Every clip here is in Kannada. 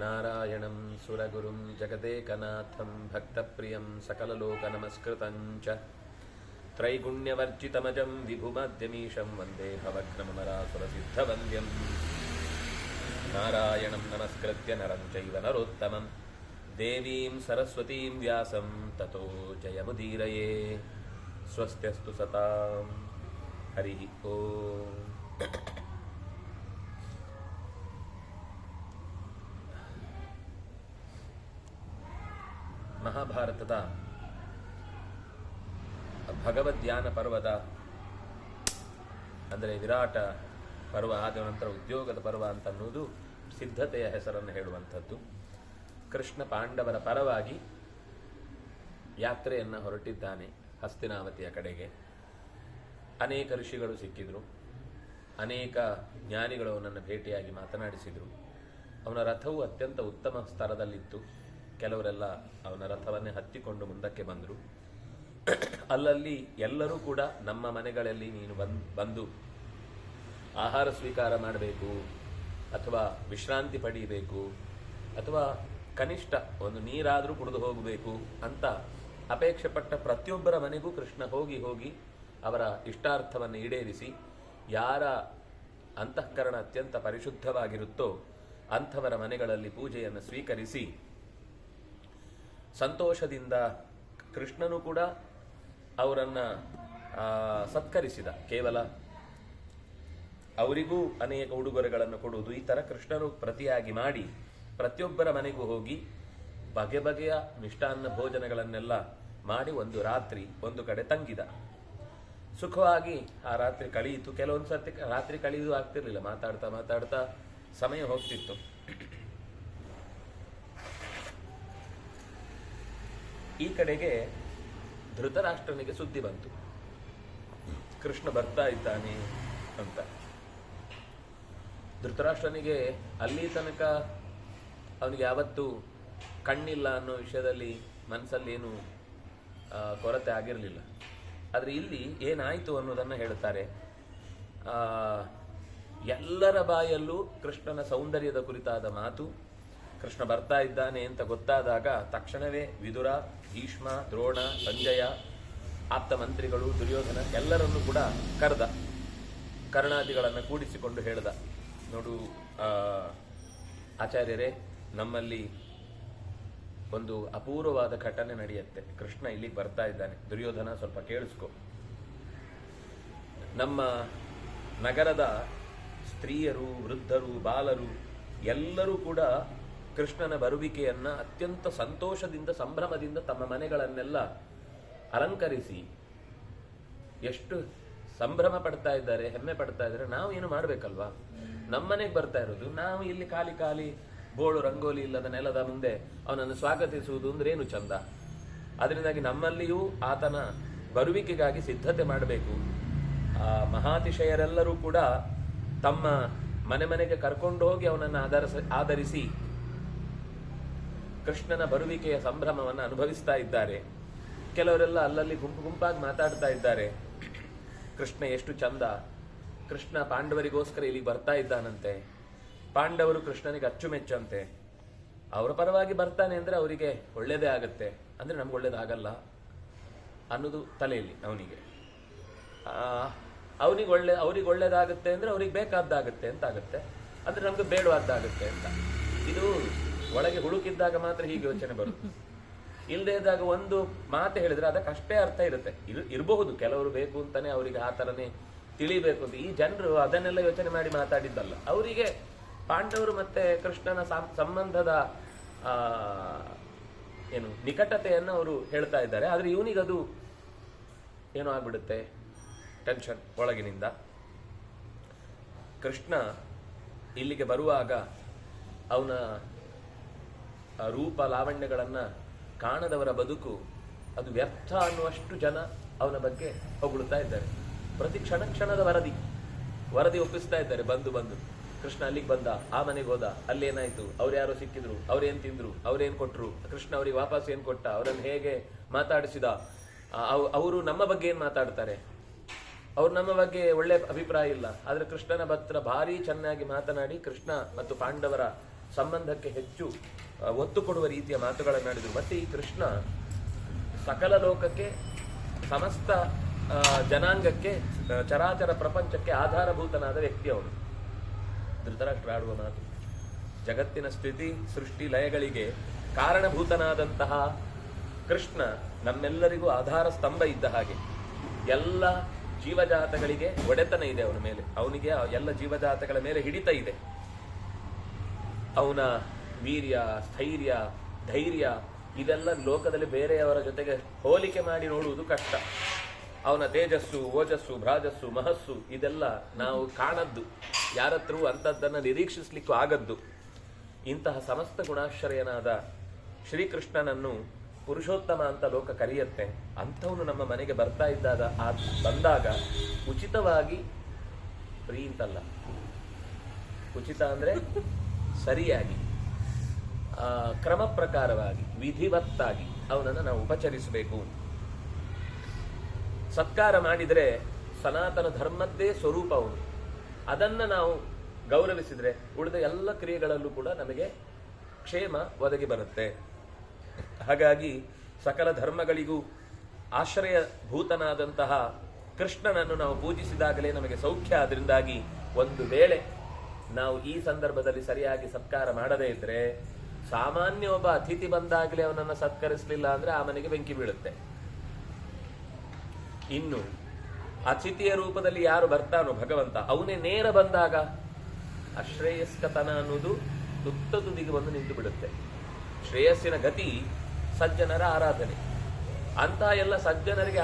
ನಾರಾಯಣಂ ಸುರಗುರುಂ ಜಗದೇಕನಾಥಂ ಭಕ್ತಪ್ರಿಯಂ ಸಕಲಲೋಕನಮಸ್ಕೃತಂ ಚ ತ್ರೈಗುಣ್ಯವರ್ಜಿತಮಜಂ ವಿಭುಮಾದ್ಯಮೀಶಂ ವಂದೇ ಭವಗ್ನಮರಾಸುರಸಿದ್ಧವಂದ್ಯಂ ನಾರಾಯಣಂ ನಮಸ್ಕೃತ್ಯ ನರಂ ಚೈವ ನರೋತ್ತಮಂ ದೇವೀಂ ಸರಸ್ವತೀಂ ವ್ಯಾಸಂ ತತೋ ಜಯಮುದೀರಯೇ. ಸ್ವಸ್ತ್ಯಸ್ತು ಸತಾಂ. ಹರಿ ಓಂ. ಮಹಾಭಾರತದ ಭಗವದ್ಯಾನ ಪರ್ವದ ಅಂದರೆ ವಿರಾಟ ಪರ್ವ ಆದ ನಂತರ ಉದ್ಯೋಗದ ಪರ್ವ ಅಂತ ಅನ್ನೋದು ಸಿದ್ಧತೆಯ ಹೆಸರನ್ನು ಹೇಳುವಂಥದ್ದು. ಕೃಷ್ಣ ಪಾಂಡವರ ಪರವಾಗಿ ಯಾತ್ರೆಯನ್ನು ಹೊರಟಿದ್ದಾನೆ ಹಸ್ತಿನಾವತಿಯ ಕಡೆಗೆ. ಅನೇಕ ಋಷಿಗಳು ಸಿಕ್ಕಿದ್ರು, ಅನೇಕ ಜ್ಞಾನಿಗಳು ಅವನನ್ನು ಭೇಟಿಯಾಗಿ ಮಾತನಾಡಿಸಿದರು. ಅವನ ರಥವು ಅತ್ಯಂತ ಉತ್ತಮ ಸ್ತರದಲ್ಲಿತ್ತು. ಕೆಲವರೆಲ್ಲ ಅವನ ರಥವನ್ನೇ ಹತ್ತಿಕೊಂಡು ಮುಂದಕ್ಕೆ ಬಂದರು. ಅಲ್ಲಲ್ಲಿ ಎಲ್ಲರೂ ಕೂಡ ನಮ್ಮ ಮನೆಗಳಲ್ಲಿ ನೀನು ಬಂದು ಆಹಾರ ಸ್ವೀಕಾರ ಮಾಡಬೇಕು, ಅಥವಾ ವಿಶ್ರಾಂತಿ ಪಡೀಬೇಕು, ಅಥವಾ ಕನಿಷ್ಠ ಒಂದು ನೀರಾದರೂ ಕುಡಿದು ಹೋಗಬೇಕು ಅಂತ ಅಪೇಕ್ಷೆ ಪಟ್ಟ ಪ್ರತಿಯೊಬ್ಬರ ಮನೆಗೂ ಕೃಷ್ಣ ಹೋಗಿ ಹೋಗಿ ಅವರ ಇಷ್ಟಾರ್ಥವನ್ನು ಈಡೇರಿಸಿ, ಯಾರ ಅಂತಃಕರಣ ಅತ್ಯಂತ ಪರಿಶುದ್ಧವಾಗಿರುತ್ತೋ ಅಂಥವರ ಮನೆಗಳಲ್ಲಿ ಪೂಜೆಯನ್ನು ಸ್ವೀಕರಿಸಿ ಸಂತೋಷದಿಂದ ಕೃಷ್ಣನು ಕೂಡ ಅವರನ್ನು ಸತ್ಕರಿಸಿದ. ಕೇವಲ ಅವರಿಗೂ ಅನೇಕ ಉಡುಗೊರೆಗಳನ್ನು ಕೊಡುವುದು, ಈ ಥರ ಕೃಷ್ಣನು ಪ್ರತಿಯಾಗಿ ಮಾಡಿ ಪ್ರತಿಯೊಬ್ಬರ ಮನೆಗೂ ಹೋಗಿ ಬಗೆ ಬಗೆಯ ಮಿಷ್ಟಾನ್ನ ಭೋಜನಗಳನ್ನೆಲ್ಲ ಮಾಡಿ ಒಂದು ರಾತ್ರಿ ಒಂದು ಕಡೆ ತಂಗಿದ. ಸುಖವಾಗಿ ಆ ರಾತ್ರಿ ಕಳೆಯಿತು. ಕೆಲವೊಂದು ಸರ್ತಿ ರಾತ್ರಿ ಕಳೆಯುವುದು ಆಗ್ತಿರ್ಲಿಲ್ಲ, ಮಾತಾಡ್ತಾ ಮಾತಾಡ್ತಾ ಸಮಯ ಹೋಗ್ತಿತ್ತು. ಈ ಕಡೆಗೆ ಧೃತರಾಷ್ಟ್ರನಿಗೆ ಸುದ್ದಿ ಬಂತು, ಕೃಷ್ಣ ಬರ್ತಾ ಇದ್ದಾನೆ ಅಂತ. ಧೃತರಾಷ್ಟ್ರನಿಗೆ ಅಲ್ಲಿ ತನಕ ಅವನಿಗೆ ಯಾವತ್ತೂ ಕಣ್ಣಿಲ್ಲ ಅನ್ನೋ ವಿಷಯದಲ್ಲಿ ಮನಸ್ಸಲ್ಲೇನು ಕೊರತೆ ಆಗಿರಲಿಲ್ಲ. ಆದರೆ ಇಲ್ಲಿ ಏನಾಯಿತು ಅನ್ನೋದನ್ನು ಹೇಳ್ತಾರೆ. ಎಲ್ಲರ ಬಾಯಲ್ಲೂ ಕೃಷ್ಣನ ಸೌಂದರ್ಯದ ಕುರಿತಾದ ಮಾತು. ಕೃಷ್ಣ ಬರ್ತಾ ಇದ್ದಾನೆ ಅಂತ ಗೊತ್ತಾದಾಗ ತಕ್ಷಣವೇ ವಿದುರ, ಭೀಷ್ಮ, ದ್ರೋಣ, ಸಂಜಯ, ಆಪ್ತ ಮಂತ್ರಿಗಳು, ದುರ್ಯೋಧನ ಎಲ್ಲರನ್ನೂ ಕೂಡ ಕರೆದ. ಕರ್ಣಾದಿಗಳನ್ನು ಕೂಡಿಸಿಕೊಂಡು ಹೇಳ್ದ, ನೋಡು ಆಚಾರ್ಯರೇ, ನಮ್ಮಲ್ಲಿ ಒಂದು ಅಪೂರ್ವವಾದ ಘಟನೆ ನಡೆಯುತ್ತೆ. ಕೃಷ್ಣ ಇಲ್ಲಿಗೆ ಬರ್ತಾ ಇದ್ದಾನೆ. ದುರ್ಯೋಧನ ಸ್ವಲ್ಪ ಕೇಳಿಸ್ಕೊ. ನಮ್ಮ ನಗರದ ಸ್ತ್ರೀಯರು, ವೃದ್ಧರು, ಬಾಲರು ಎಲ್ಲರೂ ಕೂಡ ಕೃಷ್ಣನ ಬರುವಿಕೆಯನ್ನ ಅತ್ಯಂತ ಸಂತೋಷದಿಂದ ಸಂಭ್ರಮದಿಂದ ತಮ್ಮ ಮನೆಗಳನ್ನೆಲ್ಲ ಅಲಂಕರಿಸಿ ಎಷ್ಟು ಸಂಭ್ರಮ ಪಡ್ತಾ ಇದ್ದಾರೆ, ಹೆಮ್ಮೆ ಪಡ್ತಾ ಇದ್ದಾರೆ. ನಾವು ಏನು ಮಾಡಬೇಕಲ್ವಾ? ನಮ್ಮನೆಗೆ ಬರ್ತಾ ಇರೋದು, ನಾವು ಇಲ್ಲಿ ಖಾಲಿ ಖಾಲಿ ಬೋಳು ರಂಗೋಲಿ ಇಲ್ಲದ ನೆಲದ ಮುಂದೆ ಅವನನ್ನು ಸ್ವಾಗತಿಸುವುದು ಅಂದ್ರೆ ಏನು ಚಂದ. ಅದರಿಂದಾಗಿ ನಮ್ಮಲ್ಲಿಯೂ ಆತನ ಬರುವಿಕೆಗಾಗಿ ಸಿದ್ಧತೆ ಮಾಡಬೇಕು. ಆ ಮಹಾತಿಶಯರೆಲ್ಲರೂ ಕೂಡ ತಮ್ಮ ಮನೆ ಮನೆಗೆ ಕರ್ಕೊಂಡು ಹೋಗಿ ಅವನನ್ನು ಆಧರಿಸಿ ಕೃಷ್ಣನ ಬರುವಿಕೆಯ ಸಂಭ್ರಮವನ್ನು ಅನುಭವಿಸ್ತಾ ಇದ್ದಾರೆ. ಕೆಲವರೆಲ್ಲ ಅಲ್ಲಲ್ಲಿ ಗುಂಪು ಗುಂಪಾಗಿ ಮಾತಾಡ್ತಾ ಇದ್ದಾರೆ. ಕೃಷ್ಣ ಎಷ್ಟು ಚಂದ, ಕೃಷ್ಣ ಪಾಂಡವರಿಗೋಸ್ಕರ ಇಲ್ಲಿಗೆ ಬರ್ತಾ ಇದ್ದಾನಂತೆ, ಪಾಂಡವರು ಕೃಷ್ಣನಿಗೆ ಅಚ್ಚುಮೆಚ್ಚಂತೆ, ಅವರ ಪರವಾಗಿ ಬರ್ತಾನೆ ಅಂದ್ರೆ ಅವರಿಗೆ ಒಳ್ಳೇದೇ ಆಗತ್ತೆ, ಅಂದ್ರೆ ನಮ್ಗೆ ಒಳ್ಳೇದಾಗಲ್ಲ ಅನ್ನೋದು ತಲೆಯಲ್ಲಿ ಅವನಿಗೆ. ಅವ್ರಿಗೆ ಒಳ್ಳೇದಾಗುತ್ತೆ ಅಂದ್ರೆ ಅವ್ರಿಗೆ ಬೇಕಾದ್ದಾಗತ್ತೆ ಅಂತ ಆಗತ್ತೆ, ಅಂದ್ರೆ ನಮ್ಗೆ ಬೇಡವಾದ್ದಾಗತ್ತೆ ಅಂತ. ಇದು ಒಳಗೆ ಹುಡುಕಿದ್ದಾಗ ಮಾತ್ರ ಹೀಗೆ ಯೋಚನೆ ಬರುತ್ತೆ. ಇಲ್ಲದೆ ಇದ್ದಾಗ ಒಂದು ಮಾತು ಹೇಳಿದ್ರೆ ಅದಕ್ಕೆ ಅಷ್ಟೇ ಅರ್ಥ ಇರುತ್ತೆ. ಇರಬಹುದು ಕೆಲವರು ಬೇಕು ಅಂತಾನೆ ಅವರಿಗೆ ಆ ಥರನೇ ತಿಳಿಬೇಕು ಅಂತ. ಈ ಜನರು ಅದನ್ನೆಲ್ಲ ಯೋಚನೆ ಮಾಡಿ ಮಾತಾಡಿದ್ದಲ್ಲ. ಅವರಿಗೆ ಪಾಂಡವರು ಮತ್ತೆ ಕೃಷ್ಣನ ಸಂಬಂಧದ ಏನು ನಿಕಟತೆಯನ್ನು ಅವರು ಹೇಳ್ತಾ ಇದ್ದಾರೆ. ಆದ್ರೆ ಇವನಿಗದು ಏನೋ ಆಗ್ಬಿಡುತ್ತೆ, ಟೆನ್ಷನ್ ಒಳಗಿನಿಂದ. ಕೃಷ್ಣ ಇಲ್ಲಿಗೆ ಬರುವಾಗ ಅವನ ರೂಪ ಲಾವಣ್ಯಗಳನ್ನ ಕಾಣದವರ ಬದುಕು ಅದು ವ್ಯರ್ಥ ಅನ್ನುವಷ್ಟು ಜನ ಅವನ ಬಗ್ಗೆ ಹೊಗಳುತ್ತಾ ಇದ್ದಾರೆ. ಪ್ರತಿ ಕ್ಷಣದ ವರದಿ ಒಪ್ಪಿಸ್ತಾ ಇದ್ದಾರೆ. ಬಂದು ಕೃಷ್ಣ ಅಲ್ಲಿಗೆ ಬಂದ, ಆ ಮನೆಗೆ ಹೋದ, ಅಲ್ಲೇನಾಯ್ತು, ಅವ್ರು ಯಾರೋ ಸಿಕ್ಕಿದ್ರು, ಅವ್ರೇನ್ ತಿಂದ್ರು, ಅವ್ರೇನ್ ಕೊಟ್ರು, ಕೃಷ್ಣ ಅವ್ರಿಗೆ ವಾಪಸ್ ಏನ್ ಕೊಟ್ಟ, ಅವರನ್ನು ಹೇಗೆ ಮಾತಾಡಿಸಿದ, ಅವರು ನಮ್ಮ ಬಗ್ಗೆ ಏನ್ ಮಾತಾಡ್ತಾರೆ, ಅವ್ರು ನಮ್ಮ ಬಗ್ಗೆ ಒಳ್ಳೆ ಅಭಿಪ್ರಾಯ ಇಲ್ಲ. ಆದ್ರೆ ಕೃಷ್ಣನ ಹತ್ರ ಭಾರಿ ಚೆನ್ನಾಗಿ ಮಾತನಾಡಿ ಕೃಷ್ಣ ಮತ್ತು ಪಾಂಡವರ ಸಂಬಂಧಕ್ಕೆ ಹೆಚ್ಚು ಒತ್ತು ಕೊಡುವ ರೀತಿಯ ಮಾತುಗಳನ್ನಾಡಿದರು. ಮತ್ತೆ ಈ ಕೃಷ್ಣ ಸಕಲ ಲೋಕಕ್ಕೆ, ಸಮಸ್ತ ಜನಾಂಗಕ್ಕೆ, ಚರಾಚರ ಪ್ರಪಂಚಕ್ಕೆ ಆಧಾರಭೂತನಾದ ವ್ಯಕ್ತಿ ಅವನು. ಧೃತರಾಷ್ಟ್ರ ಆಡುವ ಮಾತು, ಜಗತ್ತಿನ ಸ್ಥಿತಿ ಸೃಷ್ಟಿ ಲಯಗಳಿಗೆ ಕಾರಣಭೂತನಾದಂತಹ ಕೃಷ್ಣ ನಮ್ಮೆಲ್ಲರಿಗೂ ಆಧಾರ ಸ್ತಂಭ ಇದ್ದ ಹಾಗೆ. ಎಲ್ಲ ಜೀವಜಾತಗಳಿಗೆ ಒಡೆತನ ಇದೆ ಅವನ ಮೇಲೆ, ಅವನಿಗೆ ಎಲ್ಲ ಜೀವಜಾತಗಳ ಮೇಲೆ ಹಿಡಿತ ಇದೆ. ಅವನ ವೀರ್ಯ, ಸ್ಥೈರ್ಯ, ಧೈರ್ಯ ಇದೆಲ್ಲ ಲೋಕದಲ್ಲಿ ಬೇರೆಯವರ ಜೊತೆಗೆ ಹೋಲಿಕೆ ಮಾಡಿ ನೋಡುವುದು ಕಷ್ಟ. ಅವನ ತೇಜಸ್ಸು, ಓಜಸ್ಸು, ಭ್ರಾಜಸ್ಸು, ಮಹಸ್ಸು ಇದೆಲ್ಲ ನಾವು ಕಾಣದ್ದು, ಯಾರತ್ರೂ ಅಂಥದ್ದನ್ನು ನಿರೀಕ್ಷಿಸ್ಲಿಕ್ಕೂ ಆಗದ್ದು. ಇಂತಹ ಸಮಸ್ತ ಗುಣಾಶ್ರಯನಾದ ಶ್ರೀಕೃಷ್ಣನನ್ನು ಪುರುಷೋತ್ತಮ ಅಂತ ಲೋಕ ಕರೆಯುತ್ತೆ. ಅಂಥವನು ನಮ್ಮ ಮನೆಗೆ ಬರ್ತಾ ಬಂದಾಗ ಉಚಿತವಾಗಿ, ಫ್ರೀ ಅಂತಲ್ಲ, ಉಚಿತ ಅಂದರೆ ಸರಿಯಾಗಿ, ಕ್ರಮ ಪ್ರಕಾರವಾಗಿ, ವಿಧಿವತ್ತಾಗಿ ಅವನನ್ನು ನಾವು ಉಪಚರಿಸಬೇಕು. ಸತ್ಕಾರ ಮಾಡಿದರೆ ಸನಾತನ ಧರ್ಮದ್ದೇ ಸ್ವರೂಪ ಅವನು. ಅದನ್ನು ನಾವು ಗೌರವಿಸಿದರೆ ಉಳಿದ ಎಲ್ಲ ಕ್ರಿಯೆಗಳಲ್ಲೂ ಕೂಡ ನಮಗೆ ಕ್ಷೇಮ ಒದಗಿ ಬರುತ್ತೆ. ಹಾಗಾಗಿ ಸಕಲ ಧರ್ಮಗಳಿಗೂ ಆಶ್ರಯಭೂತನಾದಂತಹ ಕೃಷ್ಣನನ್ನು ನಾವು ಪೂಜಿಸಿದಾಗಲೇ ನಮಗೆ ಸೌಖ್ಯ. ಅದರಿಂದಾಗಿ ಒಂದು ವೇಳೆ ನಾವು ಈ ಸಂದರ್ಭದಲ್ಲಿ ಸರಿಯಾಗಿ ಸತ್ಕಾರ ಮಾಡದೇ ಇದ್ರೆ, ಸಾಮಾನ್ಯ ಒಬ್ಬ ಅತಿಥಿ ಬಂದಾಗಲೇ ಅವನನ್ನು ಸತ್ಕರಿಸಲಿಲ್ಲ ಅಂದ್ರೆ ಆ ಮನೆಗೆ ಬೆಂಕಿ ಬೀಳುತ್ತೆ. ಇನ್ನು ಅತಿಥಿಯ ರೂಪದಲ್ಲಿ ಯಾರು ಬರ್ತಾನೋ ಭಗವಂತ, ಅವನೇ ನೇರ ಬಂದಾಗ ಅಶ್ರೇಯಸ್ಕತನ ಅನ್ನೋದು ತುತ್ತ ತುದಿಗೆ ಬಂದು ನಿಂತು ಬಿಡುತ್ತೆ. ಶ್ರೇಯಸ್ಸಿನ ಗತಿ ಸಜ್ಜನರ ಆರಾಧನೆ. ಅಂತಹ ಎಲ್ಲ ಸಜ್ಜನರಿಗೆ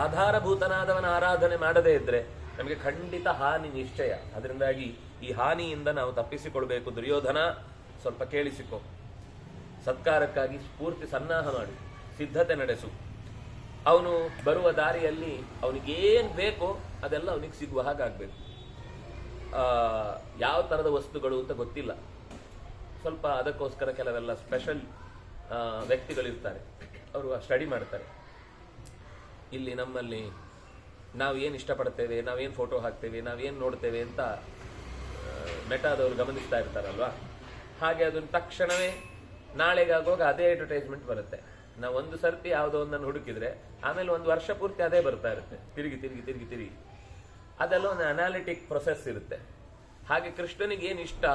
ಆಧಾರಭೂತನಾದವನ ಆರಾಧನೆ ಮಾಡದೇ ಇದ್ರೆ ನಮಗೆ ಖಂಡಿತ ಹಾನಿ ನಿಶ್ಚಯ. ಅದರಿಂದಾಗಿ ಈ ಹಾನಿಯಿಂದ ನಾವು ತಪ್ಪಿಸಿಕೊಳ್ಬೇಕು. ದುರ್ಯೋಧನ, ಸ್ವಲ್ಪ ಕೇಳಿಸಿಕೊ. ಸತ್ಕಾರಕ್ಕಾಗಿ ಸ್ಫೂರ್ತಿ ಸನ್ನಾಹ ಮಾಡು, ಸಿದ್ಧತೆ ನಡೆಸು. ಅವನು ಬರುವ ದಾರಿಯಲ್ಲಿ ಅವನಿಗೇನು ಬೇಕೋ ಅದೆಲ್ಲ ಅವನಿಗೆ ಸಿಗುವ ಹಾಗಾಗಬೇಕು. ಯಾವ ಥರದ ವಸ್ತುಗಳು ಅಂತ ಗೊತ್ತಿಲ್ಲ. ಸ್ವಲ್ಪ ಅದಕ್ಕೋಸ್ಕರ ಕೆಲವೆಲ್ಲ ಸ್ಪೆಷಲ್ ವ್ಯಕ್ತಿಗಳಿರ್ತಾರೆ, ಅವರು ಸ್ಟಡಿ ಮಾಡ್ತಾರೆ. ಇಲ್ಲಿ ನಮ್ಮಲ್ಲಿ ನಾವು ಏನು ಇಷ್ಟಪಡ್ತೇವೆ, ನಾವೇನು ಫೋಟೋ ಹಾಕ್ತೇವೆ, ನಾವೇನು ನೋಡ್ತೇವೆ ಅಂತ ಮೆಟಾದವರು ಗಮನಿಸ್ತಾ ಇರ್ತಾರಲ್ವಾ. ಹಾಗೆ ಅದನ್ನು ತಕ್ಷಣವೇ ನಾಳೆಗಾಗುವಾಗ ಅದೇ ಅಡ್ವರ್ಟೈಸ್ಮೆಂಟ್ ಬರುತ್ತೆ. ನಾವು ಒಂದು ಸರ್ತಿ ಯಾವುದೋ ಒಂದನ್ನು ಹುಡುಕಿದ್ರೆ ಆಮೇಲೆ ಒಂದು ವರ್ಷ ಪೂರ್ತಿ ಅದೇ ಬರ್ತಾ ಇರುತ್ತೆ, ತಿರುಗಿ ತಿರುಗಿ ತಿರುಗಿ ತಿರುಗಿ. ಅದೆಲ್ಲ ಒಂದು ಅನಾಲಿಟಿಕ್ ಪ್ರೊಸೆಸ್ ಇರುತ್ತೆ. ಹಾಗೆ ಕೃಷ್ಣನಿಗೆ ಏನು ಇಷ್ಟ,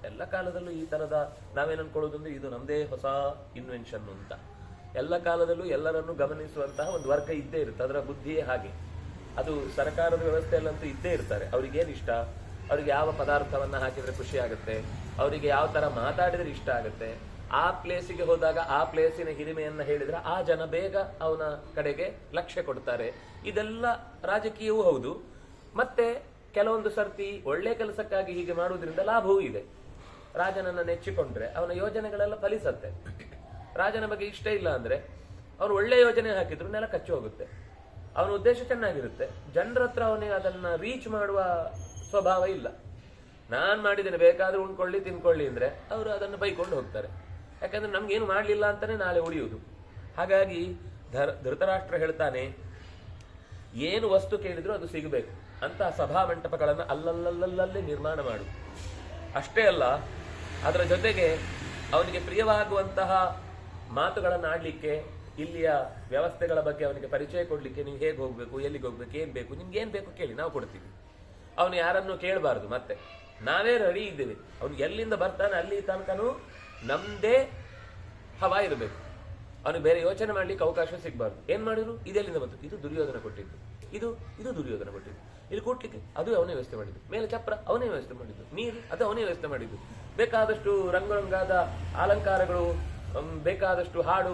ಎಲ್ಲ ಕಾಲದಲ್ಲೂ ಈ ಥರದ ನಾವೇನು ಅನ್ಕೊಳ್ಳೋದಂದ್ರೆ ಇದು ನಮ್ಮದೇ ಹೊಸ ಇನ್ವೆನ್ಷನ್ ಅಂತ. ಎಲ್ಲ ಕಾಲದಲ್ಲೂ ಎಲ್ಲರನ್ನು ಗಮನಿಸುವಂತಹ ಒಂದು ವರ್ಗ ಇದ್ದೇ ಇರುತ್ತೆ. ಅದರ ಬುದ್ಧಿಯೇ ಹಾಗೆ. ಅದು ಸರ್ಕಾರದ ವ್ಯವಸ್ಥೆಯಲ್ಲಂತೂ ಇದ್ದೇ ಇರ್ತಾರೆ. ಅವ್ರಿಗೇನು ಇಷ್ಟ, ಅವ್ರಿಗೆ ಯಾವ ಪದಾರ್ಥವನ್ನು ಹಾಕಿದ್ರೆ ಖುಷಿ ಆಗುತ್ತೆ, ಅವರಿಗೆ ಯಾವ ಥರ ಮಾತಾಡಿದ್ರೆ ಇಷ್ಟ ಆಗುತ್ತೆ, ಆ ಪ್ಲೇಸಿಗೆ ಹೋದಾಗ ಆ ಪ್ಲೇಸಿನ ಹಿರಿಮೆಯನ್ನು ಹೇಳಿದ್ರೆ ಆ ಜನ ಬೇಗ ಅವನ ಕಡೆಗೆ ಲಕ್ಷ್ಯ ಕೊಡ್ತಾರೆ. ಇದೆಲ್ಲ ರಾಜಕೀಯವೂ ಹೌದು. ಮತ್ತೆ ಕೆಲವೊಂದು ಸರ್ತಿ ಒಳ್ಳೆ ಕೆಲಸಕ್ಕಾಗಿ ಹೀಗೆ ಮಾಡುವುದರಿಂದ ಲಾಭವೂ ಇದೆ. ರಾಜನನ್ನು ನೆಚ್ಚಿಕೊಂಡ್ರೆ ಅವನ ಯೋಜನೆಗಳೆಲ್ಲ ಫಲಿಸತ್ತೆ. ರಾಜನ ಬಗ್ಗೆ ಇಷ್ಟ ಇಲ್ಲ ಅಂದ್ರೆ ಅವನು ಒಳ್ಳೆ ಯೋಜನೆ ಹಾಕಿದ್ರು ನೆಲ ಕಚ್ಚಿ ಹೋಗುತ್ತೆ. ಅವನ ಉದ್ದೇಶ ಚೆನ್ನಾಗಿರುತ್ತೆ, ಜನರ ಹತ್ರ ಅವನಿಗೆ ಅದನ್ನ ರೀಚ್ ಮಾಡುವ ಸ್ವಭಾವ ಇಲ್ಲ. ನಾನ್ ಮಾಡಿದ್ದೇನೆ, ಬೇಕಾದ್ರೂ ಉಣ್ಕೊಳ್ಳಿ ತಿನ್ಕೊಳ್ಳಿ ಅಂದ್ರೆ ಅವರು ಅದನ್ನು ಬೈಕೊಂಡು ಹೋಗ್ತಾರೆ. ಯಾಕಂದ್ರೆ ನಮ್ಗೇನು ಮಾಡ್ಲಿಲ್ಲ ಅಂತಾನೆ ನಾಳೆ ಉಳಿಯುವುದು. ಹಾಗಾಗಿ ಧೃತರಾಷ್ಟ್ರ ಹೇಳ್ತಾನೆ, ಏನು ವಸ್ತು ಕೇಳಿದ್ರು ಅದು ಸಿಗಬೇಕು ಅಂತ ಸಭಾ ಮಂಟಪಗಳನ್ನು ಅಲ್ಲಲ್ಲಲ್ಲಲ್ಲೇ ನಿರ್ಮಾಣ ಮಾಡು. ಅಷ್ಟೇ ಅಲ್ಲ, ಅದರ ಜೊತೆಗೆ ಅವನಿಗೆ ಪ್ರಿಯವಾಗುವಂತಹ ಮಾತುಗಳನ್ನು ಆಡ್ಲಿಕ್ಕೆ, ಇಲ್ಲಿಯ ವ್ಯವಸ್ಥೆಗಳ ಬಗ್ಗೆ ಅವನಿಗೆ ಪರಿಚಯ ಕೊಡ್ಲಿಕ್ಕೆ, ನೀವು ಹೇಗೆ ಹೋಗ್ಬೇಕು, ಎಲ್ಲಿಗೆ ಹೋಗ್ಬೇಕು, ಏನ್ ಬೇಕು, ನಿಮ್ಗೆ ಏನ್ ಬೇಕು ಕೇಳಿ, ನಾವು ಕೊಡ್ತೀವಿ. ಅವನು ಯಾರನ್ನು ಕೇಳಬಾರ್ದು. ಮತ್ತೆ ನಾವೇ ರೆಡಿ ಇದ್ದೇವೆ. ಅವನು ಎಲ್ಲಿಂದ ಬರ್ತಾನೆ ಅಲ್ಲಿ ತನಕನೂ ನಮ್ದೇ ಹವಾ ಇರಬೇಕು. ಅವನಿಗೆ ಬೇರೆ ಯೋಚನೆ ಮಾಡ್ಲಿಕ್ಕೆ ಅವಕಾಶ ಸಿಗಬಾರ್ದು. ಏನ್ ಮಾಡಿದ್ರು, ಇದೆಲ್ಲಿಂದ ಬಂತು, ಇದು ದುರ್ಯೋಧನ ಕೊಟ್ಟಿದ್ದು, ಇದು ದುರ್ಯೋಧನ ಕೊಟ್ಟಿದ್ದು, ಇಲ್ಲಿ ಕೂಟ್ಲಿಕ್ಕೆ ಅದು ಅವನೇ ವ್ಯವಸ್ಥೆ ಮಾಡಿದ್ದು, ಮೇಲೆ ಚಪ್ರ ಅವನೇ ವ್ಯವಸ್ಥೆ ಮಾಡಿದ್ದು, ನೀರು ಅದು ಅವನೇ ವ್ಯವಸ್ಥೆ ಮಾಡಿದ್ದು, ಬೇಕಾದಷ್ಟು ರಂಗುರಂಗಾದ ಅಲಂಕಾರಗಳು, ಬೇಕಾದಷ್ಟು ಹಾಡು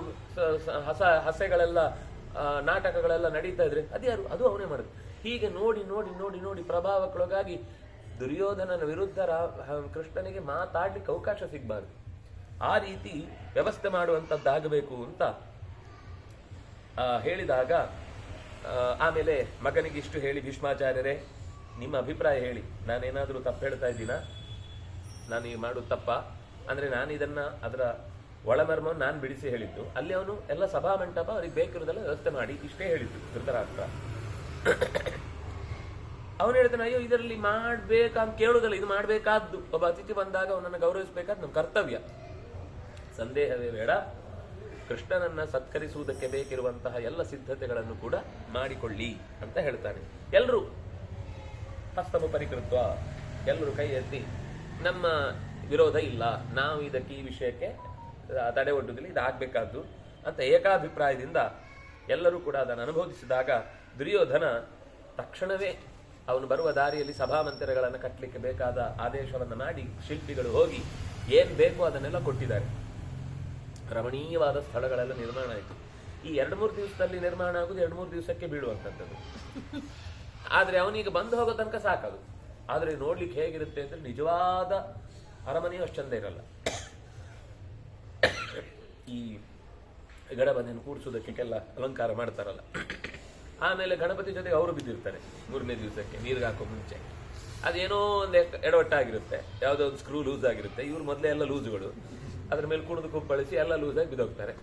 ಹಸೆಗಳೆಲ್ಲ, ನಾಟಕಗಳೆಲ್ಲ ನಡೀತಾ ಇದ್ರೆ ಅದ್ಯಾರು, ಅದು ಅವನೇ ಮಾಡಿದ್ದು. ಹೀಗೆ ನೋಡಿ ನೋಡಿ ನೋಡಿ ನೋಡಿ ಪ್ರಭಾವಕ್ಕೊಳಗಾಗಿ ದುರ್ಯೋಧನನ ವಿರುದ್ಧ ಕೃಷ್ಣನಿಗೆ ಮಾತಾಡ್ಲಿಕ್ಕೆ ಅವಕಾಶ ಸಿಗಬಾರ್ದು. ಆ ರೀತಿ ವ್ಯವಸ್ಥೆ ಮಾಡುವಂಥದ್ದಾಗಬೇಕು ಅಂತ ಹೇಳಿದಾಗ, ಆಮೇಲೆ ಮಗನಿಗೆ ಇಷ್ಟು ಹೇಳಿ, ಭೀಷ್ಮಾಚಾರ್ಯರೇ ನಿಮ್ಮ ಅಭಿಪ್ರಾಯ ಹೇಳಿ, ನಾನೇನಾದರೂ ತಪ್ಪು ಹೇಳ್ತಾ ಇದ್ದೀನಾ, ನಾನು ಈ ಮಾಡೋದು ತಪ್ಪ ಅಂದ್ರೆ, ನಾನು ಇದನ್ನ ಅದರ ಒಳಮರ್ಮವನ್ನು ನಾನು ಬಿಡಿಸಿ ಹೇಳಿದ್ದು. ಅಲ್ಲಿ ಅವನು ಎಲ್ಲ ಸಭಾ ಮಂಟಪ ಅವ್ರಿಗೆ ಬೇಕಿರೋದೆಲ್ಲ ವ್ಯವಸ್ಥೆ ಮಾಡಿ ಇಷ್ಟೇ ಹೇಳಿದ್ದು ಧೃತರಾಷ್ಟ್ರ. ಅವನು ಹೇಳ್ತಾನೆ, ಅಯ್ಯೋ ಇದರಲ್ಲಿ ಮಾಡ್ಬೇಕಂತ ಕೇಳುವುದಲ್ಲ, ಇದು ಮಾಡಬೇಕಾದ್ದು. ಒಬ್ಬ ಅತಿಥಿ ಬಂದಾಗ ಅವನನ್ನು ಗೌರವಿಸಬೇಕಾದ ನಮ್ಮ ಕರ್ತವ್ಯ, ಸಂದೇಹವೇ ಬೇಡ. ಕೃಷ್ಣನನ್ನ ಸತ್ಕರಿಸುವುದಕ್ಕೆ ಬೇಕಿರುವಂತಹ ಎಲ್ಲ ಸಿದ್ಧತೆಗಳನ್ನು ಕೂಡ ಮಾಡಿಕೊಳ್ಳಿ ಅಂತ ಹೇಳ್ತಾನೆ. ಎಲ್ಲರೂ ಹಸ್ತಮ ಪರಿಕೃತ್ವ, ಎಲ್ಲರೂ ಕೈ ಎತ್ತಿ ನಮ್ಮ ವಿರೋಧ ಇಲ್ಲ, ನಾವು ಇದಕ್ಕೆ ಈ ವಿಷಯಕ್ಕೆ ತಡೆ ಒಡ್ಡುವುದಿಲ್ಲ, ಇದಾಗಬೇಕಾದ್ದು ಅಂತ ಏಕಾಭಿಪ್ರಾಯದಿಂದ ಎಲ್ಲರೂ ಕೂಡ ಅದನ್ನು ಅನುಭವಿಸಿದಾಗ ದುರ್ಯೋಧನ ತಕ್ಷಣವೇ ಅವನು ಬರುವ ದಾರಿಯಲ್ಲಿ ಸಭಾಮಂದಿರಗಳನ್ನು ಕಟ್ಟಲಿಕ್ಕೆ ಬೇಕಾದ ಆದೇಶವನ್ನು ಮಾಡಿ ಶಿಲ್ಪಿಗಳು ಹೋಗಿ ಏನ್ ಬೇಕೋ ಅದನ್ನೆಲ್ಲ ಕೊಟ್ಟಿದ್ದಾರೆ. ರಮಣೀಯವಾದ ಸ್ಥಳಗಳೆಲ್ಲ ನಿರ್ಮಾಣ ಆಯಿತು. ಈ 2-3 ದಿವಸದಲ್ಲಿ ನಿರ್ಮಾಣ ಆಗುದು 2-3 ದಿವಸಕ್ಕೆ ಬೀಳುವಂಥದ್ದು. ಆದ್ರೆ ಅವನೀಗ ಬಂದು ಹೋಗೋ ತನಕ ಸಾಕದು. ಆದ್ರೆ ನೋಡ್ಲಿಕ್ಕೆ ಹೇಗಿರುತ್ತೆ ಅಂದ್ರೆ ನಿಜವಾದ ಅರಮನೆಯೂ ಅಷ್ಟು ಚಂದ ಇರಲ್ಲ. ಈ ಗಣಪತಿಯನ್ನು ಕೂಡಿಸೋದಕ್ಕೆ ಕೆಲ ಅಲಂಕಾರ ಮಾಡ್ತಾರಲ್ಲ, ಆಮೇಲೆ ಗಣಪತಿ ಜೊತೆಗೆ ಅವರು ಬಿದ್ದಿರ್ತಾರೆ 3ನೇ ದಿವಸಕ್ಕೆ ನೀರಿಗೆ ಹಾಕೋ ಮುಂಚೆ. ಅದೇನೋ ಒಂದು ಎಡವಟ್ಟಾಗಿರುತ್ತೆ, ಯಾವುದೋ ಒಂದು ಸ್ಕ್ರೂ ಲೂಸ್ ಆಗಿರುತ್ತೆ, ಇವ್ರು ಮೊದಲೇ ಎಲ್ಲ ಲೂಸ್ಗಳು, ಅದ್ರ ಮೇಲೆ ಕುಣಿದು ಕುಪ್ಪಳಿಸಿ ಎಲ್ಲ ಲೂಸಾಗಿ ಬಿದ್ದೋಗ್ತಾರೆ.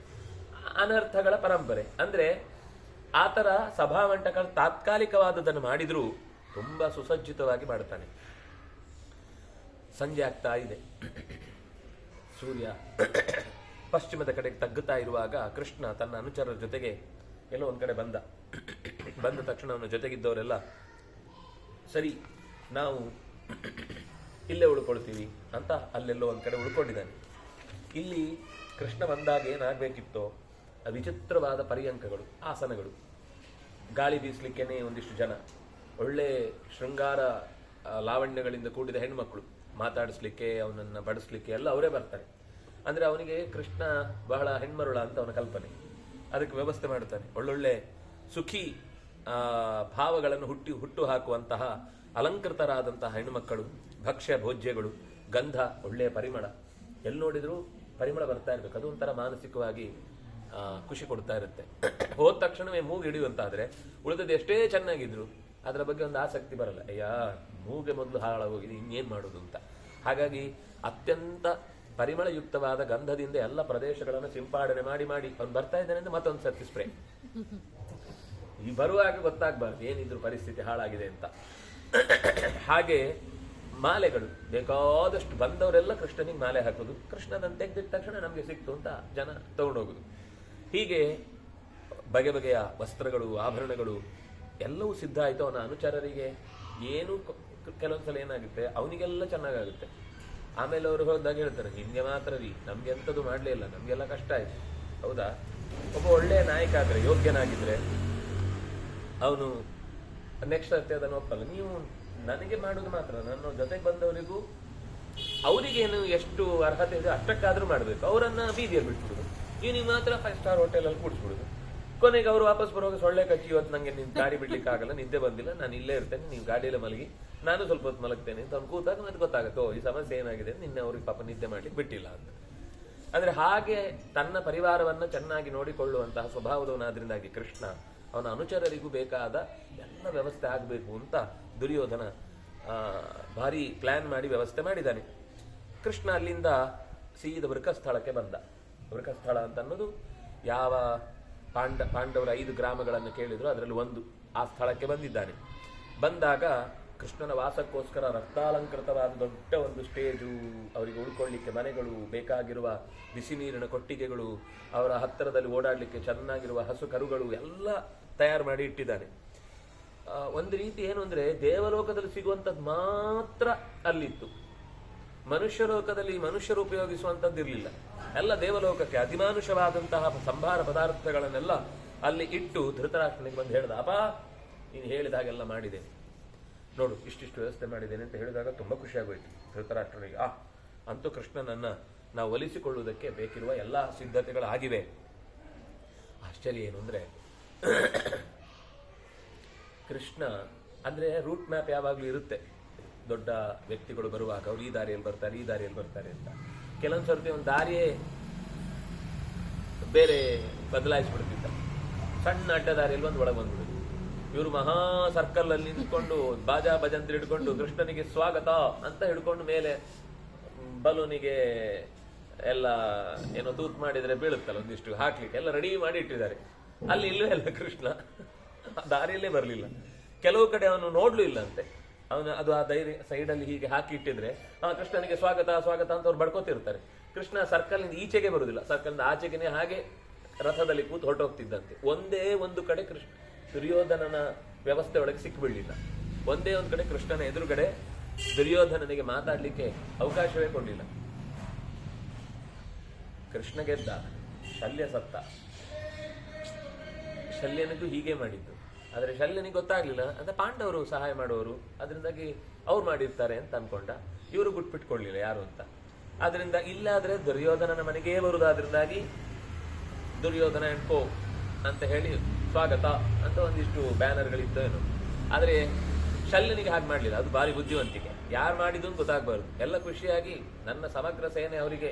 ಅನರ್ಥಗಳ ಪರಂಪರೆ. ಅಂದ್ರೆ ಆತರ ಸಭಾಮಂಟಕ ತಾತ್ಕಾಲಿಕವಾದದನ್ನು ಮಾಡಿದ್ರೂ ತುಂಬಾ ಸುಸಜ್ಜಿತವಾಗಿ ಮಾಡ್ತಾನೆ. ಸಂಜೆ ಆಗ್ತಾ ಇದೆ, ಸೂರ್ಯ ಪಶ್ಚಿಮದ ಕಡೆಗೆ ತಗ್ಗುತ್ತಾ ಇರುವಾಗ ಕೃಷ್ಣ ತನ್ನ ಅನುಚರರ ಜೊತೆಗೆ ಎಲ್ಲೋ ಒಂದ್ ಕಡೆ ಬಂದ ತಕ್ಷಣ ಅವನ ಜೊತೆಗಿದ್ದವರೆಲ್ಲ ಸರಿ ನಾವು ಇಲ್ಲೇ ಉಳ್ಕೊಳ್ತೀವಿ ಅಂತ ಅಲ್ಲೆಲ್ಲೋ ಒಂದ್ ಕಡೆ ಉಳ್ಕೊಂಡಿದ್ದಾನೆ. ಇಲ್ಲಿ ಕೃಷ್ಣ ಬಂದಾಗ ಏನಾಗಬೇಕಿತ್ತೋ ವಿಚಿತ್ರವಾದ ಪರ್ಯಂಕಗಳು, ಆಸನಗಳು, ಗಾಳಿ ಬೀಸಲಿಕ್ಕೇನೆ ಒಂದಿಷ್ಟು ಜನ, ಒಳ್ಳೆ ಶೃಂಗಾರ ಲಾವಣ್ಯಗಳಿಂದ ಕೂಡಿದ ಹೆಣ್ಮಕ್ಳು, ಮಾತಾಡಿಸ್ಲಿಕ್ಕೆ ಅವನನ್ನ ಬಡಿಸ್ಲಿಕ್ಕೆ ಎಲ್ಲ ಅವರೇ ಬರ್ತಾರೆ. ಅಂದ್ರೆ ಅವನಿಗೆ ಕೃಷ್ಣ ಬಹಳ ಹೆಣ್ಮರುಳ ಅಂತ ಅವನ ಕಲ್ಪನೆ. ಅದಕ್ಕೆ ವ್ಯವಸ್ಥೆ ಮಾಡ್ತಾನೆ. ಒಳ್ಳೊಳ್ಳೆ ಸುಖಿ ಭಾವಗಳನ್ನು ಹುಟ್ಟು ಹಾಕುವಂತಹ ಅಲಂಕೃತರಾದಂತಹ ಹೆಣ್ಣುಮಕ್ಕಳು, ಭಕ್ಷ್ಯ ಭೋಜ್ಯಗಳು, ಗಂಧ, ಒಳ್ಳೆಯ ಪರಿಮಳ, ಎಲ್ಲಿ ನೋಡಿದ್ರು ಪರಿಮಳ ಬರ್ತಾ ಇರ್ಬೇಕು. ಅದು ಒಂಥರ ಮಾನಸಿಕವಾಗಿ ಖುಷಿ ಕೊಡ್ತಾ ಇರುತ್ತೆ. ಹೋದ ತಕ್ಷಣವೇ ಮೂಗು ಹಿಡಿಯುವಂತಾದ್ರೆ ಉಳಿದದ್ದು ಎಷ್ಟೇ ಚೆನ್ನಾಗಿದ್ರು ಅದರ ಬಗ್ಗೆ ಒಂದು ಆಸಕ್ತಿ ಬರಲ್ಲ. ಅಯ್ಯ ಮೂಗೆ ಮೊದಲು ಹಾಳಾಗೋಗಿದೆ, ಇನ್ನೇನ್ ಮಾಡೋದು ಅಂತ. ಹಾಗಾಗಿ ಅತ್ಯಂತ ಪರಿಮಳಯುಕ್ತವಾದ ಗಂಧದಿಂದ ಎಲ್ಲ ಪ್ರದೇಶಗಳನ್ನು ಸಿಂಪಾಡಣೆ ಮಾಡಿ ಅವ್ನು ಬರ್ತಾ ಇದ್ದಾನೆ ಅಂದ್ರೆ ಮತ್ತೊಂದು ಸರ್ತಿ ಸ್ಪ್ರೇ. ಈ ಬರುವಾಗ ಗೊತ್ತಾಗ್ಬಾರ್ದು ಏನಿದ್ರು ಪರಿಸ್ಥಿತಿ ಹಾಳಾಗಿದೆ ಅಂತ. ಹಾಗೆ ಮಾಲೆಗಳು ಬೇಕಾದಷ್ಟು, ಬಂದವರೆಲ್ಲ ಕೃಷ್ಣನಿಗೆ ಮಾಲೆ ಹಾಕೋದು, ಕೃಷ್ಣನನ್ನು ತೆಗೆದಿದ್ದ ತಕ್ಷಣ ನಮಗೆ ಸಿಕ್ತು ಅಂತ ಜನ ತಗೊಂಡೋಗುದು. ಹೀಗೆ ಬಗೆ ಬಗೆಯ ವಸ್ತ್ರಗಳು, ಆಭರಣಗಳು ಎಲ್ಲವೂ ಸಿದ್ಧ ಆಯ್ತು. ಅವನ ಅನುಚರರಿಗೆ ಏನು ಕೆಲವೊಂದ್ಸಲ ಏನಾಗುತ್ತೆ, ಅವನಿಗೆಲ್ಲ ಚೆನ್ನಾಗಾಗುತ್ತೆ. ಆಮೇಲೆ ಅವರು ಹೋದಾಗ ಹೇಳ್ತಾರೆ, ನಿಮ್ಗೆ ಮಾತ್ರ ರೀ, ನಮ್ಗೆ ಎಂಥದ್ದು ಮಾಡ್ಲೇ ಇಲ್ಲ, ನಮ್ಗೆಲ್ಲ ಕಷ್ಟ ಆಯ್ತು. ಹೌದಾ? ಒಬ್ಬ ಒಳ್ಳೆಯ ನಾಯಕ ಆದ್ರೆ, ಯೋಗ್ಯನಾಗಿದ್ರೆ ಅವನು ನೆಕ್ಸ್ಟ್ ಸರ್ತಿ ಅದನ್ನು ಒಪ್ಪಲ್ಲ. ನೀವು ನನಗೆ ಮಾಡುದು ಮಾತ್ರ, ನನ್ನ ಜೊತೆಗೆ ಬಂದವರಿಗೂ ಅವರಿಗೇನು ಎಷ್ಟು ಅರ್ಹತೆ ಇದೆ ಅಷ್ಟಕ್ಕಾದ್ರೂ ಮಾಡಬೇಕು. ಅವರನ್ನ ಬೀದಿಯಲ್ಲಿ ಬಿಟ್ಬಿಡುದು, ನೀವು ಮಾತ್ರ 5 ಸ್ಟಾರ್ ಹೋಟೆಲಲ್ಲಿ ಕೂಡಿಸ್ಬಿಡುದು. ಕೊನೆಗೆ ಅವರು ವಾಪಸ್ ಬರುವಾಗ ಸೊಳ್ಳೆ ಕಚ್ಚಿ, ಇವತ್ತು ನಂಗೆ ನಿನ್ ಗಾಡಿ ಬಿಡ್ಲಿಕ್ಕೆ ಆಗಲ್ಲ, ನಿದ್ದೆ ಬಂದಿಲ್ಲ, ನಾನು ಇಲ್ಲೇ ಇರ್ತೇನೆ, ನೀವು ಗಾಡಿಯಲ್ಲೇ ಮಲಗಿ, ನಾನು ಸ್ವಲ್ಪ ಹೊತ್ತು ಮಲಗ್ತೇನೆ ಅಂತ ಅವ್ನು ಕೂತಾಗ ಮತ್ತೆ ಗೊತ್ತಾಗುತ್ತೆ, ಈ ಸಮಸ್ಯೆ ಏನಾಗಿದೆ, ನಿನ್ನೆ ಅವ್ರಿಗೆ ಪಾಪ ನಿದ್ದೆ ಮಾಡ್ಲಿಕ್ಕೆ ಬಿಟ್ಟಿಲ್ಲ ಅಂತ. ಅಂದ್ರೆ ಹಾಗೆ ತನ್ನ ಪರಿವಾರವನ್ನ ಚೆನ್ನಾಗಿ ನೋಡಿಕೊಳ್ಳುವಂತಹ ಸ್ವಭಾವದವನಾದ್ರಿಂದಾಗಿ ಕೃಷ್ಣ ಅವನ ಅನುಚರರಿಗೂ ಬೇಕಾದ ಎಲ್ಲ ವ್ಯವಸ್ಥೆ ಆಗಬೇಕು ಅಂತ ದುರ್ಯೋಧನ ಭಾರಿ ಪ್ಲಾನ್ ಮಾಡಿ ವ್ಯವಸ್ಥೆ ಮಾಡಿದ್ದಾನೆ. ಕೃಷ್ಣ ಅಲ್ಲಿಂದ ಸೀದ ವೃಕಸ್ಥಳಕ್ಕೆ ಬಂದ. ವೃಕಸ್ಥಳ ಅಂತ ಅನ್ನೋದು ಯಾವ ಪಾಂಡವರ 5 ಗ್ರಾಮಗಳನ್ನು ಕೇಳಿದ್ರು ಅದರಲ್ಲಿ ಒಂದು. ಆ ಸ್ಥಳಕ್ಕೆ ಬಂದಿದ್ದಾನೆ. ಬಂದಾಗ ಕೃಷ್ಣನ ವಾಸಕ್ಕೋಸ್ಕರ ರಕ್ತಾಲಂಕೃತವಾದ ದೊಡ್ಡ ಒಂದು ಸ್ಟೇಜು, ಅವರಿಗೆ ಉಳ್ಕೊಳ್ಳಿಕ್ಕೆ ಮನೆಗಳು, ಬೇಕಾಗಿರುವ ಬಿಸಿ ನೀರಿನ ಕೊಟ್ಟಿಗೆಗಳು, ಅವರ ಹತ್ತಿರದಲ್ಲಿ ಓಡಾಡಲಿಕ್ಕೆ ಚೆನ್ನಾಗಿರುವ ಹಸು ಕರುಗಳು ಎಲ್ಲ ತಯಾರು ಮಾಡಿ ಇಟ್ಟಿದ್ದಾನೆ. ಒಂದು ರೀತಿ ಏನು ಅಂದ್ರೆ, ದೇವಲೋಕದಲ್ಲಿ ಸಿಗುವಂಥದ್ದು ಮಾತ್ರ ಅಲ್ಲಿತ್ತು. ಮನುಷ್ಯ ಲೋಕದಲ್ಲಿ ಮನುಷ್ಯರು ಉಪಯೋಗಿಸುವಂಥದ್ದು ಇರಲಿಲ್ಲ. ಎಲ್ಲ ದೇವಲೋಕಕ್ಕೆ ಅತಿಮಾನುಷವಾದಂತಹ ಸಂಭಾರ ಪದಾರ್ಥಗಳನ್ನೆಲ್ಲ ಅಲ್ಲಿ ಇಟ್ಟು ಧೃತರಾಷ್ಟ್ರನಿಗೆ ಬಂದು ಹೇಳ್ದ, ಅಪ್ಪ ನೀನು ಹೇಳಿದ ಹಾಗೆಲ್ಲ ಮಾಡಿದ್ದೇನೆ ನೋಡು, ಇಷ್ಟಿಷ್ಟು ವ್ಯವಸ್ಥೆ ಮಾಡಿದ್ದೇನೆ ಅಂತ ಹೇಳಿದಾಗ ತುಂಬಾ ಖುಷಿಯಾಗೋಯ್ತು ಧೃತರಾಷ್ಟ್ರನಿಗೆ. ಅಂತೂ ಕೃಷ್ಣನನ್ನ ನಾವು ಒಲಿಸಿಕೊಳ್ಳುವುದಕ್ಕೆ ಬೇಕಿರುವ ಎಲ್ಲ ಸಿದ್ಧತೆಗಳಾಗಿವೆ. ಆಶ್ಚರ್ಯ ಏನು ಅಂದ್ರೆ, ಕೃಷ್ಣ ಅಂದ್ರೆ ರೂಟ್ ಮ್ಯಾಪ್ ಯಾವಾಗ್ಲೂ ಇರುತ್ತೆ. ದೊಡ್ಡ ವ್ಯಕ್ತಿಗಳು ಬರುವಾಗ ಅವ್ರು ಈ ದಾರಿಯಲ್ಲಿ ಬರ್ತಾರೆ, ಈ ದಾರಿಯಲ್ಲಿ ಬರ್ತಾರೆ ಅಂತ. ಕೆಲವೊಂದು ಸರ್ತಿ ಒಂದು ದಾರಿಯೇ ಬೇರೆ ಬದಲಾಯಿಸ್ಬಿಡ್ತಿದ್ದ. ಸಣ್ಣ ಅಡ್ಡ ದಾರಿಯಲ್ಲಿ ಒಂದು ಒಳಗೆ ಬಂದ್ಬಿಡುದು. ಇವರು ಮಹಾ ಸರ್ಕಲ್ ಅಲ್ಲಿ ನಿಂತ್ಕೊಂಡು ಬಾಜಾ ಭಜಂತ್ರಿ ಹಿಡ್ಕೊಂಡು ಕೃಷ್ಣನಿಗೆ ಸ್ವಾಗತ ಅಂತ ಹಿಡ್ಕೊಂಡು ಮೇಲೆ ಬಲೂನಿಗೆ ಎಲ್ಲ ಏನೋ ತೂತ್ ಮಾಡಿದ್ರೆ ಬೀಳುತ್ತಲ್ಲ ಒಂದಿಷ್ಟು ಹಾಕ್ಲಿಕ್ಕೆ ಎಲ್ಲ ರೆಡಿ ಮಾಡಿ ಇಟ್ಟಿದ್ದಾರೆ. ಅಲ್ಲಿ ಇಲ್ಲೂ ಎಲ್ಲ ಕೃಷ್ಣ ದಾರಿಯಲ್ಲೇ ಬರಲಿಲ್ಲ. ಕೆಲವು ಕಡೆ ಅವನು ನೋಡ್ಲೂ ಇಲ್ಲಂತೆ. ಅವನು ಅದು ಆ ಧೈರ್ಯ ಸೈಡಲ್ಲಿ ಹೀಗೆ ಹಾಕಿ ಇಟ್ಟಿದ್ರೆ ಕೃಷ್ಣನಿಗೆ ಸ್ವಾಗತ ಸ್ವಾಗತ ಅಂತ ಅವ್ರು ಬಡ್ಕೋತಿರ್ತಾರೆ. ಕೃಷ್ಣ ಸರ್ಕಲ್ನಿಂದ ಈಚೆಗೆ ಬರುವುದಿಲ್ಲ, ಸರ್ಕಲ್ನಿಂದ ಆಚೆಗೆನೆ ಹಾಗೆ ರಥದಲ್ಲಿ ಕೂತು ಹೊರಟೋಗ್ತಿದ್ದಂತೆ. ಒಂದೇ ಒಂದು ಕಡೆ ದುರ್ಯೋಧನನ ವ್ಯವಸ್ಥೆ ಒಳಗೆ ಸಿಕ್ಕಿಬಿಡ್ಲಿಲ್ಲ. ಒಂದೇ ಒಂದು ಕಡೆ ಕೃಷ್ಣನ ಎದುರುಗಡೆ ದುರ್ಯೋಧನನಿಗೆ ಮಾತಾಡ್ಲಿಕ್ಕೆ ಅವಕಾಶವೇ ಕೊಡಲಿಲ್ಲ. ಕೃಷ್ಣ ಗೆದ್ದ, ಶಲ್ಯ ಸತ್ತ. ಶಲ್ಯನಿಗೂ ಹೀಗೆ ಮಾಡಿದ್ದು. ಆದರೆ ಶಲ್ಯನಿಗೆ ಗೊತ್ತಾಗ್ಲಿಲ್ಲ ಅಂತ ಪಾಂಡವರು ಸಹಾಯ ಮಾಡುವವರು, ಅದರಿಂದಾಗಿ ಅವ್ರು ಮಾಡಿರ್ತಾರೆ ಅಂತ ಅನ್ಕೊಂಡ. ಇವರು ಗುಟ್ಬಿಟ್ಕೊಳ್ಳಿಲ್ಲ ಯಾರು ಅಂತ. ಆದ್ರಿಂದ ಇಲ್ಲಾದ್ರೆ ದುರ್ಯೋಧನನ ಮನೆಗೇ ಬರುವುದಾದ್ರಿಂದಾಗಿ ದುರ್ಯೋಧನ ಎಣ್ಕೋ ಅಂತ ಹೇಳಿ ಸ್ವಾಗತ ಅಂತ ಒಂದಿಷ್ಟು ಬ್ಯಾನರ್ಗಳಿತ್ತು ಏನೋ. ಆದರೆ ಶಲ್ಯನಿಗೆ ಹಾಗೆ ಮಾಡಲಿಲ್ಲ. ಅದು ಭಾರಿ ಬುದ್ಧಿವಂತಿಕೆ. ಯಾರು ಮಾಡಿದ್ದು ಅಂತ ಗೊತ್ತಾಗಬಾರ್ದು. ಎಲ್ಲ ಖುಷಿಯಾಗಿ ನನ್ನ ಸಮಗ್ರ ಸೇನೆ ಅವರಿಗೆ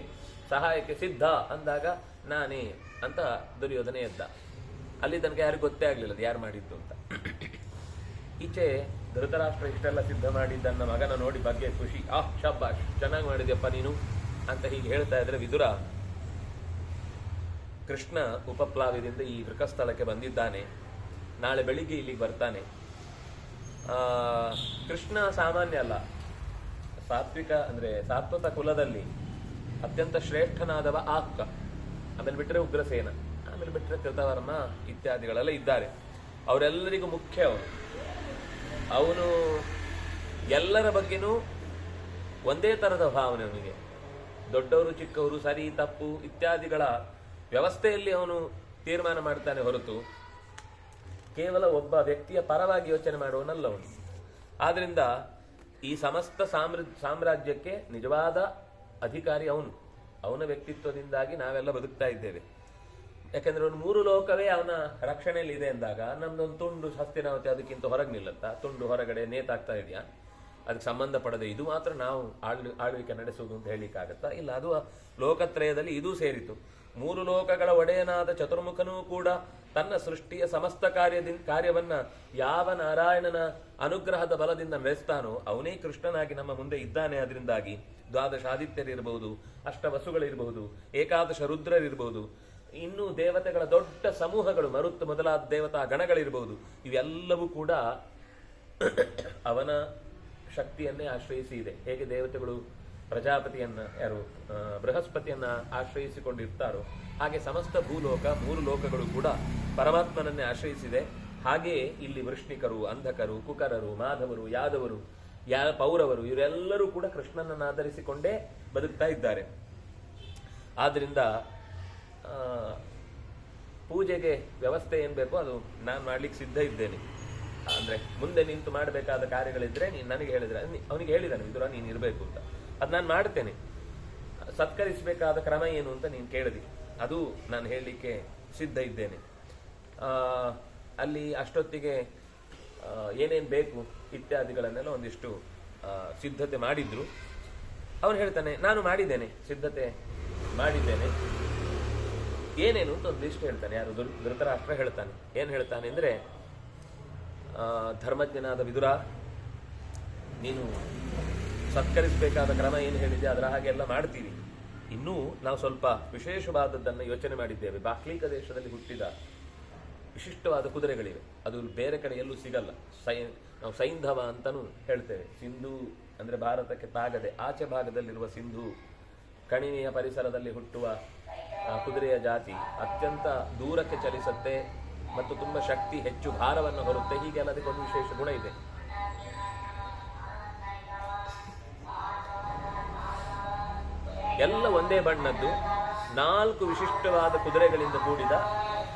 ಸಹಾಯಕ್ಕೆ ಸಿದ್ಧ ಅಂದಾಗ ನಾನೇ ಅಂತ ದುರ್ಯೋಧನ ಎದ್ದ. ಅಲ್ಲಿ ತನಕ ಯಾರಿಗೂ ಗೊತ್ತೇ ಆಗಲಿಲ್ಲ ಅದು ಯಾರು ಮಾಡಿದ್ದು ಅಂತ. ಈಚೆ ಧೃತರಾಷ್ಟ್ರ ಇಷ್ಟೆಲ್ಲ ಸಿದ್ಧ ಮಾಡಿದ್ದನ್ನ ಮಗನ ನೋಡಿ ಬಗ್ಗೆ ಖುಷಿ. ಶಬ್ಬಾಷ್, ಚೆನ್ನಾಗಿ ಮಾಡಿದ್ಯಪ್ಪ ನೀನು ಅಂತ ಹೀಗೆ ಹೇಳ್ತಾ ಇದ್ರೆ ವಿದುರ ಕೃಷ್ಣ ಉಪಪ್ಲಾವ್ಯದಿಂದ ಈ ವೃಕಸ್ಥಳಕ್ಕೆ ಬಂದಿದ್ದಾನೆ. ನಾಳೆ ಬೆಳಿಗ್ಗೆ ಇಲ್ಲಿಗೆ ಬರ್ತಾನೆ. ಕೃಷ್ಣ ಸಾಮಾನ್ಯ ಅಲ್ಲ, ಸಾತ್ವಿಕ ಅಂದ್ರೆ ಸಾತ್ವತ ಕುಲದಲ್ಲಿ ಅತ್ಯಂತ ಶ್ರೇಷ್ಠನಾದವ ಆಕ್ಕ. ಆಮೇಲೆ ಬಿಟ್ಟರೆ ಉಗ್ರಸೇನ, ಆಮೇಲೆ ಬಿಟ್ಟರೆ ಕೃತವರ್ಮ ಇತ್ಯಾದಿಗಳೆಲ್ಲ ಇದ್ದಾರೆ. ಅವರೆಲ್ಲರಿಗೂ ಮುಖ್ಯ ಅವನು. ಅವನು ಎಲ್ಲರ ಬಗ್ಗೆನೂ ಒಂದೇ ತರದ ಭಾವನೆ ಅವನಿಗೆ. ದೊಡ್ಡವರು ಚಿಕ್ಕವರು ಸರಿ ತಪ್ಪು ಇತ್ಯಾದಿಗಳ ವ್ಯವಸ್ಥೆಯಲ್ಲಿ ಅವನು ತೀರ್ಮಾನ ಮಾಡ್ತಾನೆ ಹೊರತು ಕೇವಲ ಒಬ್ಬ ವ್ಯಕ್ತಿಯ ಪರವಾಗಿ ಯೋಚನೆ ಮಾಡುವನಲ್ಲ ಅವನು. ಆದ್ರಿಂದ ಈ ಸಮಸ್ತ ಸಾಮ್ರಾಜ್ಯಕ್ಕೆ ನಿಜವಾದ ಅಧಿಕಾರಿ ಅವನು. ಅವನ ವ್ಯಕ್ತಿತ್ವದಿಂದಾಗಿ ನಾವೆಲ್ಲ ಬದುಕ್ತಾ ಇದ್ದೇವೆ. ಯಾಕಂದ್ರೆ ಅವನು 3 ಲೋಕವೇ ಅವನ ರಕ್ಷಣೆಯಲ್ಲಿ ಇದೆ ಅಂದಾಗ ನಮ್ದೊಂದು ತುಂಡು ಹಸ್ತಿನಾವತಿ ಅದಕ್ಕಿಂತ ಹೊರಗೆ ನಿಲ್ಲುತ್ತಾ? ತುಂಡು ಹೊರಗಡೆ ನೇತಾಗ್ತಾ ಇದೆಯಾ? ಅದಕ್ಕೆ ಸಂಬಂಧಪಡದೆ ಇದು ಮಾತ್ರ ನಾವು ಆಳ್ವಿಕೆ ನಡೆಸುವುದು ಅಂತ ಹೇಳಿಕ್ಕಾಗತ್ತಾ? ಇಲ್ಲ, ಅದು ಲೋಕತ್ರಯದಲ್ಲಿ ಇದೂ ಸೇರಿತು. 3 ಲೋಕಗಳ ಒಡೆಯನಾದ ಚತುರ್ಮುಖನೂ ಕೂಡ ತನ್ನ ಸೃಷ್ಟಿಯ ಸಮಸ್ತ ಕಾರ್ಯವನ್ನ ಯಾವ ನಾರಾಯಣನ ಅನುಗ್ರಹದ ಬಲದಿಂದ ನಡೆಸ್ತಾನೋ ಅವನೇ ಕೃಷ್ಣನಾಗಿ ನಮ್ಮ ಮುಂದೆ ಇದ್ದಾನೆ. ಅದರಿಂದಾಗಿ ದ್ವಾದಶ ಆದಿತ್ಯರಿರಬಹುದು, ಅಷ್ಟವಸುಗಳಿರಬಹುದು, ಏಕಾದಶ ರುದ್ರರಿರಬಹುದು, ಇನ್ನೂ ದೇವತೆಗಳ ದೊಡ್ಡ ಸಮೂಹಗಳು, ಮರುತ್ ಮೊದಲಾದ ದೇವತಾ ಗಣಗಳಿರಬಹುದು. ಇವೆಲ್ಲವೂ ಕೂಡ ಅವನ ಶಕ್ತಿಯನ್ನೇ ಆಶ್ರಯಿಸಿ ಇದೆ. ಹೇಗೆ ದೇವತೆಗಳು ಪ್ರಜಾಪತಿಯನ್ನ ಬೃಹಸ್ಪತಿಯನ್ನ ಆಶ್ರಯಿಸಿಕೊಂಡಿರ್ತಾರೋ ಹಾಗೆ ಸಮಸ್ತ ಭೂಲೋಕ 3 ಲೋಕಗಳು ಕೂಡ ಪರಮಾತ್ಮನನ್ನೇ ಆಶ್ರಯಿಸಿದೆ. ಹಾಗೆಯೇ ಇಲ್ಲಿ ವೃಷ್ಣಿಕರು, ಅಂಧಕರು, ಕುಕರರು, ಮಾಧವರು, ಯಾದವರು, ಪೌರವರು ಇವರೆಲ್ಲರೂ ಕೂಡ ಕೃಷ್ಣನನ್ನು ಆಧರಿಸಿಕೊಂಡೇ ಬದುಕ್ತಾ ಇದ್ದಾರೆ. ಆದ್ರಿಂದ ಪೂಜೆಗೆ ವ್ಯವಸ್ಥೆ ಏನ್ ಬೇಕೋ ಅದು ನಾನು ಮಾಡ್ಲಿಕ್ಕೆ ಸಿದ್ಧ ಇದ್ದೇನೆ. ಅಂದ್ರೆ ಮುಂದೆ ನಿಂತು ಮಾಡಬೇಕಾದ ಕಾರ್ಯಗಳಿದ್ರೆ ನೀನು ನನಗೆ ಹೇಳಿದ್ರೆ, ಅವನಿಗೆ ಹೇಳಿದಾನೆ ವಿದುರ ನೀನು ಇರಬೇಕು ಅಂತ, ಅದು ನಾನು ಮಾಡ್ತೇನೆ. ಸತ್ಕರಿಸಬೇಕಾದ ಕ್ರಮ ಏನು ಅಂತ ನೀನು ಕೇಳಿದಿ, ಅದು ನಾನು ಹೇಳಲಿಕ್ಕೆ ಸಿದ್ಧ ಇದ್ದೇನೆ. ಅಲ್ಲಿ ಅಷ್ಟೊತ್ತಿಗೆ ಏನೇನು ಬೇಕು ಇತ್ಯಾದಿಗಳನ್ನೆಲ್ಲ ಒಂದಿಷ್ಟು ಸಿದ್ಧತೆ ಮಾಡಿದ್ರು. ಅವನು ಹೇಳ್ತಾನೆ ನಾನು ಮಾಡಿದ್ದೇನೆ, ಸಿದ್ಧತೆ ಮಾಡಿದ್ದೇನೆ. ಏನೇನು ಅಂತ ಒಂದು ಲಿಸ್ಟ್ ಹೇಳ್ತಾನೆ. ಯಾರು? ಧೃತರಾಷ್ಟ್ರ ಹೇಳ್ತಾನೆ. ಏನು ಹೇಳ್ತಾನೆ ಅಂದ್ರೆ, ಧರ್ಮಜ್ಞನಾದ ವಿದುರ, ನೀನು ಸತ್ಕರಿಸಬೇಕಾದ ಕ್ರಮ ಏನು ಹೇಳಿದೆ ಅದರ ಹಾಗೆಲ್ಲ ಮಾಡ್ತೀವಿ. ಇನ್ನೂ ನಾವು ಸ್ವಲ್ಪ ವಿಶೇಷವಾದದ್ದನ್ನು ಯೋಚನೆ ಮಾಡಿದ್ದೇವೆ. ಬಾಕ್ಲೀಕ ದೇಶದಲ್ಲಿ ಹುಟ್ಟಿದ ವಿಶಿಷ್ಟವಾದ ಕುದುರೆಗಳಿವೆ. ಅದು ಬೇರೆ ಕಡೆ ಎಲ್ಲೂ ಸಿಗಲ್ಲ. ನಾವು ಸೈಂಧವ ಅಂತನೂ ಹೇಳ್ತೇವೆ. ಸಿಂಧೂ ಅಂದ್ರೆ ಭಾರತಕ್ಕೆ ತಾಗದೆ ಆಚೆ ಭಾಗದಲ್ಲಿರುವ ಸಿಂಧೂ ಕಣಿವೆಯ ಪರಿಸರದಲ್ಲಿ ಹುಟ್ಟುವ ಕುದುರೆಯ ಜಾತಿ ಅತ್ಯಂತ ದೂರಕ್ಕೆ ಚಲಿಸುತ್ತೆ ಮತ್ತು ತುಂಬಾ ಶಕ್ತಿ, ಹೆಚ್ಚು ಭಾರವನ್ನು ಹೊರುತ್ತೆ. ಹೀಗೆಲ್ಲ ಅದಕ್ಕೊಂದು ವಿಶೇಷ ಗುಣ ಇದೆ. ಎಲ್ಲ ಒಂದೇ ಬಣ್ಣದ್ದು 4 ವಿಶಿಷ್ಟವಾದ ಕುದುರೆಗಳಿಂದ ಕೂಡಿದ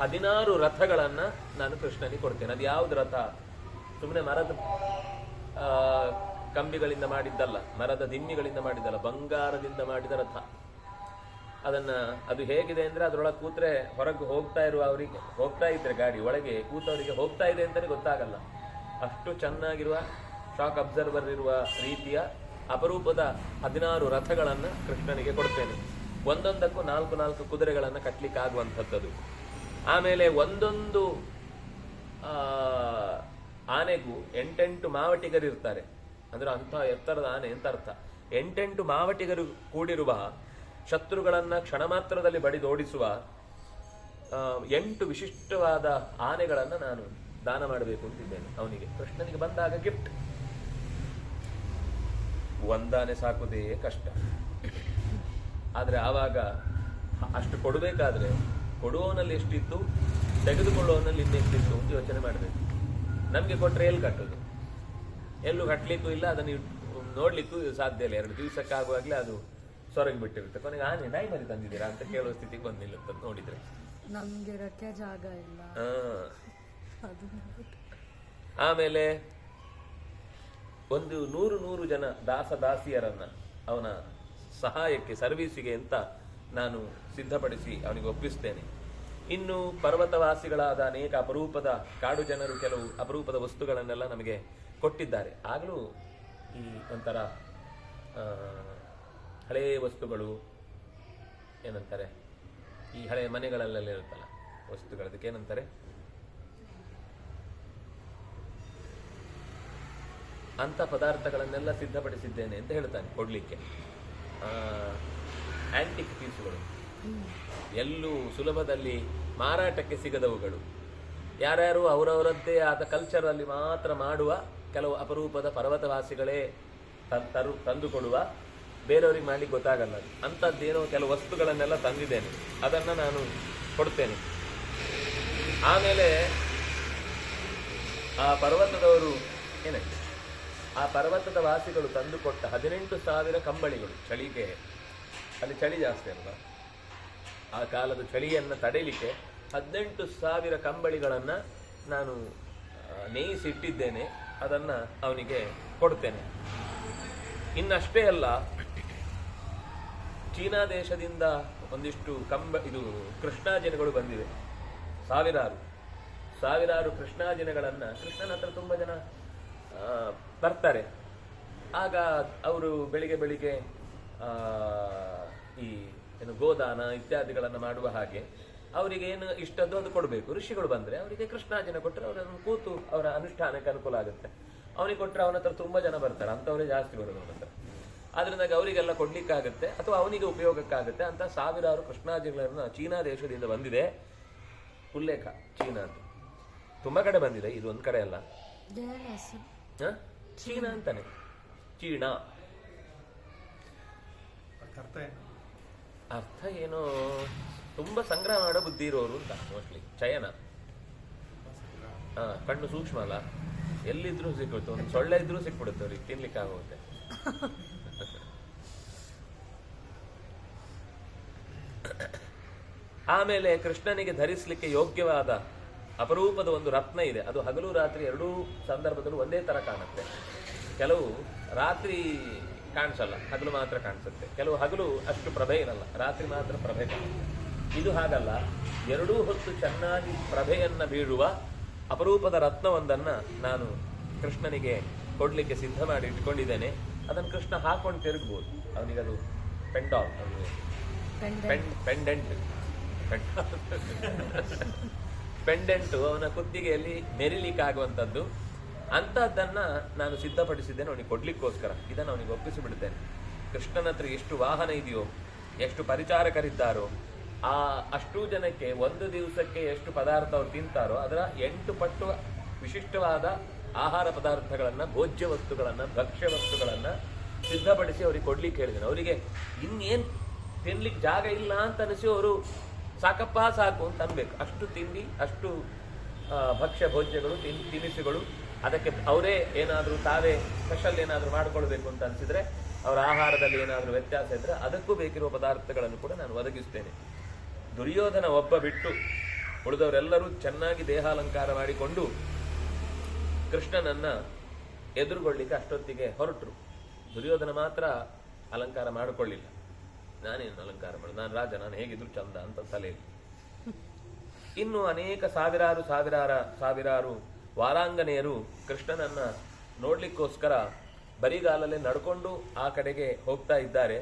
16 ರಥಗಳನ್ನ ನಾನು ಕೃಷ್ಣನಿಗೆ ಕೊಡ್ತೇನೆ. ಅದು ಯಾವ್ದು ರಥ? ಸುಮ್ಮನೆ ಮರದ ಕಂಬಿಗಳಿಂದ ಮಾಡಿದ್ದಲ್ಲ, ಮರದ ದಿಮ್ಮಿಗಳಿಂದ ಮಾಡಿದ್ದಲ್ಲ, ಬಂಗಾರದಿಂದ ಮಾಡಿದ ರಥ. ಅದು ಹೇಗಿದೆ ಅಂದ್ರೆ ಅದರೊಳಗೆ ಕೂತ್ರೆ ಹೊರಗೆ ಹೋಗ್ತಾ ಇದ್ರೆ ಗಾಡಿ ಒಳಗೆ ಕೂತವರಿಗೆ ಹೋಗ್ತಾ ಇದೆ ಅಂತಾನೆ ಗೊತ್ತಾಗಲ್ಲ. ಅಷ್ಟು ಚೆನ್ನಾಗಿರುವ ಶಾಕ್ ಅಬ್ಸರ್ವರ್ ಇರುವ ರೀತಿಯ ಅಪರೂಪದ 16 ರಥಗಳನ್ನ ಕೃಷ್ಣನಿಗೆ ಕೊಡ್ತೇನೆ. ಒಂದೊಂದಕ್ಕೂ 4 ಕುದುರೆಗಳನ್ನ ಕಟ್ಲಿಕ್ಕೆ ಆಗುವಂಥದ್ದು. ಆಮೇಲೆ ಒಂದೊಂದು ಆನೆಗೂ 8 ಮಾವಟಿಗರು ಇರ್ತಾರೆ. ಅಂದ್ರೆ ಅಂಥ ಎತ್ತರದ ಆನೆ ಅಂತ ಅರ್ಥ. 8 ಮಾವಟಿಗರು ಕೂಡಿರುವ, ಶತ್ರುಗಳನ್ನ ಕ್ಷಣ ಮಾತ್ರದಲ್ಲಿ ಬಡಿದೋಡಿಸುವ 8 ವಿಶಿಷ್ಟವಾದ ಆನೆಗಳನ್ನ ನಾನು ದಾನ ಮಾಡಬೇಕು ಅಂತಿದ್ದೇನೆ ಅವನಿಗೆ. ಕೃಷ್ಣನಿಗೆ ಬಂದಾಗ ಗಿಫ್ಟ್ ಒಂದಾನೆ ಸಾಕುವುದೇ ಕಷ್ಟ. ಆದರೆ ಆವಾಗ ಅಷ್ಟು ಕೊಡಬೇಕಾದ್ರೆ ಕೊಡುವವನಲ್ಲಿ ಎಷ್ಟಿತ್ತು, ತೆಗೆದುಕೊಳ್ಳುವವನಲ್ಲಿ ಇನ್ನೆಷ್ಟಿತ್ತು ಅಂತ ಯೋಚನೆ ಮಾಡಬೇಕು. ನಮಗೆ ಕೊಟ್ಟರೆ ಎಲ್ಲಿ ಕಟ್ಟೋದು? ಎಲ್ಲೂ ಕಟ್ಟಲಿಕ್ಕೂ ಇಲ್ಲ, ಅದನ್ನು ನೋಡ್ಲಿಕ್ಕೂ ಸಾಧ್ಯ ಇಲ್ಲ. 2 ದಿವಸಕ್ಕಾಗುವಾಗಲೇ ಅದು ಸೊರಗಿ ಬಿಟ್ಟಿರುತ್ತೆ. ಕೊನೆಗೆ ಆನೆ ಡೈಮರಿ ತಂದಿದ್ದೀರಾ ಅಂತ ಕೇಳುವ ಸ್ಥಿತಿಗೆ ಬಂದಿಲ್ಲ ಅಂತ ನೋಡಿದ್ರೆ ನಮ್ಗೆ ಇರಕ್ಕೆ ಜಾಗ ಇಲ್ಲ. ಆಮೇಲೆ ಒಂದು 100 ಜನ ದಾಸಿಯರನ್ನ ಅವನ ಸಹಾಯಕ್ಕೆ, ಸರ್ವೀಸಿಗೆ ಅಂತ ನಾನು ಸಿದ್ಧಪಡಿಸಿ ಅವನಿಗೆ ಒಪ್ಪಿಸ್ತೇನೆ. ಇನ್ನು ಪರ್ವತವಾಸಿಗಳಾದ ಅನೇಕ ಅಪರೂಪದ ಕಾಡು ಜನರು ಕೆಲವು ಅಪರೂಪದ ವಸ್ತುಗಳನ್ನೆಲ್ಲ ನಮಗೆ ಕೊಟ್ಟಿದ್ದಾರೆ. ಆಗಲೂ ಈ ಒಂಥರ ಹಳೆಯ ವಸ್ತುಗಳು ಏನಂತಾರೆ, ಈ ಹಳೆಯ ಮನೆಗಳಲ್ಲೆಲ್ಲ ಇರುತ್ತಲ್ಲ ವಸ್ತುಗಳು, ಅದಕ್ಕೆ ಏನಂತಾರೆ, ಅಂತ ಪದಾರ್ಥಗಳನ್ನೆಲ್ಲ ಸಿದ್ಧಪಡಿಸಿದ್ದೇನೆ ಅಂತ ಹೇಳ್ತಾನೆ ಕೊಡ್ಲಿಕ್ಕೆ. ಆಂಟಿಕ್ ಪೀಸುಗಳು, ಎಲ್ಲೂ ಸುಲಭದಲ್ಲಿ ಮಾರಾಟಕ್ಕೆ ಸಿಗದವುಗಳು, ಯಾರ್ಯಾರು ಅವರವರದ್ದೇ ಆದ ಕಲ್ಚರಲ್ಲಿ ಮಾತ್ರ ಮಾಡುವ ಕೆಲವು ಅಪರೂಪದ ಪರ್ವತವಾಸಿಗಳೇ ತಂದುಕೊಡುವ, ಬೇರೆಯವ್ರಿಗೆ ಮಾಡ್ಲಿಕ್ಕೆ ಗೊತ್ತಾಗಲ್ಲ ಅಂಥದ್ದೇನೋ ಕೆಲವು ವಸ್ತುಗಳನ್ನೆಲ್ಲ ತಂದಿದ್ದೇನೆ, ಅದನ್ನು ನಾನು ಕೊಡ್ತೇನೆ. ಆಮೇಲೆ ಆ ಪರ್ವತದವರು ಏನಾಯ್ತು, ಆ ಪರ್ವತದ ವಾಸಿಗಳು ತಂದುಕೊಟ್ಟ 18,000 ಕಂಬಳಿಗಳು, ಚಳಿಗೆ ಅಲ್ಲಿ ಚಳಿ ಜಾಸ್ತಿ ಅಲ್ವಾ, ಆ ಕಾಲದ ಚಳಿಯನ್ನು ತಡೆಯಲಿಕ್ಕೆ 18,000 ಕಂಬಳಿಗಳನ್ನು ನಾನು ನೇಯಿಸಿಟ್ಟಿದ್ದೇನೆ, ಅದನ್ನು ಅವನಿಗೆ ಕೊಡ್ತೇನೆ. ಇನ್ನಷ್ಟೇ ಅಲ್ಲ, ಚೀನಾ ದೇಶದಿಂದ ಒಂದಿಷ್ಟು ಇದು ಕೃಷ್ಣಾಜಿನಗಳು ಬಂದಿವೆ, ಸಾವಿರಾರು ಕೃಷ್ಣಾಜಿನಗಳನ್ನು. ಕೃಷ್ಣನ ಹತ್ರ ತುಂಬ ಜನ ಬರ್ತಾರೆ. ಆಗ ಅವರು ಬೆಳಿಗ್ಗೆ ಈ ಏನು ಗೋದಾನ ಇತ್ಯಾದಿಗಳನ್ನು ಮಾಡುವ ಹಾಗೆ ಅವರಿಗೆ ಏನು ಇಷ್ಟದ್ದು ಅದು ಕೊಡಬೇಕು. ಋಷಿಗಳು ಬಂದರೆ ಅವರಿಗೆ ಕೃಷ್ಣಾಜಿನ ಕೊಟ್ಟರೆ ಅವರನ್ನು ಕೂತು ಅವರ ಅನುಷ್ಠಾನಕ್ಕೆ ಅನುಕೂಲ ಆಗುತ್ತೆ. ಅವನಿಗೆ ಕೊಟ್ಟರೆ ಅವನ ಹತ್ರ ತುಂಬ ಜನ ಬರ್ತಾರೆ, ಅಂಥವರೇ ಜಾಸ್ತಿ ಬರೋದು ಅವನ ಹತ್ರ. ಆದ್ರಿಂದ ಅವರಿಗೆಲ್ಲ ಕೊಡ್ಲಿಕ್ಕಾಗತ್ತೆ ಅಥವಾ ಅವನಿಗೆ ಉಪಯೋಗಕ್ಕಾಗತ್ತೆ ಅಂತ ಸಾವಿರಾರು ಕೃಷ್ಣಾಜಿಗಳನ್ನು ಚೀನಾ ದೇಶದಿಂದ ಬಂದಿದೆ. ಉಲ್ಲೇಖ ಚೀನಾ ಅಂತ ತುಂಬ ಕಡೆ ಬಂದಿದೆ, ಇದು ಒಂದು ಕಡೆ ಅಲ್ಲ. ಚೀನಾ ಅಂತಾನೆ, ಚೀನಾ. ಅರ್ಥ ಏನೋ ತುಂಬಾ ಸಂಗ್ರಹ ಮಾಡೋ ಬುದ್ಧಿ ಇರೋರು ಅಂತ ಮೋಸ್ಟ್ಲಿ. ಚಯನ ಕಣ್ಣು ಸೂಕ್ಷ್ಮ ಅಲ್ಲ, ಎಲ್ಲಿದ್ರೂ ಸಿಕ್ಕುತ್ತೆ, ಒಂದು ಸೊಳ್ಳೆ ಇದ್ರೂ ಸಿಕ್ಬಿಡುತ್ತೆ ಅವ್ರಿಗೆ, ತಿನ್ಲಿಕ್ಕೆ ಆಗುತ್ತೆ. ಆಮೇಲೆ ಕೃಷ್ಣನಿಗೆ ಧರಿಸಲಿಕ್ಕೆ ಯೋಗ್ಯವಾದ ಅಪರೂಪದ ಒಂದು ರತ್ನ ಇದೆ. ಅದು ಹಗಲು ರಾತ್ರಿ ಎರಡೂ ಸಂದರ್ಭದಲ್ಲೂ ಒಂದೇ ತರ ಕಾಣುತ್ತೆ. ಕೆಲವು ರಾತ್ರಿ ಕಾಣಿಸಲ್ಲ, ಹಗಲು ಮಾತ್ರ ಕಾಣಿಸುತ್ತೆ. ಕೆಲವು ಹಗಲು ಅಷ್ಟು ಪ್ರಭೆ ಇರಲ್ಲ, ರಾತ್ರಿ ಮಾತ್ರ ಪ್ರಭೆ ಕಾಣುತ್ತೆ. ಇದು ಹಾಗಲ್ಲ, ಎರಡೂ ಹೊತ್ತು ಚೆನ್ನಾಗಿ ಪ್ರಭೆಯನ್ನ ಬೀಳುವ ಅಪರೂಪದ ರತ್ನವೊಂದನ್ನ ನಾನು ಕೃಷ್ಣನಿಗೆ ಕೊಡ್ಲಿಕ್ಕೆ ಸಿದ್ಧ ಮಾಡಿ ಇಟ್ಕೊಂಡಿದ್ದೇನೆ. ಅದನ್ನು ಕೃಷ್ಣ ಹಾಕೊಂಡು ತಿರುಗ್ಬೋದು. ಅವನಿಗದು ಪೆಂಡಾಲ್, ಪೆಂಡೆಂಟು ಅವನ ಕುತ್ತಿಗೆಯಲ್ಲಿ ಮೆರಿಲಿಕ್ಕಾಗುವಂಥದ್ದು. ಅಂಥದ್ದನ್ನ ನಾನು ಸಿದ್ಧಪಡಿಸಿದ್ದೇನೆ ಅವನಿಗೆ ಕೊಡ್ಲಿಕ್ಕೋಸ್ಕರ. ಇದನ್ನು ಅವನಿಗೆ ಒಪ್ಪಿಸಿಬಿಡ್ತೇನೆ. ಕೃಷ್ಣನ ಹತ್ರ ಎಷ್ಟು ವಾಹನ ಇದೆಯೋ, ಎಷ್ಟು ಪರಿಚಾರಕರಿದ್ದಾರೋ, ಅಷ್ಟೂ ಜನಕ್ಕೆ ಒಂದು ದಿವಸಕ್ಕೆ ಎಷ್ಟು ಪದಾರ್ಥ ಅವ್ರು ತಿಂತಾರೋ ಅದರ 8 ಪಟ್ಟು ವಿಶಿಷ್ಟವಾದ ಆಹಾರ ಪದಾರ್ಥಗಳನ್ನ, ಭೋಜ್ಯ ವಸ್ತುಗಳನ್ನ, ಭಕ್ಷ್ಯ ವಸ್ತುಗಳನ್ನ ಸಿದ್ಧಪಡಿಸಿ ಅವ್ರಿಗೆ ಕೊಡ್ಲಿಕ್ಕೆ ಹೇಳಿದ್ದೇನೆ. ಅವರಿಗೆ ಇನ್ನೇನು ತಿನ್ಲಿಕ್ಕೆ ಜಾಗ ಇಲ್ಲ ಅಂತ ಅನಿಸಿ ಅವರು ಸಾಕಪ್ಪ ಸಾಕು ಅಂತ ಅನ್ಬೇಕು. ಅಷ್ಟು ತಿಂಡಿ, ಅಷ್ಟು ಭಕ್ಷ್ಯ ಭೋಜ್ಯಗಳು, ತಿನಿಸುಗಳು. ಅದಕ್ಕೆ ಅವರೇ ಏನಾದರೂ ತಾವೇ ಸ್ಪೆಷಲ್ ಏನಾದರೂ ಮಾಡ್ಕೊಳ್ಬೇಕು ಅಂತ ಅನಿಸಿದ್ರೆ, ಅವರ ಆಹಾರದಲ್ಲಿ ಏನಾದರೂ ವ್ಯತ್ಯಾಸ ಇದ್ರೆ ಅದಕ್ಕೂ ಬೇಕಿರುವ ಪದಾರ್ಥಗಳನ್ನು ಕೂಡ ನಾನು ಒದಗಿಸ್ತೇನೆ. ದುರ್ಯೋಧನ ಒಬ್ಬ ಬಿಟ್ಟು ಉಳಿದವರೆಲ್ಲರೂ ಚೆನ್ನಾಗಿ ದೇಹಾಲಂಕಾರ ಮಾಡಿಕೊಂಡು ಕೃಷ್ಣನನ್ನ ಎದುರುಗೊಳ್ಳಿಕ್ಕೆ ಅಷ್ಟೊತ್ತಿಗೆ ಹೊರಟರು. ದುರ್ಯೋಧನ ಮಾತ್ರ ಅಲಂಕಾರ ಮಾಡಿಕೊಳ್ಳಿಲ್ಲ. ನಾನೇನು ಅಲಂಕಾರ ಮಾಡೋದು, ನಾನು ರಾಜ, ನಾನು ಹೇಗಿದ್ರು ಚಂದ ಅಂತ ತಲೆಯಲ್ಲಿ. ಇನ್ನು ಅನೇಕ ಸಾವಿರಾರು ವಾರಾಂಗನೆಯರು ಕೃಷ್ಣನನ್ನ ನೋಡ್ಲಿಕ್ಕೋಸ್ಕರ ಬರಿಗಾಲಲ್ಲೇ ನಡ್ಕೊಂಡು ಆ ಕಡೆಗೆ ಹೋಗ್ತಾ ಇದ್ದಾರೆ.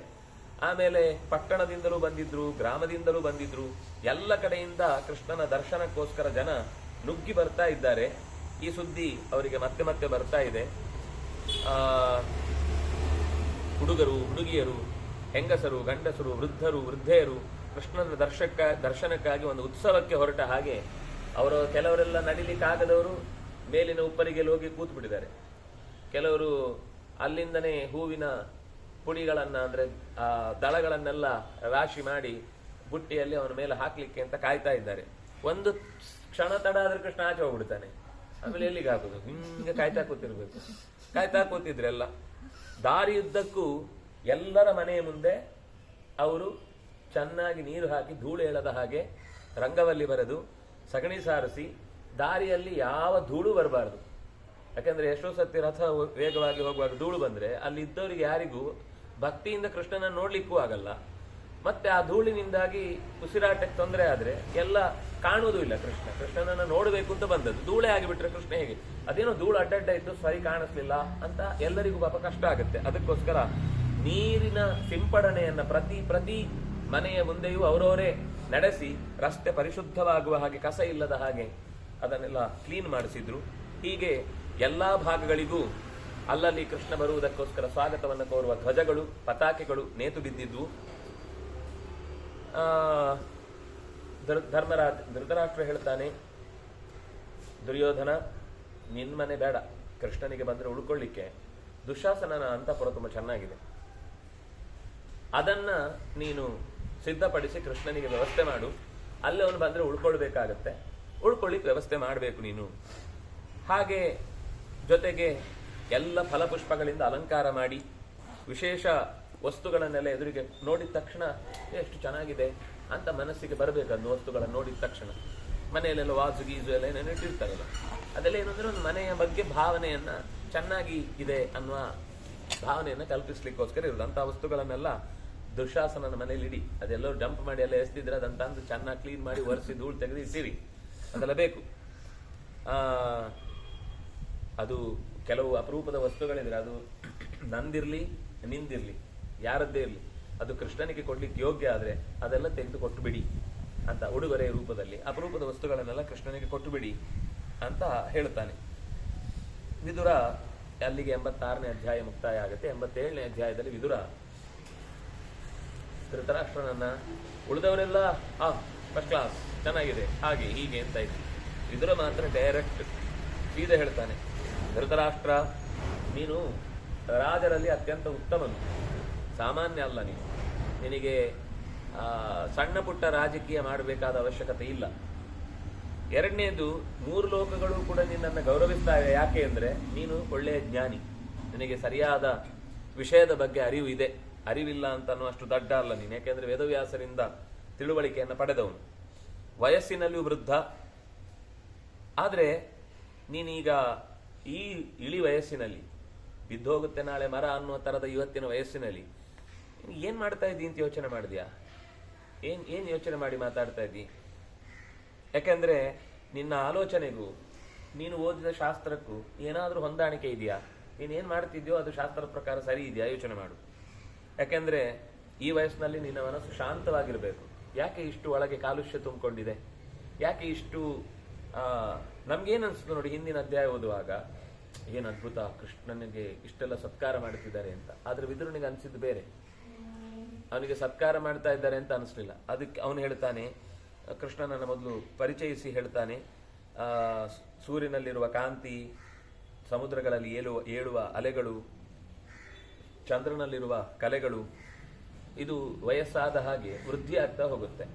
ಆಮೇಲೆ ಪಟ್ಟಣದಿಂದಲೂ ಬಂದಿದ್ರು, ಗ್ರಾಮದಿಂದಲೂ ಬಂದಿದ್ರು. ಎಲ್ಲ ಕಡೆಯಿಂದ ಕೃಷ್ಣನ ದರ್ಶನಕ್ಕೋಸ್ಕರ ಜನ ನುಗ್ಗಿ ಬರ್ತಾ ಇದ್ದಾರೆ. ಈ ಸುದ್ದಿ ಅವರಿಗೆ ಮತ್ತೆ ಮತ್ತೆ ಬರ್ತಾ ಇದೆ. ಹುಡುಗರು, ಹುಡುಗಿಯರು, ಹೆಂಗಸರು, ಗಂಡಸರು, ವೃದ್ಧರು, ವೃದ್ಧೆಯರು ಕೃಷ್ಣನ ದರ್ಶನಕ್ಕಾಗಿ ಒಂದು ಉತ್ಸವಕ್ಕೆ ಹೊರಟ ಹಾಗೆ ಅವರು ಕೆಲವರೆಲ್ಲ ನಡಿಲಿಕ್ಕಾಗದವರು ಮೇಲಿನ ಉಪ್ಪರಿಗೆಲ್ಲಿ ಹೋಗಿ ಕೂತು ಬಿಟ್ಟಿದ್ದಾರೆ. ಕೆಲವರು ಅಲ್ಲಿಂದನೇ ಹೂವಿನ ಪುಡಿಗಳನ್ನ ಅಂದ್ರೆ ಆ ದಳಗಳನ್ನೆಲ್ಲ ರಾಶಿ ಮಾಡಿ ಬುಟ್ಟಿಯಲ್ಲಿ ಅವನ ಮೇಲೆ ಹಾಕ್ಲಿಕ್ಕೆ ಅಂತ ಕಾಯ್ತಾ ಇದ್ದಾರೆ. ಒಂದು ಕ್ಷಣ ತಡ ಆದ್ರೆ ಕೃಷ್ಣ ಆಚೆ ಹೋಗ್ಬಿಡ್ತಾನೆ. ಆಮೇಲೆ ಎಲ್ಲಿಗೆ ಹಾಕುದು? ಹಿಂಗೆ ಕಾಯ್ತಾ ಕೂತಿರ್ಬೇಕು. ಕಾಯ್ತಾ ಕೂತಿದ್ರೆಲ್ಲ ದಾರಿಯುದ್ದಕ್ಕೂ ಎಲ್ಲರ ಮನೆಯ ಮುಂದೆ ಅವರು ಚೆನ್ನಾಗಿ ನೀರು ಹಾಕಿ ಧೂಳು ಹೇಳದ ಹಾಗೆ ರಂಗವಲ್ಲಿ ಬರೆದು ಸಗಣಿ ಸಾರಿಸಿ ದಾರಿಯಲ್ಲಿ ಯಾವ ಧೂಳು ಬರಬಾರದು. ಯಾಕಂದ್ರೆ ಎಷ್ಟೋ ಸತಿ ರಥ ವೇಗವಾಗಿ ಹೋಗುವಾಗ ಧೂಳು ಬಂದ್ರೆ ಅಲ್ಲಿ ಇದ್ದವರಿಗೆ ಯಾರಿಗೂ ಭಕ್ತಿಯಿಂದ ಕೃಷ್ಣನ ನೋಡ್ಲಿಕ್ಕೂ ಆಗಲ್ಲ. ಮತ್ತೆ ಆ ಧೂಳಿನಿಂದಾಗಿ ಉಸಿರಾಟಕ್ಕೆ ತೊಂದರೆ ಆದ್ರೆ ಎಲ್ಲ ಕಾಣುವುದೂ ಇಲ್ಲ. ಕೃಷ್ಣನನ್ನ ನೋಡಬೇಕು ಅಂತ ಬಂದದ್ದು ಧೂಳೆ ಆಗಿಬಿಟ್ರೆ ಕೃಷ್ಣ ಹೇಗೆ? ಅದೇನೋ ಧೂಳು ಅಡ್ಡಡ್ಡ ಇದ್ದು ಸರಿ ಕಾಣಿಸ್ಲಿಲ್ಲ ಅಂತ ಎಲ್ಲರಿಗೂ ಪಾಪ ಕಷ್ಟ ಆಗುತ್ತೆ. ಅದಕ್ಕೋಸ್ಕರ ನೀರಿನ ಸಿಂಪಡಣೆಯನ್ನ ಪ್ರತಿ ಮನೆಯ ಮುಂದೆಯೂ ಅವರವರೇ ನಡೆಸಿ ರಸ್ತೆ ಪರಿಶುದ್ಧವಾಗುವ ಹಾಗೆ, ಕಸ ಇಲ್ಲದ ಹಾಗೆ ಅದನ್ನೆಲ್ಲ ಕ್ಲೀನ್ ಮಾಡಿಸಿದ್ರು. ಹೀಗೆ ಎಲ್ಲಾ ಭಾಗಗಳಿಗೂ ಅಲ್ಲಲ್ಲಿ ಕೃಷ್ಣ ಬರುವುದಕ್ಕೋಸ್ಕರ ಸ್ವಾಗತವನ್ನು ಕೋರುವ ಧ್ವಜಗಳು, ಪತಾಕೆಗಳು ನೇತು ಬಿದ್ದಿದ್ವು. ಧೃತರಾಷ್ಟ್ರ ಹೇಳ್ತಾನೆ, ದುರ್ಯೋಧನ ನಿನ್ಮನೆ ಬೇಡ, ಕೃಷ್ಣನಿಗೆ ಬಂದ್ರೆ ಉಳ್ಕೊಳ್ಳಿಕ್ಕೆ ದುಶಾಸನನ ಅಂತಃಪುರ ತುಂಬಾ ಚೆನ್ನಾಗಿದೆ, ಅದನ್ನ ನೀನು ಸಿದ್ಧಪಡಿಸಿ ಕೃಷ್ಣನಿಗೆ ವ್ಯವಸ್ಥೆ ಮಾಡು. ಅಲ್ಲಿ ಅವನು ಬಂದ್ರೆ ಉಳ್ಕೊಳ್ಬೇಕಾಗತ್ತೆ, ಉಳ್ಕೊಳ್ಳಿಕ್ಕೆ ವ್ಯವಸ್ಥೆ ಮಾಡಬೇಕು ನೀನು. ಹಾಗೆ ಜೊತೆಗೆ ಎಲ್ಲ ಫಲಪುಷ್ಪಗಳಿಂದ ಅಲಂಕಾರ ಮಾಡಿ ವಿಶೇಷ ವಸ್ತುಗಳನ್ನೆಲ್ಲ ಎದುರಿಗೆ ನೋಡಿದ ತಕ್ಷಣ ಎಷ್ಟು ಚೆನ್ನಾಗಿದೆ ಅಂತ ಮನಸ್ಸಿಗೆ ಬರಬೇಕು. ಅದನ್ನು ವಸ್ತುಗಳನ್ನು ನೋಡಿದ ತಕ್ಷಣ ಮನೆಯಲ್ಲೆಲ್ಲ ವಾಸು ಗೀಸು ಎಲ್ಲ ಏನೇನು ಇಟ್ಟಿರ್ತಾರಲ್ಲ, ಅದೆಲ್ಲ ಏನಂದ್ರೆ ಒಂದು ಮನೆಯ ಬಗ್ಗೆ ಭಾವನೆಯನ್ನ ಚೆನ್ನಾಗಿ ಇದೆ ಅನ್ನುವ ಭಾವನೆಯನ್ನ ಕಲ್ಪಿಸ್ಲಿಕ್ಕೋಸ್ಕರ ಇರೋದು. ಅಂತ ವಸ್ತುಗಳನ್ನೆಲ್ಲ ದುಶಾಸನನ ಮನೇಲಿ ಇಡಿ. ಅದೆಲ್ಲರೂ ಡಂಪ್ ಮಾಡಿ ಎಲ್ಲ ಎಸ್ತಿದ್ರೆ ಅದನ್ನ ತಂದು ಚೆನ್ನಾಗಿ ಕ್ಲೀನ್ ಮಾಡಿ ಒರೆಸಿ ಧೂಳು ತೆಗೆದು ಇಟ್ಟಿರಿ. ಅದೆಲ್ಲ ಬೇಕು. ಅದು ಕೆಲವು ಅಪರೂಪದ ವಸ್ತುಗಳಿದ್ರೆ ಅದು ನಂದಿರ್ಲಿ ನಿಂದಿರ್ಲಿ ಯಾರದ್ದೇ ಇರ್ಲಿ, ಅದು ಕೃಷ್ಣನಿಗೆ ಕೊಡ್ಲಿಕ್ಕೆ ಯೋಗ್ಯ ಆದ್ರೆ ಅದೆಲ್ಲ ತೆಗೆದು ಕೊಟ್ಟು ಬಿಡಿ ಅಂತ ಉಡುಗೊರೆಯ ರೂಪದಲ್ಲಿ ಅಪರೂಪದ ವಸ್ತುಗಳನ್ನೆಲ್ಲ ಕೃಷ್ಣನಿಗೆ ಕೊಟ್ಟು ಬಿಡಿ ಅಂತ ಹೇಳ್ತಾನೆ. ವಿದುರ ಅಲ್ಲಿಗೆ 86ನೇ ಅಧ್ಯಾಯ ಮುಕ್ತಾಯ ಆಗುತ್ತೆ. 87ನೇ ಅಧ್ಯಾಯದಲ್ಲಿ ವಿದುರ ಧೃತರಾಷ್ಟ್ರನನ್ನ ಉಳಿದವರೆಲ್ಲ ಫಸ್ಟ್ ಕ್ಲಾಸ್ ಚೆನ್ನಾಗಿದೆ ಹಾಗೆ ಹೀಗೆ ಅಂತ ಇತ್ತು. ವಿದುರ ಮಾತ್ರ ಡೈರೆಕ್ಟ್ ಸೀದಾ ಹೇಳ್ತಾನೆ, ಧೃತರಾಷ್ಟ್ರ ನೀನು ರಾಜರಲ್ಲಿ ಅತ್ಯಂತ ಉತ್ತಮನು, ಸಾಮಾನ್ಯ ಅಲ್ಲ ನೀನು. ನಿನಗೆ ಸಣ್ಣ ಪುಟ್ಟ ರಾಜಕೀಯ ಮಾಡಬೇಕಾದ ಅವಶ್ಯಕತೆ ಇಲ್ಲ. ಎರಡನೇದು, 3 ಲೋಕಗಳು ಕೂಡ ನಿನ್ನನ್ನು ಗೌರವಿಸ್ತಾ ಇವೆ. ಯಾಕೆ ಅಂದ್ರೆ ನೀನು ಒಳ್ಳೆಯ ಜ್ಞಾನಿ, ನಿನಗೆ ಸರಿಯಾದ ವಿಷಯದ ಬಗ್ಗೆ ಅರಿವು ಇದೆ. ಅರಿವಿಲ್ಲ ಅಂತ ಅಷ್ಟು ದಡ್ಡ ಅಲ್ಲ ನೀನು. ಯಾಕೆಂದ್ರೆ ವೇದವ್ಯಾಸರಿಂದ ತಿಳುವಳಿಕೆಯನ್ನು ಪಡೆದವನು, ವಯಸ್ಸಿನಲ್ಲಿಯೂ ವೃದ್ಧ. ಆದ್ರೆ ನೀನೀಗ ಈ ಇಳಿ ವಯಸ್ಸಿನಲ್ಲಿ ಬಿದ್ದೋಗುತ್ತೆ ನಾಳೆ ಮರ ಅನ್ನುವ ತರದ ಇವತ್ತಿನ ವಯಸ್ಸಿನಲ್ಲಿ ಏನ್ ಮಾಡ್ತಾ ಇದ್ದಿ ಅಂತ ಯೋಚನೆ ಮಾಡಿದ್ಯಾ? ಏನ್ ಯೋಚನೆ ಮಾಡಿ ಮಾತಾಡ್ತಾ ಇದ್ದಿ? ಯಾಕಂದ್ರೆ ನಿನ್ನ ಆಲೋಚನೆಗೂ ನೀನು ಓದಿದ ಶಾಸ್ತ್ರಕ್ಕೂ ಏನಾದ್ರೂ ಹೊಂದಾಣಿಕೆ ಇದೆಯಾ? ನೀನೇನ್ ಮಾಡ್ತಿದ್ಯೋ ಅದು ಶಾಸ್ತ್ರದ ಪ್ರಕಾರ ಸರಿ ಇದೆಯಾ? ಯೋಚನೆ ಮಾಡು. ಯಾಕೆಂದ್ರೆ ಈ ವಯಸ್ಸಿನಲ್ಲಿ ನಿನ್ನ ಮನಸ್ಸು ಶಾಂತವಾಗಿರ್ಬೇಕು. ಯಾಕೆ ಇಷ್ಟು ಒಳಗೆ ಕಾಲುಷ್ಯ ತುಂಬಿಕೊಂಡಿದೆ? ಯಾಕೆ ಇಷ್ಟು ನಮ್ಗೇನ್ ಅನ್ಸುತ್ತೆ ನೋಡಿ, ಹಿಂದಿನ ಅಧ್ಯಾಯ ಓದುವಾಗ ಏನ್ ಅದ್ಭುತ, ಕೃಷ್ಣನಿಗೆ ಇಷ್ಟೆಲ್ಲ ಸತ್ಕಾರ ಮಾಡ್ತಿದ್ದಾರೆ ಅಂತ. ಆದ್ರೆ ವಿದುರನಿಗೆ ಅನ್ಸಿದ್ದು ಬೇರೆ. ಅವನಿಗೆ ಸತ್ಕಾರ ಮಾಡ್ತಾ ಇದ್ದಾರೆ ಅಂತ ಅನಿಸ್ಲಿಲ್ಲ. ಅದಕ್ಕೆ ಅವನು ಹೇಳ್ತಾನೆ, ಕೃಷ್ಣನನ್ನ ಮೊದಲು ಪರಿಚಯಿಸಿ ಹೇಳ್ತಾನೆ, ಸೂರ್ಯನಲ್ಲಿರುವ ಕಾಂತಿ, ಸಮುದ್ರಗಳಲ್ಲಿ ಏಳುವ ಅಲೆಗಳು, ಚಂದ್ರನಲ್ಲಿರುವ ಕಲೆಗಳು, ಇದು ವಯಸ್ಸಾದ ಹಾಗೆ ವೃದ್ಧಿ ಆಗ್ತಾ ಹೋಗುತ್ತೆ.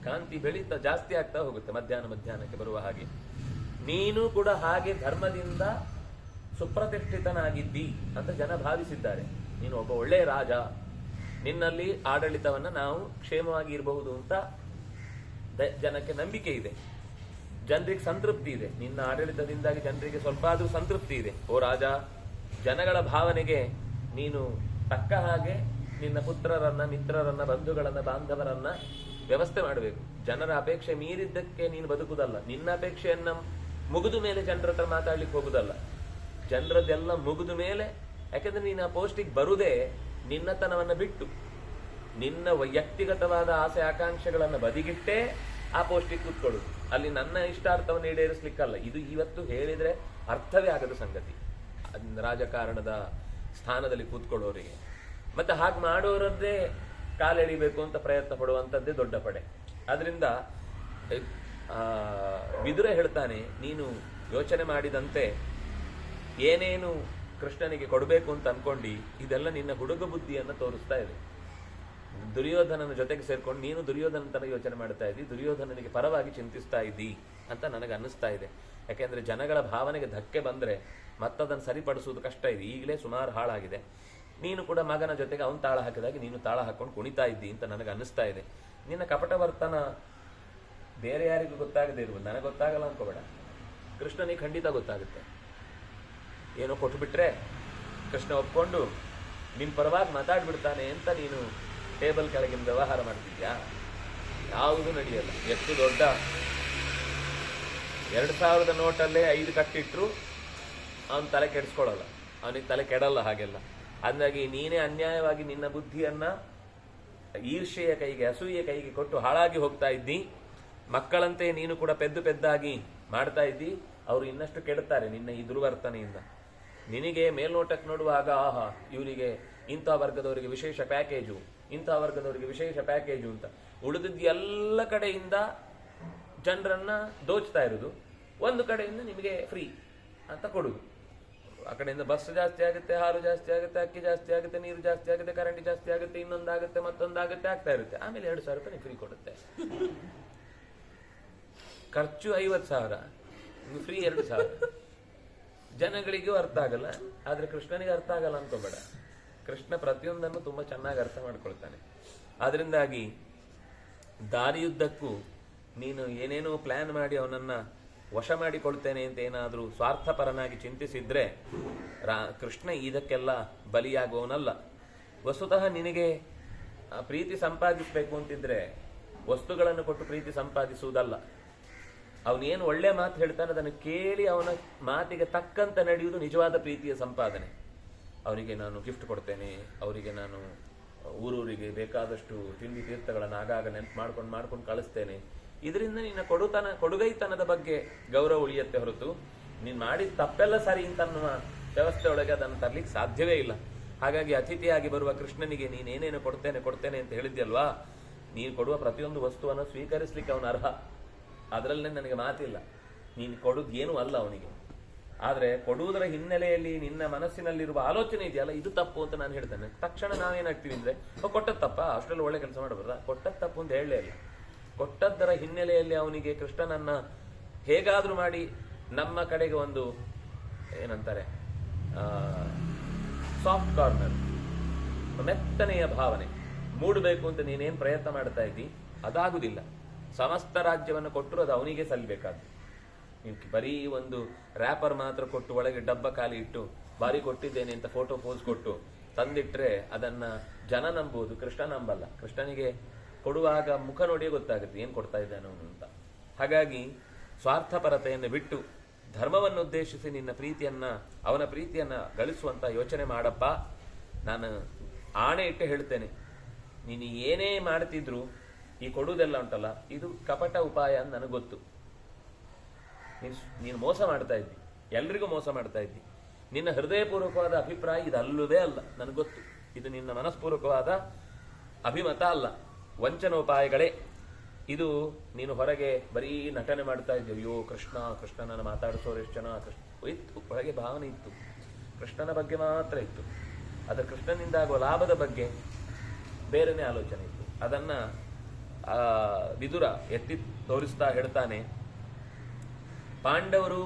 ಕಾಂತಿ ಬೆಳೀತಾ ಜಾಸ್ತಿ ಆಗ್ತಾ ಹೋಗುತ್ತೆ ಮಧ್ಯಾಹ್ನಕ್ಕೆ ಬರುವ ಹಾಗೆ. ನೀನು ಕೂಡ ಹಾಗೆ ಧರ್ಮದಿಂದ ಸುಪ್ರತಿಷ್ಠಿತನಾಗಿದ್ದಿ ಅಂತ ಜನ ಭಾವಿಸಿದ್ದಾರೆ. ನೀನು ಒಬ್ಬ ಒಳ್ಳೆಯ ರಾಜ, ನಿನ್ನಲ್ಲಿ ಆಡಳಿತವನ್ನ ನಾವು ಕ್ಷೇಮವಾಗಿ ಇರಬಹುದು ಅಂತ ಜನಕ್ಕೆ ನಂಬಿಕೆ ಇದೆ, ಜನರಿಗೆ ಸಂತೃಪ್ತಿ ಇದೆ. ನಿನ್ನ ಆಡಳಿತದಿಂದಾಗಿ ಜನರಿಗೆ ಸ್ವಲ್ಪ ಆದ್ರೂ ಸಂತೃಪ್ತಿ ಇದೆ. ಓ ರಾಜ, ಜನಗಳ ಭಾವನೆಗೆ ನೀನು ತಕ್ಕ ಹಾಗೆ ನಿನ್ನ ಪುತ್ರರನ್ನ, ಮಿತ್ರರನ್ನ, ಬಂಧುಗಳನ್ನ, ಬಾಂಧವರನ್ನ ವ್ಯವಸ್ಥೆ ಮಾಡಬೇಕು. ಜನರ ಅಪೇಕ್ಷೆ ಮೀರಿದ್ದಕ್ಕೆ ನೀನು ಬದುಕುದಲ್ಲ. ನಿನ್ನ ಅಪೇಕ್ಷೆಯನ್ನ ಮುಗಿದು ಮೇಲೆ ಜನರ ಹತ್ರ ಮಾತಾಡ್ಲಿಕ್ಕೆ ಹೋಗುದಲ್ಲ. ಜನರದೆಲ್ಲ ಮುಗಿದು ಮೇಲೆ, ಯಾಕಂದ್ರೆ ನೀನು ಆ ಪೋಸ್ಟಿಗೆ ಬರುದೇ ನಿನ್ನತನವನ್ನ ಬಿಟ್ಟು, ನಿನ್ನ ವೈಯಕ್ತಿಗತವಾದ ಆಸೆ ಆಕಾಂಕ್ಷೆಗಳನ್ನ ಬದಿಗಿಟ್ಟೇ ಆ ಪೋಸ್ಟಿಗೆ ಕೂತ್ಕೊಳ್ಳುದು. ಅಲ್ಲಿ ನನ್ನ ಇಷ್ಟಾರ್ಥವನ್ನು ಈಡೇರಿಸ್ಲಿಕ್ಕಲ್ಲ. ಇದು ಇವತ್ತು ಹೇಳಿದ್ರೆ ಅರ್ಥವೇ ಆಗದ ಸಂಗತಿ ರಾಜಕಾರಣದ ಸ್ಥಾನದಲ್ಲಿ ಕೂತ್ಕೊಳ್ಳೋರಿಗೆ. ಮತ್ತೆ ಹಾಗೆ ಮಾಡೋರದ್ದೇ ಕಾಲೆಳಿಬೇಕು ಅಂತ ಪ್ರಯತ್ನ ಪಡುವಂಥದ್ದೇ ದೊಡ್ಡ ಪಡೆ. ಆದ್ರಿಂದ ವಿದುರ ಹೇಳ್ತಾನೆ, ನೀನು ಯೋಚನೆ ಮಾಡಿದಂತೆ ಏನೇನು ಕೃಷ್ಣನಿಗೆ ಕೊಡಬೇಕು ಅಂತ ಅನ್ಕೊಂಡು ಇದೆಲ್ಲ ನಿನ್ನ ಹುಡುಗ ಬುದ್ಧಿಯನ್ನು ತೋರಿಸ್ತಾ ಇದೆ. ದುರ್ಯೋಧನನ ಜೊತೆಗೆ ಸೇರ್ಕೊಂಡು ನೀನು ದುರ್ಯೋಧನ ತರ ಯೋಚನೆ ಮಾಡ್ತಾ ಇದ್ದಿ, ದುರ್ಯೋಧನನಿಗೆ ಪರವಾಗಿ ಚಿಂತಿಸ್ತಾ ಇದ್ದಿ ಅಂತ ನನಗೆ ಅನ್ನಿಸ್ತಾ ಇದೆ. ಯಾಕೆಂದ್ರೆ ಜನಗಳ ಭಾವನೆಗೆ ಧಕ್ಕೆ ಬಂದ್ರೆ ಮತ್ತದನ್ನು ಸರಿಪಡಿಸುವುದು ಕಷ್ಟ ಇದೆ. ಈಗಲೇ ಸುಮಾರು ಹಾಳಾಗಿದೆ. ನೀನು ಕೂಡ ಮಗನ ಜೊತೆಗೆ ಅವನು ತಾಳ ಹಾಕಿದಾಗ ನೀನು ತಾಳ ಹಾಕೊಂಡು ಕುಣಿತಾ ಇದ್ದಿ ಅಂತ ನನಗೆ ಅನ್ನಿಸ್ತಾ ಇದೆ. ನಿನ್ನ ಕಪಟ ವರ್ತನ ಬೇರೆ ಯಾರಿಗೂ ಗೊತ್ತಾಗದೇ ಇರುವುದು, ನನಗೆ ಗೊತ್ತಾಗಲ್ಲ ಅನ್ಕೋಬೇಡ, ಕೃಷ್ಣನಿಗೆ ಖಂಡಿತ ಗೊತ್ತಾಗುತ್ತೆ. ಏನೋ ಕೊಟ್ಟುಬಿಟ್ರೆ ಕೃಷ್ಣ ಒಪ್ಕೊಂಡು ನಿನ್ನ ಪರವಾಗಿ ಮಾತಾಡ್ಬಿಡ್ತಾನೆ ಅಂತ ನೀನು ಟೇಬಲ್ ಕೆಳಗಿನ ವ್ಯವಹಾರ ಮಾಡ್ತಿದ್ಯಾ? ಯಾವುದೂ ನಡೆಯಲ್ಲ. ಎಷ್ಟು ದೊಡ್ಡ 2000 ನೋಟಲ್ಲೇ 5 ಕಟ್ಟಿಟ್ರು ಅವನು ತಲೆ ಕೆಡಿಸ್ಕೊಳ್ಳಲ್ಲ, ಅವನಿಗೆ ತಲೆ ಕೆಡಲ್ಲ ಹಾಗೆಲ್ಲ. ಹಾಗಾಗಿ ನೀನೇ ಅನ್ಯಾಯವಾಗಿ ನಿನ್ನ ಬುದ್ಧಿಯನ್ನ ಈರ್ಷೆಯ ಕೈಗೆ, ಅಸೂಯೆ ಕೈಗೆ ಕೊಟ್ಟು ಹಾಳಾಗಿ ಹೋಗ್ತಾ ಇದ್ದಿ. ಮಕ್ಕಳಂತೆ ನೀನು ಕೂಡ ಪೆದ್ದಾಗಿ ಮಾಡ್ತಾ ಇದ್ದಿ. ಅವರು ಇನ್ನಷ್ಟು ಕೆಡುತ್ತಾರೆ ನಿನ್ನ ಈ ದುರ್ವರ್ತನೆಯಿಂದ. ನಿನಗೆ ಮೇಲ್ನೋಟಕ್ಕೆ ನೋಡುವಾಗ ಆಹಾ ಇವರಿಗೆ ಇಂಥ ವರ್ಗದವರಿಗೆ ವಿಶೇಷ ಪ್ಯಾಕೇಜು, ಇಂಥ ವರ್ಗದವರಿಗೆ ವಿಶೇಷ ಪ್ಯಾಕೇಜು ಅಂತ, ಉಳಿದಿದ್ದು ಎಲ್ಲ ಕಡೆಯಿಂದ ಜನರನ್ನ ದೋಚ್ತಾ ಇರೋದು, ಒಂದು ಕಡೆಯಿಂದ ನಿಮಗೆ ಫ್ರೀ ಅಂತ ಕೊಡುದು. ಆ ಕಡೆಯಿಂದ ಬಸ್ ಜಾಸ್ತಿ ಆಗುತ್ತೆ, ಹಾಲು ಜಾಸ್ತಿ ಆಗುತ್ತೆ, ಅಕ್ಕಿ ಜಾಸ್ತಿ ಆಗುತ್ತೆ, ನೀರು ಜಾಸ್ತಿ ಆಗುತ್ತೆ, ಕರೆಂಟ್ ಜಾಸ್ತಿ ಆಗುತ್ತೆ, ಇನ್ನೊಂದಾಗುತ್ತೆ, ಮತ್ತೊಂದಾಗುತ್ತೆ, ಆಗ್ತಾ ಇರುತ್ತೆ. ಆಮೇಲೆ 2,000 ರೂಪಾಯಿ ಫ್ರೀ ಕೊಡುತ್ತೆ. ಖರ್ಚು 50,000, ಫ್ರೀ 2,000. ಜನಗಳಿಗೂ ಅರ್ಥ ಆಗಲ್ಲ, ಆದ್ರೆ ಕೃಷ್ಣನಿಗೆ ಅರ್ಥ ಆಗಲ್ಲ ಅನ್ಕೋಬೇಡ. ಕೃಷ್ಣ ಪ್ರತಿಯೊಂದನ್ನು ತುಂಬಾ ಚೆನ್ನಾಗಿ ಅರ್ಥ ಮಾಡ್ಕೊಳ್ತಾನೆ. ಆದ್ರಿಂದಾಗಿ ದಾರಿಯುದ್ದಕ್ಕೂ ನೀನು ಏನೇನೋ ಪ್ಲಾನ್ ಮಾಡಿ ಅವನನ್ನ ವಶ ಮಾಡಿಕೊಳ್ತೇನೆ ಅಂತ ಏನಾದರೂ ಸ್ವಾರ್ಥಪರನಾಗಿ ಚಿಂತಿಸಿದ್ರೆ ಕೃಷ್ಣ ಇದಕ್ಕೆಲ್ಲ ಬಲಿಯಾಗುವವನಲ್ಲ. ವಸ್ತುತಃ ನಿನಗೆ ಪ್ರೀತಿ ಸಂಪಾದಿಸಬೇಕು ಅಂತಿದ್ರೆ ವಸ್ತುಗಳನ್ನು ಕೊಟ್ಟು ಪ್ರೀತಿ ಸಂಪಾದಿಸುವುದಲ್ಲ. ಅವನೇನು ಒಳ್ಳೆ ಮಾತು ಹೇಳ್ತಾನೆ ಅದನ್ನು ಕೇಳಿ ಅವನ ಮಾತಿಗೆ ತಕ್ಕಂತ ನಡೆಯುವುದು ನಿಜವಾದ ಪ್ರೀತಿಯ ಸಂಪಾದನೆ. ಅವರಿಗೆ ನಾನು ಗಿಫ್ಟ್ ಕೊಡ್ತೇನೆ, ಅವರಿಗೆ ನಾನು ಊರೂರಿಗೆ ಬೇಕಾದಷ್ಟು ತಿಂಡಿ ತೀರ್ಥಗಳನ್ನು ಆಗಾಗ ನೆನಪು ಮಾಡ್ಕೊಂಡು ಕಳಿಸ್ತೇನೆ. ಇದರಿಂದ ನಿನ್ನ ಕೊಡುಗೈತನದ ಬಗ್ಗೆ ಗೌರವ ಉಳಿಯತ್ತೆ ಹೊರತು ನೀನು ಮಾಡಿದ ತಪ್ಪೆಲ್ಲ ಸರಿ ಅಂತನ್ನುವ ವ್ಯವಸ್ಥೆ ಒಳಗೆ ಅದನ್ನು ತರಲಿಕ್ಕೆ ಸಾಧ್ಯವೇ ಇಲ್ಲ. ಹಾಗಾಗಿ ಅತಿಥಿಯಾಗಿ ಬರುವ ಕೃಷ್ಣನಿಗೆ ನೀನೇನೇನು ಕೊಡ್ತೇನೆ ಅಂತ ಹೇಳಿದ್ಯಲ್ವಾ, ನೀನು ಕೊಡುವ ಪ್ರತಿಯೊಂದು ವಸ್ತುವನ್ನು ಸ್ವೀಕರಿಸಲಿಕ್ಕೆ ಅವನು ಅರ್ಹ. ಅದರಲ್ಲೇ ನನಗೆ ಮಾತಿಲ್ಲ. ನೀನು ಕೊಡುದು ಏನೂ ಅಲ್ಲ ಅವನಿಗೆ. ಆದರೆ ಕೊಡುವುದರ ಹಿನ್ನೆಲೆಯಲ್ಲಿ ನಿನ್ನ ಮನಸ್ಸಿನಲ್ಲಿರುವ ಆಲೋಚನೆ ಇದೆಯಲ್ಲ, ಇದು ತಪ್ಪು ಅಂತ ನಾನು ಹೇಳ್ತೇನೆ. ತಕ್ಷಣ ನಾವೇನಾಗ್ತೀವಿ ಅಂದ್ರೆ ಕೊಟ್ಟದ್ದು ತಪ್ಪ, ಅಷ್ಟರಲ್ಲಿ ಒಳ್ಳೆ ಕೆಲಸ ಮಾಡಬಾರ್ದ, ಕೊಟ್ಟದ್ದು ತಪ್ಪು ಅಂತ ಹೇಳಲೇ ಇಲ್ಲ. ಕೊಟ್ಟದ್ದರ ಹಿನ್ನೆಲೆಯಲ್ಲಿ ಅವನಿಗೆ ಕೃಷ್ಣನನ್ನ ಹೇಗಾದ್ರೂ ಮಾಡಿ ನಮ್ಮ ಕಡೆಗೆ ಒಂದು ಏನಂತಾರೆ ಸಾಫ್ಟ್ ಕಾರ್ನರ್, ಮೆತ್ತನೆಯ ಭಾವನೆ ಮೂಡಬೇಕು ಅಂತ ನೀನೇನು ಪ್ರಯತ್ನ ಮಾಡ್ತಾ ಇದ್ದಿ ಅದಾಗುದಿಲ್ಲ. ಸಮಸ್ತ ರಾಜ್ಯವನ್ನು ಕೊಟ್ಟರು ಅದು ಅವನಿಗೆ ಸಲ್ಲಬೇಕಾದ್ದು. ನೀವು ಬರೀ ಒಂದು ರ್ಯಾಪರ್ ಮಾತ್ರ ಕೊಟ್ಟು ಒಳಗೆ ಡಬ್ಬ ಖಾಲಿ ಇಟ್ಟು ಬಾರಿ ಕೊಟ್ಟಿದ್ದೇನೆ ಅಂತ ಫೋಟೋ ಪೋಸ್ ಕೊಟ್ಟು ತಂದಿಟ್ರೆ ಅದನ್ನ ಜನ ನಂಬುವುದು, ಕೃಷ್ಣ ನಂಬಲ್ಲ. ಕೃಷ್ಣನಿಗೆ ಕೊಡುವಾಗ ಮುಖ ನೋಡಿಯೇ ಗೊತ್ತಾಗುತ್ತೆ ಏನು ಕೊಡ್ತಾ ಇದ್ದಾನೆ ಅವನು ಅಂತ. ಹಾಗಾಗಿ ಸ್ವಾರ್ಥಪರತೆಯನ್ನು ಬಿಟ್ಟು ಧರ್ಮವನ್ನು ಉದ್ದೇಶಿಸಿ ನಿನ್ನ ಪ್ರೀತಿಯನ್ನ, ಅವನ ಪ್ರೀತಿಯನ್ನ ಗಳಿಸುವಂತ ಯೋಚನೆ ಮಾಡಪ್ಪ. ನಾನು ಆಣೆ ಇಟ್ಟು ಹೇಳ್ತೇನೆ, ನೀನು ಏನೇ ಮಾಡ್ತಿದ್ರು ಈ ಕೊಡುವುದೆಲ್ಲ ಉಂಟಲ್ಲ ಇದು ಕಪಟ ಉಪಾಯ ಅಂತ ನನಗೆ ಗೊತ್ತು. ನೀನು ಮೋಸ ಮಾಡ್ತಾ ಇದ್ದಿ, ಎಲ್ರಿಗೂ ಮೋಸ ಮಾಡ್ತಾ ಇದ್ದಿ. ನಿನ್ನ ಹೃದಯಪೂರ್ವಕವಾದ ಅಭಿಪ್ರಾಯ ಇದಲ್ಲವೇ ಅಲ್ಲ, ನನಗೆ ಗೊತ್ತು. ಇದು ನಿನ್ನ ಮನಸ್ಪೂರ್ವಕವಾದ ಅಭಿಮತ ಅಲ್ಲ, ವಂಚನೋಪಾಯಗಳೇ ಇದು. ನೀನು ಹೊರಗೆ ಬರೀ ನಟನೆ ಮಾಡ್ತಾ ಇದ್ದೀವಿ, ಅಯ್ಯೋ ಕೃಷ್ಣನನ್ನು ಮಾತಾಡಿಸೋರು ಎಷ್ಟು ಜನ, ಇತ್ತು ಒಳಗೆ ಭಾವನೆ ಇತ್ತು, ಕೃಷ್ಣನ ಬಗ್ಗೆ ಮಾತ್ರ ಇತ್ತು. ಅದರ ಕೃಷ್ಣನಿಂದ ಆಗುವ ಲಾಭದ ಬಗ್ಗೆ ಬೇರೆನೇ ಆಲೋಚನೆ ಇತ್ತು. ಅದನ್ನ ವಿದುರ ಎತ್ತಿ ತೋರಿಸ್ತಾ ಹೇಳ್ತಾನೆ, ಪಾಂಡವರು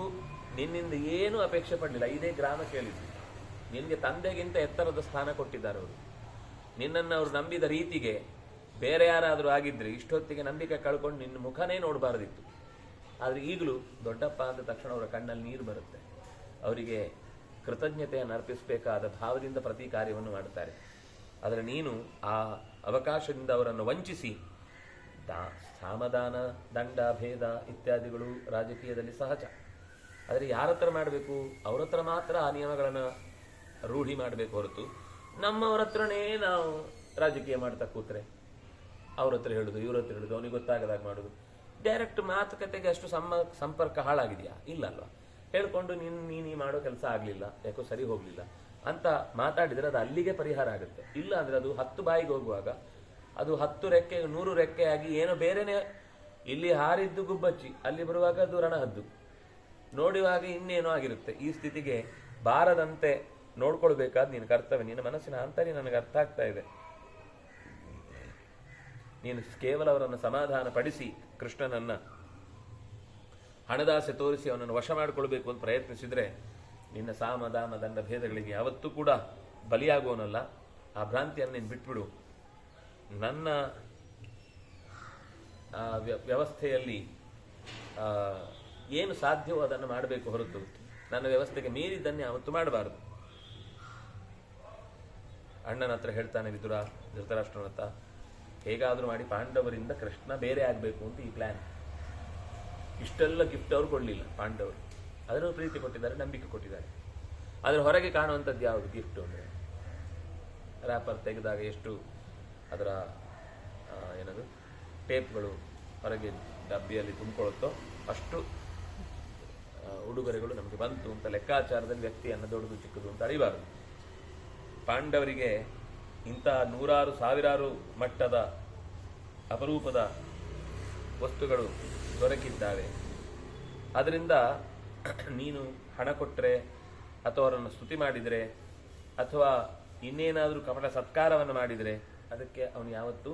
ನಿನ್ನಿಂದ ಏನೂ ಅಪೇಕ್ಷೆ ಪಡಲಿಲ್ಲ, ಇದೇ ಗ್ರಾಮ ಕೇಳಿದ್ರು. ನಿನ್ಗೆ ತಂದೆಗಿಂತ ಎತ್ತರದ ಸ್ಥಾನ ಕೊಟ್ಟಿದ್ದಾರೆ ಅವರು. ನಿನ್ನನ್ನು ಅವರು ನಂಬಿದ ರೀತಿಗೆ ಬೇರೆ ಯಾರಾದರೂ ಆಗಿದ್ರೆ ಇಷ್ಟೊತ್ತಿಗೆ ನಂಬಿಕೆ ಕಳ್ಕೊಂಡು ನಿನ್ನ ಮುಖನೇ ನೋಡಬಾರದಿತ್ತು. ಆದರೆ ಈಗಲೂ ದೊಡ್ಡಪ್ಪ ಅಂದ ತಕ್ಷಣ ಅವರ ಕಣ್ಣಲ್ಲಿ ನೀರು ಬರುತ್ತೆ. ಅವರಿಗೆ ಕೃತಜ್ಞತೆಯನ್ನು ಅರ್ಪಿಸಬೇಕಾದ ಭಾವದಿಂದ ಪ್ರತಿ ಕಾರ್ಯವನ್ನು ಮಾಡುತ್ತಾರೆ. ಆದರೆ ನೀನು ಆ ಅವಕಾಶದಿಂದ ಅವರನ್ನು ವಂಚಿಸಿ ಸಾಮದಾನ, ದಂಡ, ಭೇದ ಇತ್ಯಾದಿಗಳು ರಾಜಕೀಯದಲ್ಲಿ ಸಹಜ. ಆದರೆ ಯಾರ ಹತ್ರ ಮಾಡಬೇಕು, ಅವ್ರ ಹತ್ರ ಮಾತ್ರ ಆ ನಿಯಮಗಳನ್ನು ರೂಢಿ ಮಾಡಬೇಕು ಹೊರತು ನಮ್ಮವ್ರ ಹತ್ರನೇ ನಾವು ರಾಜಕೀಯ ಮಾಡ್ತಾ ಕೂತ್ರೆ ಅವ್ರ ಹತ್ರ ಹೇಳುದು, ಇವ್ರ ಹತ್ರ ಹೇಳುದು, ಅವನಿಗೆ ಗೊತ್ತಾಗದಾಗ ಮಾಡುದು. ಡೈರೆಕ್ಟ್ ಮಾತುಕತೆಗೆ ಅಷ್ಟು ಸಂಪರ್ಕ ಹಾಳಾಗಿದೆಯಾ? ಇಲ್ಲಲ್ವಾ? ಹೇಳ್ಕೊಂಡು ನೀನು ಮಾಡೋ ಕೆಲಸ ಆಗಲಿಲ್ಲ, ಯಾಕೋ ಸರಿ ಹೋಗ್ಲಿಲ್ಲ ಅಂತ ಮಾತಾಡಿದ್ರೆ ಅದು ಅಲ್ಲಿಗೆ ಪರಿಹಾರ ಆಗುತ್ತೆ. ಇಲ್ಲ ಅಂದ್ರೆ ಅದು 10 ಬಾಯಿಗೆ ಹೋಗುವಾಗ ಅದು 10 ರೆಕ್ಕೆ 100 ರೆಕ್ಕೆ ಆಗಿ ಏನೋ ಬೇರೆನೆ ಇಲ್ಲಿ ಹಾರಿದ್ದು ಗುಬ್ಬಚ್ಚಿ, ಅಲ್ಲಿ ಬರುವಾಗ ಅದು ರಣಹದ್ದು, ನೋಡುವಾಗ ಇನ್ನೇನೋ ಆಗಿರುತ್ತೆ. ಈ ಸ್ಥಿತಿಗೆ ಬಾರದಂತೆ ನೋಡ್ಕೊಳ್ಬೇಕಾದ ನಿನ್ನ ಕರ್ತವ್ಯ. ನಿನ್ನ ಮನಸ್ಸಿನ ಆಂತರ್ಯ ನನಗೆ ಅರ್ಥ ಆಗ್ತಾ ಇದೆ. ನೀನು ಕೇವಲ ಅವರನ್ನು ಸಮಾಧಾನ ಪಡಿಸಿ ಕೃಷ್ಣನನ್ನ ಹಣದಾಸೆ ತೋರಿಸಿ ಅವನನ್ನು ವಶ ಮಾಡಿಕೊಳ್ಬೇಕು ಅಂತ ಪ್ರಯತ್ನಿಸಿದ್ರೆ ನಿನ್ನ ಸಾಮ ದಾಮ ದಂಡ ಭೇದಗಳಿಗೆ ಯಾವತ್ತೂ ಕೂಡ ಬಲಿಯಾಗುವನಲ್ಲ. ಆ ಭ್ರಾಂತಿಯನ್ನು ನೀನು ಬಿಟ್ಬಿಡು. ನನ್ನ ವ್ಯವಸ್ಥೆಯಲ್ಲಿ ಏನು ಸಾಧ್ಯವೋ ಅದನ್ನು ಮಾಡಬೇಕು ಹೊರತು ನನ್ನ ವ್ಯವಸ್ಥೆಗೆ ಮೀರಿದ್ದನ್ನೇ ಯಾವತ್ತೂ ಮಾಡಬಾರದು. ಅಣ್ಣನ ಹತ್ರ ಹೇಳ್ತಾನೆ ವಿದುರ ಧೃತರಾಷ್ಟ್ರನ ಹತ್ರ, ಹೇಗಾದರೂ ಮಾಡಿ ಪಾಂಡವರಿಂದ ಕೃಷ್ಣ ಬೇರೆ ಆಗಬೇಕು ಅಂತ ಈ ಪ್ಲಾನ್. ಇಷ್ಟೆಲ್ಲ ಗಿಫ್ಟ್ ಅವರು ಕೊಡಲಿಲ್ಲ ಪಾಂಡವರು, ಅದನ್ನು ಪ್ರೀತಿ ಕೊಟ್ಟಿದ್ದಾರೆ, ನಂಬಿಕೆ ಕೊಟ್ಟಿದ್ದಾರೆ. ಅದರ ಹೊರಗೆ ಕಾಣುವಂಥದ್ದು ಯಾವುದು ಗಿಫ್ಟ್ ಅಂದರೆ, ರ್ಯಾಪರ್ ತೆಗೆದಾಗ ಎಷ್ಟು ಅದರ ಏನದು ಟೇಪ್ಗಳು ಹೊರಗೆ ಡಬ್ಬಿಯಲ್ಲಿ ತುಂಬಿಕೊಳ್ಳುತ್ತೋ ಅಷ್ಟು ಉಡುಗೊರೆಗಳು ನಮಗೆ ಬಂತು ಅಂತ ಲೆಕ್ಕಾಚಾರದಲ್ಲಿ ವ್ಯಕ್ತಿಯನ್ನು ದೊಡ್ಡದು ಚಿಕ್ಕದು ಅಂತ ಅರಿಬಾರದು. ಪಾಂಡವರಿಗೆ ಇಂಥ ನೂರಾರು ಸಾವಿರಾರು ಮಟ್ಟದ ಅಪರೂಪದ ವಸ್ತುಗಳು ದೊರಕಿದ್ದಾವೆ. ಅದರಿಂದ ನೀನು ಹಣ ಕೊಟ್ಟರೆ ಅಥವಾ ಅವರನ್ನು ಸ್ತುತಿ ಮಾಡಿದರೆ ಅಥವಾ ಇನ್ನೇನಾದರೂ ಕಪಟ ಸತ್ಕಾರವನ್ನು ಮಾಡಿದರೆ ಅದಕ್ಕೆ ಅವನು ಯಾವತ್ತೂ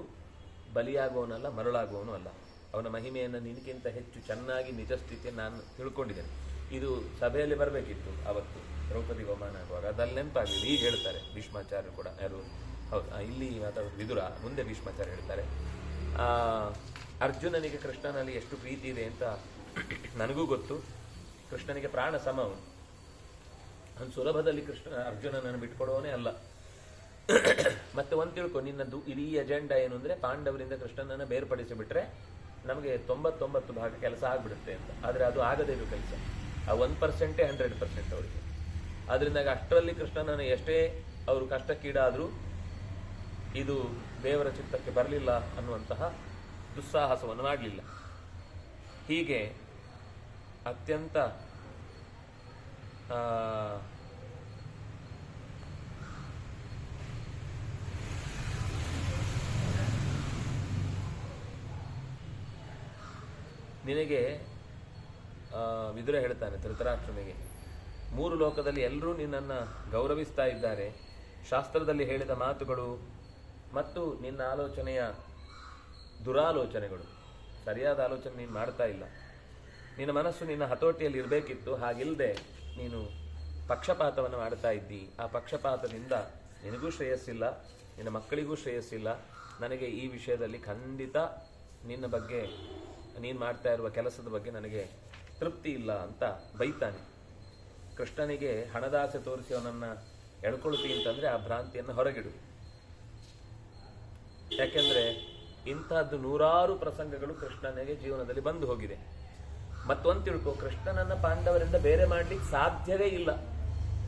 ಬಲಿಯಾಗುವವನಲ್ಲ, ಮರಳಾಗುವವನು ಅಲ್ಲ. ಅವನ ಮಹಿಮೆಯನ್ನು ನಿನಗಿಂತ ಹೆಚ್ಚು ಚೆನ್ನಾಗಿ ನಿಜ ಸ್ಥಿತಿಯನ್ನು ನಾನು ತಿಳ್ಕೊಂಡಿದ್ದೇನೆ. ಇದು ಸಭೆಯಲ್ಲಿ ಬರಬೇಕಿತ್ತು ಅವತ್ತು ದ್ರೌಪದಿ ಅವಮಾನ ಆಗುವಾಗ, ಅದಲ್ಲಿ ನೆನಪಾಗಲಿಲ್ಲ. ಈಗ ಹೇಳ್ತಾರೆ ಭೀಷ್ಮಾಚಾರ್ಯರು ಕೂಡ, ಯಾರು ಹೌದು ಇಲ್ಲಿ ಮಾತಾಡೋದು ವಿದುರ, ಮುಂದೆ ಭೀಷ್ಮಾಚಾರ್ಯ ಹೇಳ್ತಾರೆ, ಅರ್ಜುನನಿಗೆ ಕೃಷ್ಣನಲ್ಲಿ ಎಷ್ಟು ಪ್ರೀತಿ ಇದೆ ಅಂತ ನನಗೂ ಗೊತ್ತು. ಕೃಷ್ಣನಿಗೆ ಪ್ರಾಣ ಸಮ ಅವನು ಸುಲಭದಲ್ಲಿ ಅರ್ಜುನನನ್ನು ಬಿಟ್ಕೊಡೋನೇ ಅಲ್ಲ. ಮತ್ತೆ ಒಂದು ತಿಳ್ಕೊ, ನಿನ್ನದು ಇಡೀ ಅಜೆಂಡಾ ಏನು ಅಂದರೆ ಪಾಂಡವರಿಂದ ಕೃಷ್ಣನನ್ನು ಬೇರ್ಪಡಿಸಿ ಬಿಟ್ರೆ ನಮಗೆ 99 ಭಾಗ ಕೆಲಸ ಆಗ್ಬಿಡುತ್ತೆ ಅಂತ. ಆದರೆ ಅದು ಆಗದೇ ಇರೋ ಕೆಲಸ. ಆ 1% 100% ಅವರಿಗೆ. ಆದ್ರಿಂದ ಅಷ್ಟರಲ್ಲಿ ಕೃಷ್ಣನನ್ನು ಎಷ್ಟೇ ಅವರು ಕಷ್ಟಕ್ಕೀಡಾದರೂ ಇದು ದೇವರ ಚಿತ್ತಕ್ಕೆ ಬರಲಿಲ್ಲ ಅನ್ನುವಂತಹ ದುಸ್ಸಾಹಸವನ್ನು ಮಾಡಲಿಲ್ಲ. ಹೀಗೆ ಅತ್ಯಂತ ನಿನಗೆ ವಿದುರ ಹೇಳ್ತಾನೆ ಧೃತರಾಷ್ಟ್ರನಿಗೆ, 3 ಲೋಕದಲ್ಲಿ ಎಲ್ಲರೂ ನಿನ್ನನ್ನು ಗೌರವಿಸ್ತಾ ಇದ್ದಾರೆ. ಶಾಸ್ತ್ರದಲ್ಲಿ ಹೇಳಿದ ಮಾತುಗಳು ಮತ್ತು ನಿನ್ನ ಆಲೋಚನೆಯ ದುರಾಲೋಚನೆಗಳು, ಸರಿಯಾದ ಆಲೋಚನೆ ನೀನು ಮಾಡ್ತಾ ಇಲ್ಲ. ನಿನ್ನ ಮನಸ್ಸು ನಿನ್ನ ಹತೋಟಿಯಲ್ಲಿ ಇರಬೇಕಿತ್ತು. ಹಾಗಿಲ್ಲದೆ ನೀನು ಪಕ್ಷಪಾತವನ್ನು ಮಾಡ್ತಾ ಇದ್ದಿ. ಆ ಪಕ್ಷಪಾತದಿಂದ ನಿನಗೂ ಶ್ರೇಯಸ್ಸಿಲ್ಲ, ನಿನ್ನ ಮಕ್ಕಳಿಗೂ ಶ್ರೇಯಸ್ಸಿಲ್ಲ. ನನಗೆ ಈ ವಿಷಯದಲ್ಲಿ ಖಂಡಿತ ನಿನ್ನ ಬಗ್ಗೆ, ನೀನು ಮಾಡ್ತಾ ಇರುವ ಕೆಲಸದ ಬಗ್ಗೆ ನನಗೆ ತೃಪ್ತಿ ಇಲ್ಲ ಅಂತ ಬೈತಾನೆ. ಕೃಷ್ಣನಿಗೆ ಹಣದಾಸೆ ತೋರಿಸಿ ಅವನನ್ನು ಎಳ್ಕೊಳ್ತೀನಿ ಅಂತಂದರೆ ಆ ಭ್ರಾಂತಿಯನ್ನು ಹೊರಗಿಡು. ಯಾಕೆಂದರೆ ಇಂಥದ್ದು ನೂರಾರು ಪ್ರಸಂಗಗಳು ಕೃಷ್ಣನಿಗೆ ಜೀವನದಲ್ಲಿ ಬಂದು ಹೋಗಿದೆ. ಮತ್ತೊಂದು ತಿಳ್ಕೊ, ಕೃಷ್ಣನನ್ನ ಪಾಂಡವರಿಂದ ಬೇರೆ ಮಾಡ್ಲಿಕ್ಕೆ ಸಾಧ್ಯವೇ ಇಲ್ಲ.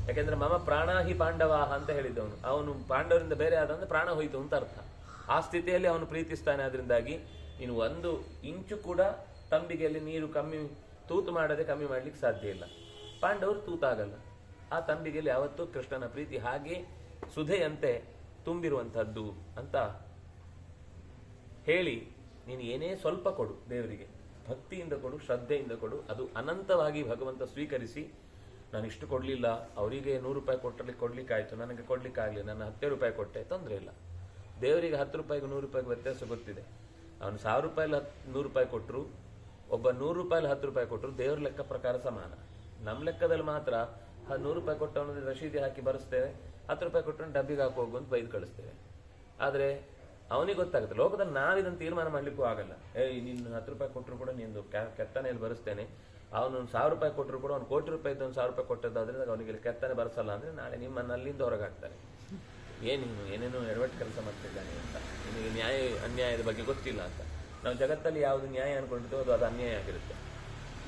ಯಾಕೆಂದ್ರೆ ಮಮ ಪ್ರಾಣಾಹಿ ಪಾಂಡವಾಹ ಅಂತ ಹೇಳಿದ್ದವನು. ಅವನು ಪಾಂಡವರಿಂದ ಬೇರೆ ಆದಂದ್ರೆ ಪ್ರಾಣ ಹೋಯಿತು ಅಂತ ಅರ್ಥ. ಆ ಸ್ಥಿತಿಯಲ್ಲಿ ಅವನು ಪ್ರೀತಿಸ್ತಾನೆ. ಅದರಿಂದಾಗಿ ನೀನು 1 ಇಂಚು ಕೂಡ ತಂಬಿಗೆಯಲ್ಲಿ ನೀರು ತೂತು ಮಾಡದೆ ಕಮ್ಮಿ ಮಾಡ್ಲಿಕ್ಕೆ ಸಾಧ್ಯ ಇಲ್ಲ. ಪಾಂಡವರು ತೂತಾಗಲ್ಲ. ಆ ತಂಬಿಗೆಯಲ್ಲಿ ಯಾವತ್ತೂ ಕೃಷ್ಣನ ಪ್ರೀತಿ ಹಾಗೆ ಸುಧೆಯಂತೆ ತುಂಬಿರುವಂತಹದ್ದು ಅಂತ ಹೇಳಿ, ನೀನು ಏನೇ ಸ್ವಲ್ಪ ಕೊಡು ದೇವರಿಗೆ, ಭಕ್ತಿಯಿಂದ ಕೊಡು, ಶ್ರದ್ಧೆಯಿಂದ ಕೊಡು. ಅದು ಅನಂತವಾಗಿ ಭಗವಂತ ಸ್ವೀಕರಿಸಿ, ನಾನು ಇಷ್ಟು ಕೊಡಲಿಲ್ಲ, ಅವರಿಗೆ 100 ರೂಪಾಯಿ ಕೊಡ್ಲಿಕ್ಕಾಯ್ತು, ನನಗೆ ಕೊಡ್ಲಿಕ್ಕಾಗಲಿ, ನಾನು 10 ರೂಪಾಯಿ ಕೊಟ್ಟೆ, ತೊಂದರೆ ಇಲ್ಲ. ದೇವರಿಗೆ 10 ರೂಪಾಯಿಗೂ 100 ರೂಪಾಯಿಗೆ ವ್ಯತ್ಯಾಸ ಗೊತ್ತಿದೆ. ಅವನು 1000 ರೂಪಾಯಲ್ಲಿ 100 ರೂಪಾಯಿ ಕೊಟ್ಟರು, ಒಬ್ಬ 100 ರೂಪಾಯಲ್ಲಿ 10 ರೂಪಾಯಿ ಕೊಟ್ಟರು, ದೇವ್ರ ಲೆಕ್ಕ ಪ್ರಕಾರ ಸಮಾನ. ನಮ್ಮ ಲೆಕ್ಕದಲ್ಲಿ ಮಾತ್ರ 100 ರೂಪಾಯಿ ಕೊಟ್ಟವನು ರಶೀದಿ ಹಾಕಿ ಬರೆಸ್ತೇವೆ, 10 ರೂಪಾಯಿ ಕೊಟ್ಟವನು ಡಬ್ಬಿಗೆ ಹಾಕಿ ಹೋಗು ಅಂತ ಬೈದು ಕಳಿಸ್ತೇವೆ. ಆದರೆ ಅವನಿಗೆ ಗೊತ್ತಾಗುತ್ತೆ. ಲೋಕದಲ್ಲಿ ನಾವಿದನ್ನು ತೀರ್ಮಾನ ಮಾಡ್ಲಿಕ್ಕೂ ಆಗಲ್ಲ. ನೀನು 10 ರೂಪಾಯಿ ಕೊಟ್ಟರು ಕೂಡ ನೀನು ಕೆತ್ತನೆಯಲ್ಲಿ ಬರೆಸ್ತೇನೆ, ಅವನು 1000 ರೂಪಾಯಿ ಕೊಟ್ಟರು ಕೂಡ ಅವ್ನು 1 ಕೋಟಿ ರೂಪಾಯಿ ಇದ್ದು 1000 ರೂಪಾಯಿ ಕೊಟ್ಟದ್ದಾದ್ರೆ ಅವನಿಗೆ ಕೆತ್ತನೆ ಬರೆಸಲ್ಲ ಅಂದರೆ ನಾಳೆ ನಿಮ್ಮನ್ನು ಅಲ್ಲಿಂದ ಹೊರಗಾಗ್ತಾನೆ. ಏನೇನು ಎಡವಟ್ಟು ಕೆಲಸ ಮಾಡ್ತಿದ್ದಾನೆ ಅಂತ, ನಿನಗೆ ನ್ಯಾಯ ಅನ್ಯಾಯದ ಬಗ್ಗೆ ಗೊತ್ತಿಲ್ಲ ಅಂತ. ನಾವು ಜಗತ್ತಲ್ಲಿ ಯಾವುದು ನ್ಯಾಯ ಅನ್ಕೊಂಡಿರ್ತೇವೆ ಅದು ಅನ್ಯಾಯ ಆಗಿರುತ್ತೆ.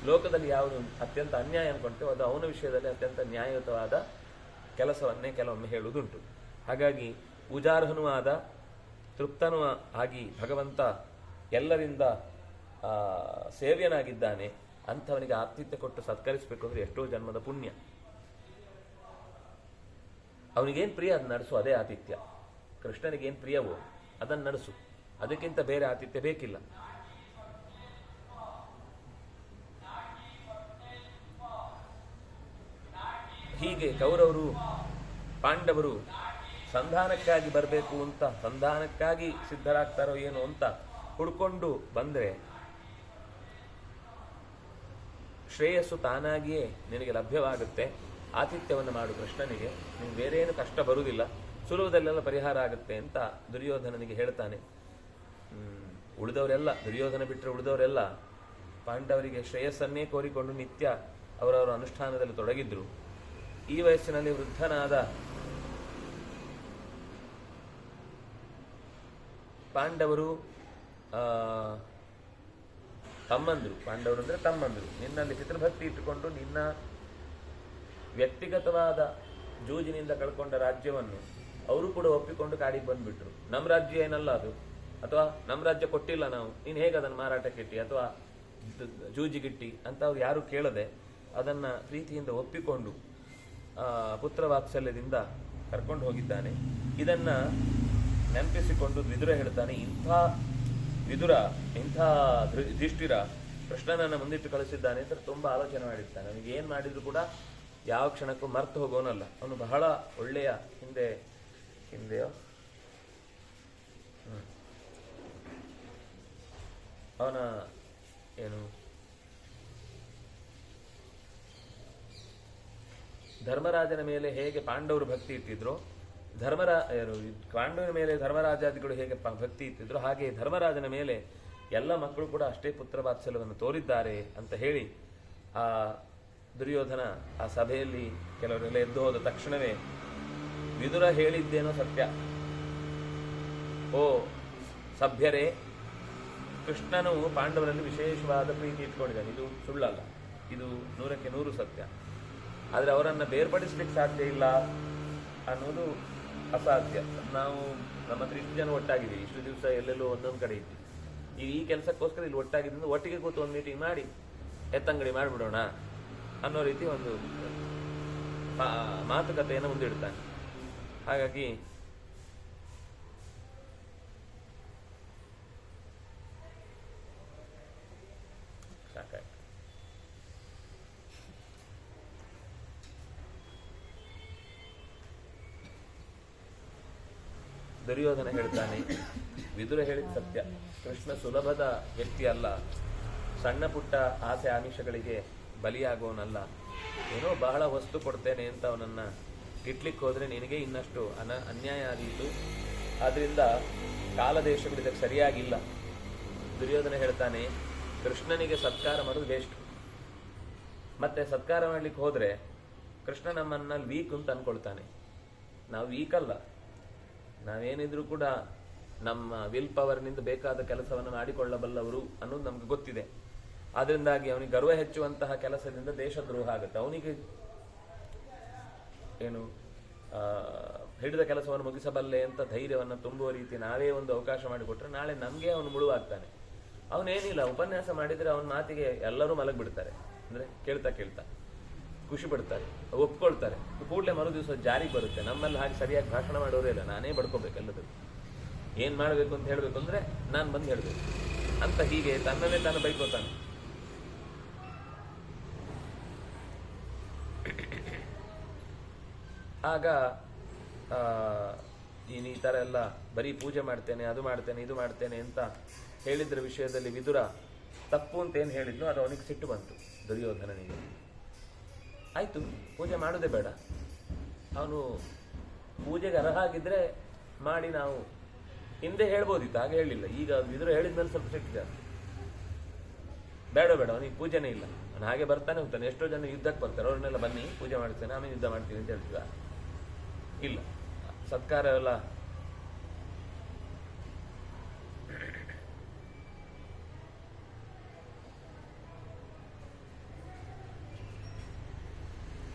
ಲೋಕದಲ್ಲಿ ಯಾವುದು ಅತ್ಯಂತ ಅನ್ಯಾಯ ಅನ್ಕೊಳ್ತೇವೆ ಅದು ಅವನ ವಿಷಯದಲ್ಲಿ ಅತ್ಯಂತ ನ್ಯಾಯಯುತವಾದ ಕೆಲಸವನ್ನೇ ಕೆಲವೊಮ್ಮೆ ಹೇಳುವುದುಂಟು. ಹಾಗಾಗಿ ಪೂಜಾರ್ಹನೂ ಆದ, ತೃಪ್ತನೂ ಆಗಿ ಭಗವಂತ ಎಲ್ಲರಿಂದ ಸೇವ್ಯನಾಗಿದ್ದಾನೆ. ಅಂಥವನಿಗೆ ಆತಿಥ್ಯ ಕೊಟ್ಟು ಸತ್ಕರಿಸಬೇಕು ಅಂದರೆ ಎಷ್ಟೋ ಜನ್ಮದ ಪುಣ್ಯ. ಅವನಿಗೇನು ಪ್ರಿಯ ಅದನ್ನ ನಡೆಸು, ಅದೇ ಆತಿಥ್ಯ. ಕೃಷ್ಣನಿಗೇನು ಪ್ರಿಯವೋ ಅದನ್ನು ನಡೆಸು, ಅದಕ್ಕಿಂತ ಬೇರೆ ಆತಿಥ್ಯ ಬೇಕಿಲ್ಲ. ಹೀಗೆ ಕೌರವರು ಪಾಂಡವರು ಸಂಧಾನಕ್ಕಾಗಿ ಬರಬೇಕು ಅಂತ ಸಂಧಾನಕ್ಕಾಗಿ ಸಿದ್ಧರಾಗ್ತಾರೋ ಏನು ಅಂತ ಹುಡ್ಕೊಂಡು ಬಂದರೆ ಶ್ರೇಯಸ್ಸು ತಾನಾಗಿಯೇ ನಿನಗೆ ಲಭ್ಯವಾಗುತ್ತೆ. ಆತಿಥ್ಯವನ್ನು ಮಾಡು ಕೃಷ್ಣನಿಗೆ, ನಿಮ್ಗೆ ಬೇರೇನು ಕಷ್ಟ ಬರುವುದಿಲ್ಲ, ಸುಲಭದಲ್ಲೆಲ್ಲ ಪರಿಹಾರ ಆಗುತ್ತೆ ಅಂತ ದುರ್ಯೋಧನನಿಗೆ ಹೇಳ್ತಾನೆ. ಉಳಿದವರೆಲ್ಲ, ದುರ್ಯೋಧನ ಬಿಟ್ಟರೆ ಉಳಿದವರೆಲ್ಲ ಪಾಂಡವರಿಗೆ ಶ್ರೇಯಸ್ಸನ್ನೇ ಕೋರಿಕೊಂಡು ನಿತ್ಯ ಅವರವರ ಅನುಷ್ಠಾನದಲ್ಲಿ ತೊಡಗಿದ್ರು. ಈ ವಯಸ್ಸಿನಲ್ಲಿ ವೃದ್ಧನಾದ ಪಾಂಡವರು ತಮ್ಮಂದರು, ಪಾಂಡವರು ಅಂದರೆ ತಮ್ಮಂದರು, ನಿನ್ನಲ್ಲಿ ಪಿತೃಭಕ್ತಿ ಇಟ್ಟುಕೊಂಡು ನಿನ್ನ ವ್ಯಕ್ತಿಗತವಾದ ಜೂಜಿನಿಂದ ಕಳ್ಕೊಂಡ ರಾಜ್ಯವನ್ನು ಅವರು ಕೂಡ ಒಪ್ಪಿಕೊಂಡು ಕಾಡಿಗೆ ಬಂದ್ಬಿಟ್ರು. ನಮ್ಮ ರಾಜ್ಯ ಏನಲ್ಲ ಅದು, ಅಥವಾ ನಮ್ಮ ರಾಜ್ಯ ಕೊಟ್ಟಿಲ್ಲ ನಾವು, ನೀನು ಹೇಗೆ ಅದನ್ನು ಮಾರಾಟಕ್ಕಿಟ್ಟಿ ಅಥವಾ ಜೂಜಿಗಿಟ್ಟಿ ಅಂತ ಅವ್ರು ಯಾರು ಕೇಳದೆ ಅದನ್ನು ಪ್ರೀತಿಯಿಂದ ಒಪ್ಪಿಕೊಂಡು ಪುತ್ರ ವಾತ್ಸಲ್ಯದಿಂದ ಕರ್ಕೊಂಡು ಹೋಗಿದ್ದಾನೆ. ಇದನ್ನು ನೆನಪಿಸಿಕೊಂಡು ವಿದುರ ಹೇಳ್ತಾನೆ, ಇಂಥ ಯುಧಿಷ್ಠಿರ ಕೃಷ್ಣನನ್ನು ಮುಂದಿಟ್ಟು ಕಳಿಸಿದ್ದಾನೆ ಅಂತ ತುಂಬ ಆಲೋಚನೆ ಮಾಡಿರ್ತಾನೆ. ಅವನಿಗೆ ಏನು ಮಾಡಿದ್ರು ಕೂಡ ಯಾವ ಕ್ಷಣಕ್ಕೂ ಮರ್ತು ಹೋಗೋನಲ್ಲ. ಅವನು ಬಹಳ ಒಳ್ಳೆಯ ಹಿಂದೆಯೋ ಅವನ ಏನು ಧರ್ಮರಾಜನ ಮೇಲೆ ಹೇಗೆ ಪಾಂಡವರು ಭಕ್ತಿ ಇಟ್ಟಿದ್ರು, ಪಾಂಡವನ ಮೇಲೆ ಧರ್ಮರಾಜಾದಿಗಳು ಹೇಗೆ ಭಕ್ತಿ ಇಟ್ಟಿದ್ರು, ಹಾಗೆ ಧರ್ಮರಾಜನ ಮೇಲೆ ಎಲ್ಲ ಮಕ್ಕಳು ಕೂಡ ಅಷ್ಟೇ ಪುತ್ರ ವಾತ್ಸಲ್ಯವನ್ನು ತೋರಿದ್ದಾರೆ ಅಂತ ಹೇಳಿ ಆ ದುರ್ಯೋಧನ ಆ ಸಭೆಯಲ್ಲಿ ಕೆಲವರೆಲ್ಲ ಎದ್ದು ಹೋದ ತಕ್ಷಣವೇ ವಿದುರ ಹೇಳಿದ್ದೇನೋ ಸತ್ಯ. ಓ ಸಭ್ಯರೇ, ಕೃಷ್ಣನು ಪಾಂಡವರಲ್ಲಿ ವಿಶೇಷವಾದ ಪ್ರೀತಿ ಇಟ್ಕೊಂಡಿದ್ದಾನೆ, ಇದು ಸುಳ್ಳಲ್ಲ, ಇದು 100ಕ್ಕೆ 100 ಸತ್ಯ. ಆದರೆ ಅವರನ್ನು ಬೇರ್ಪಡಿಸ್ಲಿಕ್ಕೆ ಸಾಧ್ಯ ಇಲ್ಲ ಅನ್ನೋದು ಅಸಾಧ್ಯ. ನಾವು ನಮ್ಮ ಹತ್ರ ಇಷ್ಟು ಜನ ಒಟ್ಟಾಗಿದ್ದೀವಿ, ಇಷ್ಟು ದಿವಸ ಎಲ್ಲೆಲ್ಲೋ ಒಂದೊಂದು ಕಡೆ ಇದ್ವಿ, ಈ ಕೆಲಸಕ್ಕೋಸ್ಕರ ಇಲ್ಲಿ ಒಟ್ಟಾಗಿದ್ದರಿಂದ ಒಟ್ಟಿಗೆ ಕೂತು ಒಂದು ಮೀಟಿಂಗ್ ಮಾಡಿ ಎತ್ತಂಗಡಿ ಮಾಡಿಬಿಡೋಣ ಅನ್ನೋ ರೀತಿ ಒಂದು ಮಾತುಕತೆಯನ್ನು ಮುಂದಿಡ್ತಾನೆ. ಹಾಗಾಗಿ ಸಾಕಾಯ್ತು. ದುರ್ಯೋಧನ ಹೇಳ್ತಾನೆ, ವಿದುರ ಹೇಳಿದ ಸತ್ಯ, ಕೃಷ್ಣ ಸುಲಭದ ವ್ಯಕ್ತಿ ಅಲ್ಲ, ಸಣ್ಣ ಪುಟ್ಟ ಆಸೆ ಆಮಿಷಗಳಿಗೆ ಬಲಿಯಾಗೋನಲ್ಲ. ಏನೋ ಬಹಳ ವಸ್ತು ಕೊಡ್ತೇನೆ ಅಂತ ಅವನನ್ನು ಇಟ್ಲಿಕ್ಕೆ ಹೋದರೆ ನಿನಗೆ ಇನ್ನಷ್ಟು ಅನ್ಯಾಯ ಆದೀತು. ಆದ್ದರಿಂದ ಕಾಲದೇಶಗಳು ಇದಕ್ಕೆ ಸರಿಯಾಗಿಲ್ಲ. ದುರ್ಯೋಧನ ಹೇಳ್ತಾನೆ, ಕೃಷ್ಣನಿಗೆ ಸತ್ಕಾರ ಮಾಡೋದು ವೇಸ್ಟ್. ಮತ್ತೆ ಸತ್ಕಾರ ಮಾಡ್ಲಿಕ್ಕೆ ಹೋದರೆ ಕೃಷ್ಣ ನಮ್ಮನ್ನಲ್ಲಿ ವೀಕ್ ಅಂತ ಅನ್ಕೊಳ್ತಾನೆ. ನಾವು ವೀಕ್ ಅಲ್ಲ, ನಾವೇನಿದ್ರು ಕೂಡ ನಮ್ಮ ವಿಲ್ ಪವರ್ನಿಂದ ಬೇಕಾದ ಕೆಲಸವನ್ನು ಮಾಡಿಕೊಳ್ಳಬಲ್ಲವರು ಅನ್ನೋದು ನಮ್ಗೆ ಗೊತ್ತಿದೆ. ಆದ್ದರಿಂದಾಗಿ ಅವನಿಗೆ ಗರ್ವ ಹೆಚ್ಚುವಂತಹ ಕೆಲಸದಿಂದ ದೇಶದ್ರೋಹ ಆಗುತ್ತೆ. ಅವನಿಗೆ ಏನು ಹಿಡಿದ ಕೆಲಸವನ್ನು ಮುಗಿಸಬಲ್ಲೆ ಅಂತ ಧೈರ್ಯವನ್ನು ತುಂಬುವ ರೀತಿ ನಾವೇ ಒಂದು ಅವಕಾಶ ಮಾಡಿಕೊಟ್ರೆ ನಾಳೆ ನಮಗೆ ಅವನು ಮುಳುವಾಗ್ತಾನೆ. ಅವನೇನಿಲ್ಲ, ಉಪನ್ಯಾಸ ಮಾಡಿದರೆ ಅವನ ಮಾತಿಗೆ ಎಲ್ಲರೂ ಮಲಗಿಬಿಡ್ತಾರೆ, ಅಂದರೆ ಕೇಳ್ತಾ ಖುಷಿ ಪಡ್ತಾರೆ, ಒಪ್ಕೊಳ್ತಾರೆ. ಕೂಡಲೇ ಮರು ದಿವಸ ಜಾರಿಗೆ ಬರುತ್ತೆ. ನಮ್ಮಲ್ಲಿ ಹಾಗೆ ಸರಿಯಾಗಿ ಭಾಷಣ ಮಾಡೋರೇ ಇಲ್ಲ, ನಾನೇ ಬಡ್ಕೋಬೇಕು ಎಲ್ಲದಕ್ಕೂ. ಏನು ಮಾಡಬೇಕು ಅಂತ ಹೇಳಬೇಕು ಅಂದರೆ ನಾನು ಬಂದು ಹೇಳಬೇಕು ಅಂತ, ಹೀಗೆ ತನ್ನನ್ನೇ ತಾನು ಬೈಕೋತಾನೆ. ಆಗ ಈ ಥರ ಎಲ್ಲ ಬರೀ ಪೂಜೆ ಮಾಡ್ತೇನೆ, ಅದು ಮಾಡ್ತೇನೆ, ಇದು ಮಾಡ್ತೇನೆ ಅಂತ ಹೇಳಿದ್ರ ವಿಷಯದಲ್ಲಿ ವಿದುರ ತಪ್ಪು ಅಂತ ಏನು ಹೇಳಿದ್ನು ಅದು ಅವನಿಗೆ ಸಿಟ್ಟು ಬಂತು ದುರ್ಯೋಧನನಿಗೆ. ಆಯಿತು, ಪೂಜೆ ಮಾಡೋದೇ ಬೇಡ, ಅವನು ಪೂಜೆಗೆ ಅರ್ಹ ಆಗಿದ್ರೆ ಮಾಡಿ ನಾವು ಹಿಂದೆ ಹೇಳ್ಬೋದಿತ್ತು, ಹಾಗೆ ಹೇಳಿಲ್ಲ. ಈಗ ವಿದುರ ಹೇಳಿದ್ಮೇಲೆ ಸ್ವಲ್ಪ ಸಿಟ್ಟು ಜಾಸ್ತಿ. ಬೇಡ ಅವನಿಗೆ ಪೂಜೆನೇ ಇಲ್ಲ, ಅವನು ಹಾಗೆ ಬರ್ತಾನೆ ಹೋಗ್ತಾನೆ. ಎಷ್ಟೋ ಜನ ಯುದ್ಧಕ್ಕೆ ಬರ್ತಾರೆ, ಅವ್ರನ್ನೆಲ್ಲ ಬನ್ನಿ ಪೂಜೆ ಮಾಡ್ತೇನೆ ಆಮೇಲೆ ಯುದ್ಧ ಮಾಡ್ತೀನಿ ಅಂತ ಹೇಳ್ತೀವ. ಇಲ್ಲ, ಸತ್ಕಾರ ಎಲ್ಲ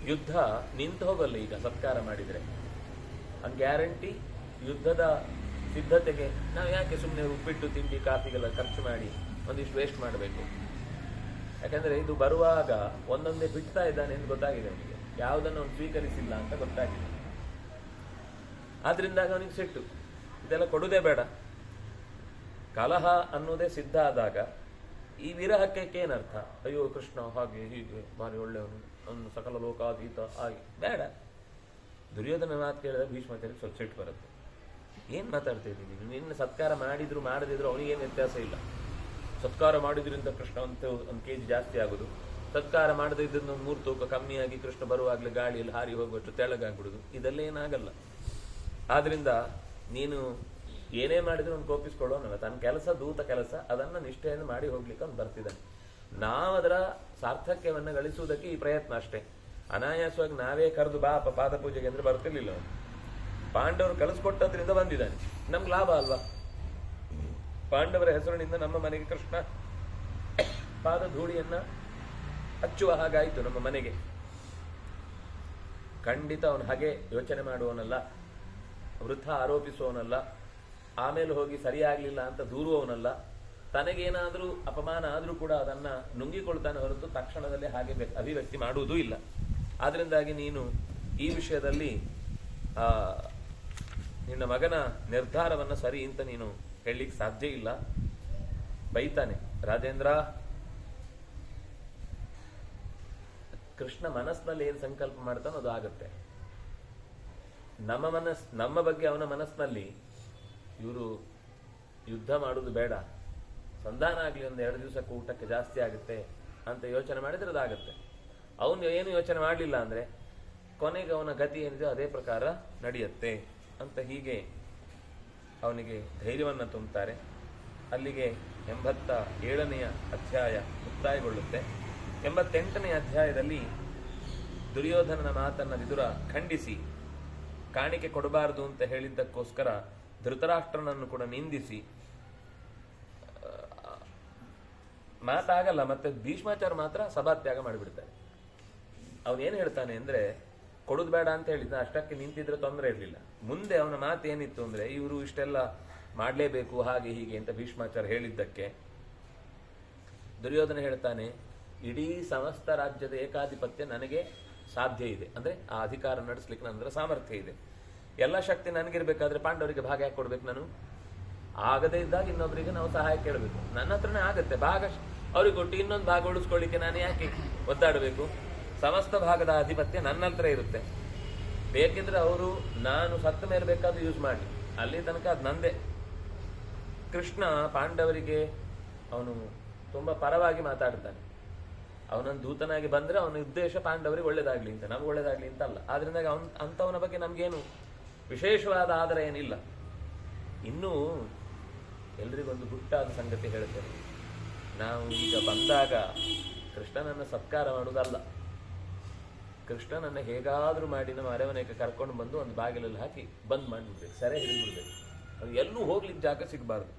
ಯುದ್ಧ ನಿಂತು ಹೋಗಲ್ಲ. ಈಗ ಸತ್ಕಾರ ಮಾಡಿದರೆ ಒಂದು ಗ್ಯಾರಂಟಿ ಯುದ್ಧದ ಸಿದ್ಧತೆಗೆ ನಾವು ಯಾಕೆ ಸುಮ್ಮನೆ ಉಪ್ಪಿಟ್ಟು ತಿಂಡಿ ಕಾಫಿಗೆಲ್ಲ ಖರ್ಚು ಮಾಡಿ ಒಂದಿಷ್ಟು ವೇಸ್ಟ್ ಮಾಡಬೇಕು? ಯಾಕಂದರೆ ಇದು ಬರುವಾಗ ಒಂದೊಂದೇ ಬಿಡ್ತಾ ಇದ್ದಾನೆ ಎಂದು ಗೊತ್ತಾಗಿದೆ ಅವನಿಗೆ, ಯಾವುದನ್ನು ಅವನು ಸ್ವೀಕರಿಸಿಲ್ಲ ಅಂತ ಗೊತ್ತಾಗಿದೆ. ಆದ್ರಿಂದಾಗ ಅವನಿಗೆ ಸಿಟ್ಟು, ಇದೆಲ್ಲ ಕೊಡುವುದೇ ಬೇಡ. ಕಲಹ ಅನ್ನೋದೇ ಸಿದ್ಧ ಆದಾಗ ಈ ವಿರಹಕ್ಕೆ ಏನರ್ಥ? ಅಯ್ಯೋ ಕೃಷ್ಣ ಹಾಗೆ ಹೀಗೆ ಭಾರಿ ಒಳ್ಳೆಯವನು, ಅವನು ಸಕಲ ಲೋಕಾತೀತ ಆಗಿ ಬೇಡ. ದುರ್ಯೋಧನ ಮಾತು ಕೇಳಿದ್ರೆ ಭೀಷ್ಮಾಚಾರ್ಯ ಸ್ವಲ್ಪ ಸಿಟ್ಟು ಬರುತ್ತೆ. ಏನು ಮಾತಾಡ್ತಾ ಇದ್ದೀನಿ, ನಿನ್ನ ಸತ್ಕಾರ ಮಾಡಿದ್ರು ಮಾಡದಿದ್ರು ಅವನಿಗೇನು ವ್ಯತ್ಯಾಸ ಇಲ್ಲ. ಸತ್ಕಾರ ಮಾಡಿದ್ರಿಂದ ಕೃಷ್ಣ ಒಂದು ಕೆಜಿ ಜಾಸ್ತಿ ಆಗೋದು, ಸತ್ಕಾರ ಮಾಡದೇ ಇದ್ರಿಂದ 3 ತೂಕ ಕಮ್ಮಿಯಾಗಿ ಕೃಷ್ಣ ಬರುವಾಗಲೇ ಗಾಳಿಯಲ್ಲಿ ಹಾರಿ ಹೋಗುವಷ್ಟು ತೆಳಗಾಗ್ಬಿಡುದು, ಇದೆಲ್ಲ ಏನಾಗಲ್ಲ. ಆದ್ರಿಂದ ನೀನು ಏನೇ ಮಾಡಿದ್ರು ಅವ್ನು ಕೋಪಿಸ್ಕೊಳ್ಳೋನಲ್ಲ, ತನ್ನ ಕೆಲಸ ದೂತ ಕೆಲಸ, ಅದನ್ನ ನಿಷ್ಠೆಯನ್ನು ಮಾಡಿ ಹೋಗ್ಲಿಕ್ಕೆ ಅವ್ನು ಬರ್ತಿದ್ದಾನೆ. ನಾವದರ ಸಾರ್ಥಕ್ಯವನ್ನು ಗಳಿಸುವುದಕ್ಕೆ ಈ ಪ್ರಯತ್ನ ಅಷ್ಟೇ. ಅನಾಯಾಸವಾಗಿ ನಾವೇ ಕರೆದು ಬಾ ಪಾದ ಪೂಜೆಗೆ ಅಂದ್ರೆ ಬರ್ತಿರ್ಲಿಲ್ಲ ಅವನು. ಪಾಂಡವರು ಕಳಿಸ್ಕೊಟ್ಟದ್ರಿಂದ ಬಂದಿದ್ದಾನೆ, ನಮ್ಗೆ ಲಾಭ ಅಲ್ವಾ? ಪಾಂಡವರ ಹೆಸರಿನಿಂದ ನಮ್ಮ ಮನೆಗೆ ಕೃಷ್ಣ ಪಾದ ಧೂಳಿಯನ್ನ ಹಚ್ಚುವ ಹಾಗಾಯಿತು ನಮ್ಮ ಮನೆಗೆ. ಖಂಡಿತ ಅವನು ಹಾಗೆ ಯೋಚನೆ ಮಾಡುವವನಲ್ಲ, ವೃಥ ಆರೋಪಿಸುವವನಲ್ಲ, ಆಮೇಲೆ ಹೋಗಿ ಸರಿಯಾಗ್ಲಿಲ್ಲ ಅಂತ ದೂರುವವನಲ್ಲ. ತನಗೇನಾದ್ರೂ ಅಪಮಾನ ಆದ್ರೂ ಕೂಡ ಅದನ್ನ ನುಂಗಿಕೊಳ್ತಾನೆ ಹೊರತು ತಕ್ಷಣದಲ್ಲಿ ಹಾಗೆ ಅಭಿವ್ಯಕ್ತಿ ಮಾಡುವುದೂ ಇಲ್ಲ. ಆದ್ರಿಂದಾಗಿ ನೀನು ಈ ವಿಷಯದಲ್ಲಿ ನಿನ್ನ ಮಗನ ನಿರ್ಧಾರವನ್ನ ಸರಿ ಅಂತ ನೀನು ಹೇಳಲಿಕ್ಕೆ ಸಾಧ್ಯ ಇಲ್ಲ. ಬೈತಾನೆ ರಾಜೇಂದ್ರ, ಕೃಷ್ಣ ಮನಸ್ಸಿನಲ್ಲಿ ಏನ್ ಸಂಕಲ್ಪ ಮಾಡ್ತಾನೋ ಅದು ಆಗತ್ತೆ. ನಮ್ಮ ಬಗ್ಗೆ ಅವನ ಮನಸ್ಸಿನಲ್ಲಿ ಇವರು ಯುದ್ಧ ಮಾಡುವುದು ಬೇಡ, ಸಂಧಾನ ಆಗ್ಲಿ, 1-2 ದಿವಸಕ್ಕೆ ಊಟಕ್ಕೆ ಜಾಸ್ತಿ ಆಗುತ್ತೆ ಅಂತ ಯೋಚನೆ ಮಾಡಿದ್ರೆ ಅದಾಗತ್ತೆ. ಅವನು ಏನು ಯೋಚನೆ ಮಾಡಲಿಲ್ಲ ಅಂದ್ರೆ ಕೊನೆಗೆ ಅವನ ಗತಿ ಏನಿದೆ ಅದೇ ಪ್ರಕಾರ ನಡೆಯುತ್ತೆ ಅಂತ ಹೀಗೆ ಅವನಿಗೆ ಧೈರ್ಯವನ್ನ ತುಂಬುತ್ತಾರೆ. ಅಲ್ಲಿಗೆ 87ನೇ ಅಧ್ಯಾಯ ಮುಕ್ತಾಯಗೊಳ್ಳುತ್ತೆ. 88ನೇ ಅಧ್ಯಾಯದಲ್ಲಿ ದುರ್ಯೋಧನನ ಮಾತನ್ನ ವಿದುರ ಖಂಡಿಸಿ ಕಾಣಿಕೆ ಕೊಡಬಾರದು ಅಂತ ಹೇಳಿದ್ದಕ್ಕೋಸ್ಕರ ಧೃತರಾಷ್ಟ್ರನನ್ನು ಕೂಡ ನಿಂದಿಸಿ ಮಾತಾಗಲ್ಲ. ಮತ್ತೆ ಭೀಷ್ಮಾಚಾರ್ಯ ಮಾತ್ರ ಸಭಾತ್ಯಾಗ ಮಾಡಿಬಿಡ್ತಾರೆ. ಅವನೇನು ಹೇಳ್ತಾನೆ ಅಂದ್ರೆ, ಕೊಡುದು ಬೇಡ ಅಂತ ಹೇಳಿದ್ದ, ಅಷ್ಟಕ್ಕೆ ನಿಂತಿದ್ರೆ ತೊಂದರೆ ಇರಲಿಲ್ಲ. ಮುಂದೆ ಅವನ ಮಾತು ಏನಿತ್ತು ಅಂದ್ರೆ, ಇವರು ಇಷ್ಟೆಲ್ಲ ಮಾಡಲೇಬೇಕು ಹಾಗೆ ಹೀಗೆ ಅಂತ ಭೀಷ್ಮಾಚಾರ್ಯ ಹೇಳಿದ್ದಕ್ಕೆ ದುರ್ಯೋಧನ ಹೇಳ್ತಾನೆ, ಇಡೀ ಸಮಸ್ತ ರಾಜ್ಯದ ಏಕಾಧಿಪತ್ಯ ನನಗೆ ಸಾಧ್ಯ ಇದೆ, ಅಂದ್ರೆ ಆ ಅಧಿಕಾರ ನಡೆಸ್ಲಿಕ್ಕೆ ನನ್ನ ಸಾಮರ್ಥ್ಯ ಇದೆ. ಎಲ್ಲ ಶಕ್ತಿ ನನಗಿರ್ಬೇಕಾದ್ರೆ ಪಾಂಡವರಿಗೆ ಭಾಗ ಯಾಕೆ ಕೊಡ್ಬೇಕು? ನಾನು ಆಗದೇ ಇದ್ದಾಗ ಇನ್ನೊಬ್ಬರಿಗೆ ನಾವು ಸಹಾಯ ಕೇಳಬೇಕು. ನನ್ನ ಹತ್ರನೇ ಆಗತ್ತೆ ಭಾಗ, ಅವ್ರಿಗೆ ಕೊಟ್ಟು ಇನ್ನೊಂದು ಭಾಗ ಉಳಿಸ್ಕೊಳ್ಳಿಕ್ಕೆ ನಾನು ಯಾಕೆ ಒದ್ದಾಡಬೇಕು? ಸಮಸ್ತ ಭಾಗದ ಆಧಿಪತ್ಯ ನನ್ನ ಹತ್ರ ಇರುತ್ತೆ. ಬೇಕಿದ್ರೆ ಅವರು ನಾನು ಸತ್ತ ಮೇಲೆ ಬೇಕಾದ್ರೂ ಯೂಸ್ ಮಾಡಿ, ಅಲ್ಲಿ ತನಕ ಅದು ನಂದೇ. ಕೃಷ್ಣ ಪಾಂಡವರಿಗೆ ಅವನು ತುಂಬಾ ಪರವಾಗಿ ಮಾತಾಡ್ತಾನೆ. ಅವನನ್ನು ದೂತನಾಗಿ ಬಂದ್ರೆ ಅವನ ಉದ್ದೇಶ ಪಾಂಡವರಿಗೆ ಒಳ್ಳೇದಾಗ್ಲಿ ಅಂತ, ನಮ್ಗೆ ಒಳ್ಳೇದಾಗ್ಲಿ ಅಂತ ಅಲ್ಲ. ಆದ್ರಿಂದ ಅಂತವನ ಬಗ್ಗೆ ನಮ್ಗೇನು ವಿಶೇಷವಾದ ಆದರ ಏನಿಲ್ಲ. ಇನ್ನೂ ಎಲ್ರಿಗೊಂದು ಗುಟ್ಟಾದ ಸಂಗತಿ ಹೇಳ್ತೇನೆ. ನಾವು ಈಗ ಬಂದಾಗ ಕೃಷ್ಣನನ್ನ ಸತ್ಕಾರ ಮಾಡುವುದಲ್ಲ, ಕೃಷ್ಣನನ್ನ ಹೇಗಾದ್ರೂ ಮಾಡಿ ನಮ್ಮ ಅರಮನೆಗೆ ಕರ್ಕೊಂಡು ಬಂದು ಒಂದು ಬಾಗಿಲಲ್ಲಿ ಹಾಕಿ ಬಂದ್ ಮಾಡಿಬಿಡ್ಬೇಕು, ಸೆರೆ ಹಿಡಿದ್ಬಿಡ್ಬೇಕು. ಅದು ಎಲ್ಲೂ ಹೋಗ್ಲಿಕ್ಕೆ ಜಾಗ ಸಿಗಬಾರ್ದು.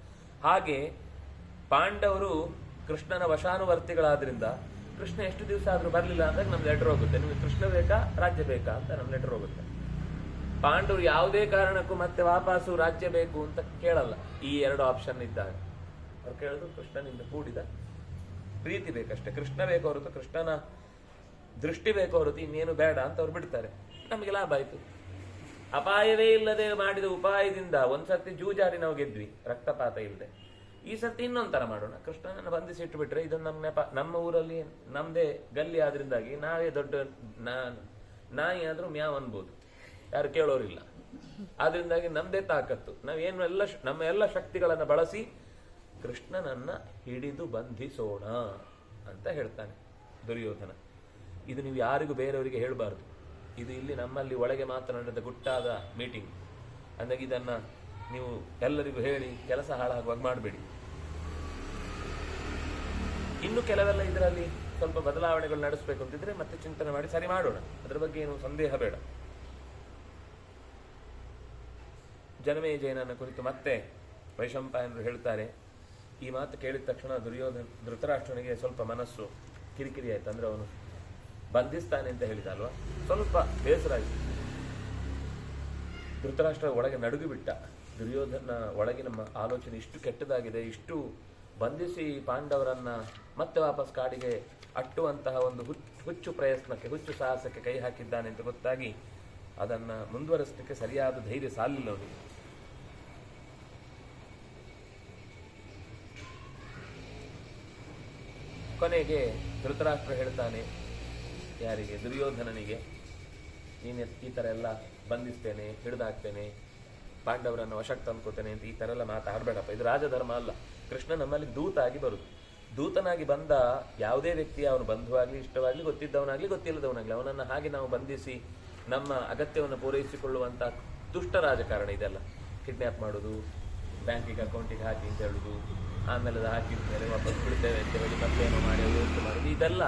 ಹಾಗೆ ಪಾಂಡವರು ಕೃಷ್ಣನ ವಶಾನುವರ್ತಿಗಳಾದ್ರಿಂದ ಕೃಷ್ಣ ಎಷ್ಟು ದಿವಸ ಆದ್ರೂ ಬರಲಿಲ್ಲ ಅಂದಾಗ ನಮ್ಗೆ ಲೆಟರ್ ಹೋಗುತ್ತೆ, ನಿಮಗೆ ಕೃಷ್ಣ ಬೇಕಾ ರಾಜ್ಯ ಬೇಕಾ ಅಂತ ನಮ್ಗೆ ಲೆಟರ್ ಹೋಗುತ್ತೆ. ಪಾಂಡವರು ಯಾವುದೇ ಕಾರಣಕ್ಕೂ ಮತ್ತೆ ವಾಪಸ್ಸು ರಾಜ್ಯ ಬೇಕು ಅಂತ ಕೇಳಲ್ಲ. ಈ 2 ಆಪ್ಷನ್ ಇದ್ದಾಗ ಅವ್ರು ಕೇಳೋದು ಕೃಷ್ಣನಿಂದ ಕೂಡಿದ ಪ್ರೀತಿ ಬೇಕಷ್ಟೇ, ಕೃಷ್ಣ ಬೇಕು ಹೊರತು ಕೃಷ್ಣನ ದೃಷ್ಟಿ ಬೇಕು ಹೊರತು ಇನ್ನೇನು ಬೇಡ ಅಂತ ಅವ್ರು ಬಿಡ್ತಾರೆ. ನಮಗೆ ಲಾಭ ಆಯ್ತು. ಅಪಾಯವೇ ಇಲ್ಲದೆ ಮಾಡಿದ ಉಪಾಯದಿಂದ ಒಂದ್ಸತಿ ಜೂಜಾಡಿ ನಾವು ಗೆದ್ವಿ, ರಕ್ತಪಾತ ಇಲ್ಲದೆ. ಈ ಸರ್ತಿ ಇನ್ನೊಂಥರ ಮಾಡೋಣ, ಕೃಷ್ಣನನ್ನು ಬಂಧಿಸಿಟ್ಟು ಬಿಟ್ರೆ ಇದು ನಮ್ಮ ನೆಪ. ನಮ್ಮ ಊರಲ್ಲಿ ನಮ್ದೇ ಗಲ್ಲಿ ಆದ್ರಿಂದಾಗಿ ನಾವೇ ದೊಡ್ಡ ನಾಯಿ ಆದ್ರೂ ಮ್ಯಾವ್ ಅನ್ಬೋದು, ಯಾರು ಕೇಳೋರಿಲ್ಲ. ಆದ್ರಿಂದಾಗಿ ನಮ್ದೇ ತಾಕತ್ತು, ನಾವೇನು ನಮ್ಮ ಎಲ್ಲ ಶಕ್ತಿಗಳನ್ನ ಬಳಸಿ ಕೃಷ್ಣನನ್ನ ಹಿಡಿದು ಬಂಧಿಸೋಣ ಅಂತ ಹೇಳ್ತಾನೆ ದುರ್ಯೋಧನ. ಇದು ನೀವು ಯಾರಿಗೂ ಬೇರೆಯವರಿಗೆ ಹೇಳಬಾರ್ದು. ಇದು ಇಲ್ಲಿ ನಮ್ಮಲ್ಲಿ ಒಳಗೆ ಮಾತ್ರ ನಡೆದ ಗುಟ್ಟಾದ ಮೀಟಿಂಗ್. ಅಂದಾಗ ಇದನ್ನ ನೀವು ಎಲ್ಲರಿಗೂ ಹೇಳಿ ಕೆಲಸ ಹಾಳಾಗುವಾಗ ಮಾಡಬೇಡಿ. ಇನ್ನು ಕೆಲವೆಲ್ಲ ಇದರಲ್ಲಿ ಸ್ವಲ್ಪ ಬದಲಾವಣೆಗಳು ನಡೆಸಬೇಕು ಅಂತಿದ್ರೆ ಮತ್ತೆ ಚಿಂತನೆ ಮಾಡಿ ಸರಿ ಮಾಡೋಣ, ಅದರ ಬಗ್ಗೆ ಏನು ಸಂದೇಹ ಬೇಡ. ಜನಮೇಜಯನನ್ನ ಕುರಿತು ಮತ್ತೆ ವೈಶಂಪಾಯನರು ಹೇಳ್ತಾರೆ. ಈ ಮಾತು ಕೇಳಿದ ತಕ್ಷಣ ಧೃತರಾಷ್ಟ್ರನಿಗೆ ಸ್ವಲ್ಪ ಮನಸ್ಸು ಕಿರಿಕಿರಿ ಆಯ್ತು. ಅಂದ್ರೆ ಅವನು ಬಂಧಿಸ್ತಾನೆ ಅಂತ ಹೇಳಿದ ಅಲ್ವಾ, ಸ್ವಲ್ಪ ಬೇಸರ ಆಯ್ತು. ಧೃತರಾಷ್ಟ್ರ ಒಳಗೆ ನಡುಗು ಬಿಟ್ಟ. ದುರ್ಯೋಧನ ಒಳಗಿನ ಆಲೋಚನೆ ಇಷ್ಟು ಕೆಟ್ಟದಾಗಿದೆ, ಇಷ್ಟು ಬಂಧಿಸಿ ಪಾಂಡವರನ್ನ ಮತ್ತೆ ವಾಪಸ್ ಕಾಡಿಗೆ ಅಟ್ಟುವಂತಹ ಒಂದು ಹುಚ್ಚು ಪ್ರಯತ್ನಕ್ಕೆ, ಹುಚ್ಚು ಸಾಹಸಕ್ಕೆ ಕೈ ಹಾಕಿದ್ದಾನೆ ಅಂತ ಗೊತ್ತಾಗಿ ಅದನ್ನ ಮುಂದುವರಿಸಲಿಕ್ಕೆ ಸರಿಯಾದ ಧೈರ್ಯ ಸಾಲಿಲ್ಲ ಅವನಿಗೆ. ಕೊನೆಗೆ ಧೃತರಾಷ್ಟ್ರ ಹೇಳ್ತಾನೆ, ಯಾರಿಗೆ? ದುರ್ಯೋಧನನಿಗೆ. ನೀನು ಈ ಥರ ಎಲ್ಲ ಬಂಧಿಸ್ತೇನೆ, ಹಿಡಿದಾಕ್ತೇನೆ, ಪಾಂಡವರನ್ನು ವಶಕ್ಕೆ ತಂದ್ಕೋತೇನೆ ಅಂತ ಈ ಥರ ಎಲ್ಲ ಮಾತಾಡಬೇಡಪ್ಪ, ಇದು ರಾಜಧರ್ಮ ಅಲ್ಲ. ಕೃಷ್ಣ ನಮ್ಮಲ್ಲಿ ದೂತ ಆಗಿ ಬರುದು. ದೂತನಾಗಿ ಬಂದ ಯಾವುದೇ ವ್ಯಕ್ತಿ, ಅವನು ಬಂಧುವಾಗಲಿ, ಇಷ್ಟವಾಗಲಿ, ಗೊತ್ತಿದ್ದವನಾಗಲಿ, ಗೊತ್ತಿಲ್ಲದವನಾಗಲಿ, ಅವನನ್ನು ಹಾಗೆ ನಾವು ಬಂಧಿಸಿ ನಮ್ಮ ಅಗತ್ಯವನ್ನು ಪೂರೈಸಿಕೊಳ್ಳುವಂಥ ದುಷ್ಟ ರಾಜಕಾರಣ ಇದೆಲ್ಲ. ಕಿಡ್ನ್ಯಾಪ್ ಮಾಡೋದು, ಬ್ಯಾಂಕಿಗೆ ಅಕೌಂಟಿಗೆ ಹಾಕಿ ಅಂತ ಹೇಳುದು, ಆಮೇಲೆ ಅದು ಹಾಕಿದ ಮೇಲೆ ವಾಪಸ್ ಬಿಡ್ತೇವೆ ಅಂತ ಹೇಳಿ ಮತ್ತೇನೋ ಮಾಡಿ ವ್ಯವಸ್ಥೆ ಮಾಡೋದು, ಇದೆಲ್ಲ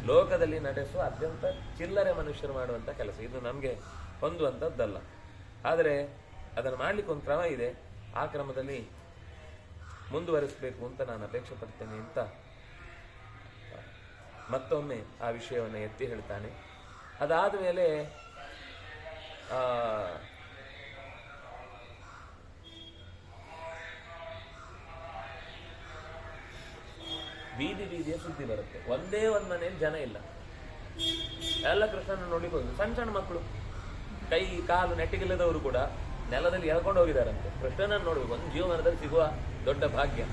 ಲೋಕದಲ್ಲಿ ನಡೆಸುವ ಅತ್ಯಂತ ಚಿಲ್ಲರೆ ಮನುಷ್ಯರು ಮಾಡುವಂಥ ಕೆಲಸ. ಇದು ನಮಗೆ ಹೊಂದುವಂಥದ್ದಲ್ಲ. ಆದರೆ ಅದನ್ನು ಮಾಡಲಿಕ್ಕೆ ಒಂದು ಕ್ರಮ ಇದೆ. ಆ ಕ್ರಮದಲ್ಲಿ ಮುಂದುವರಿಸಬೇಕು ಅಂತ ನಾನು ಅಪೇಕ್ಷೆ ಪಡ್ತೇನೆ ಅಂತ ಮತ್ತೊಮ್ಮೆ ಆ ವಿಷಯವನ್ನು ಎತ್ತಿ ಹೇಳ್ತಾನೆ. ಅದಾದ ಮೇಲೆ ಬೀದಿ ಬೀದಿಯ ಸುದ್ದಿ ಬರುತ್ತೆ. ಒಂದೇ ಒಂದು ಮನೆಯಲ್ಲಿ ಜನ ಇಲ್ಲ, ಎಲ್ಲ ಕೃಷ್ಣನ ನೋಡ್ಲಿಕ್ಕೆ ಹೋಗಿದ್ರು. ಸಣ್ಣ ಸಣ್ಣ ಮಕ್ಕಳು, ಕೈ ಕಾಲು ನೆಟ್ಟಿಗಿಲ್ಲದವರು ಕೂಡ ನೆಲದಲ್ಲಿ ಎಳ್ಕೊಂಡು ಹೋಗಿದಾರಂತೆ. ಕೃಷ್ಣನನ್ನು ನೋಡ್ಬೇಕು, ಒಂದು ಜೀವಮಾನದಲ್ಲಿ ಸಿಗುವ ದೊಡ್ಡ ಭಾಗ್ಯ.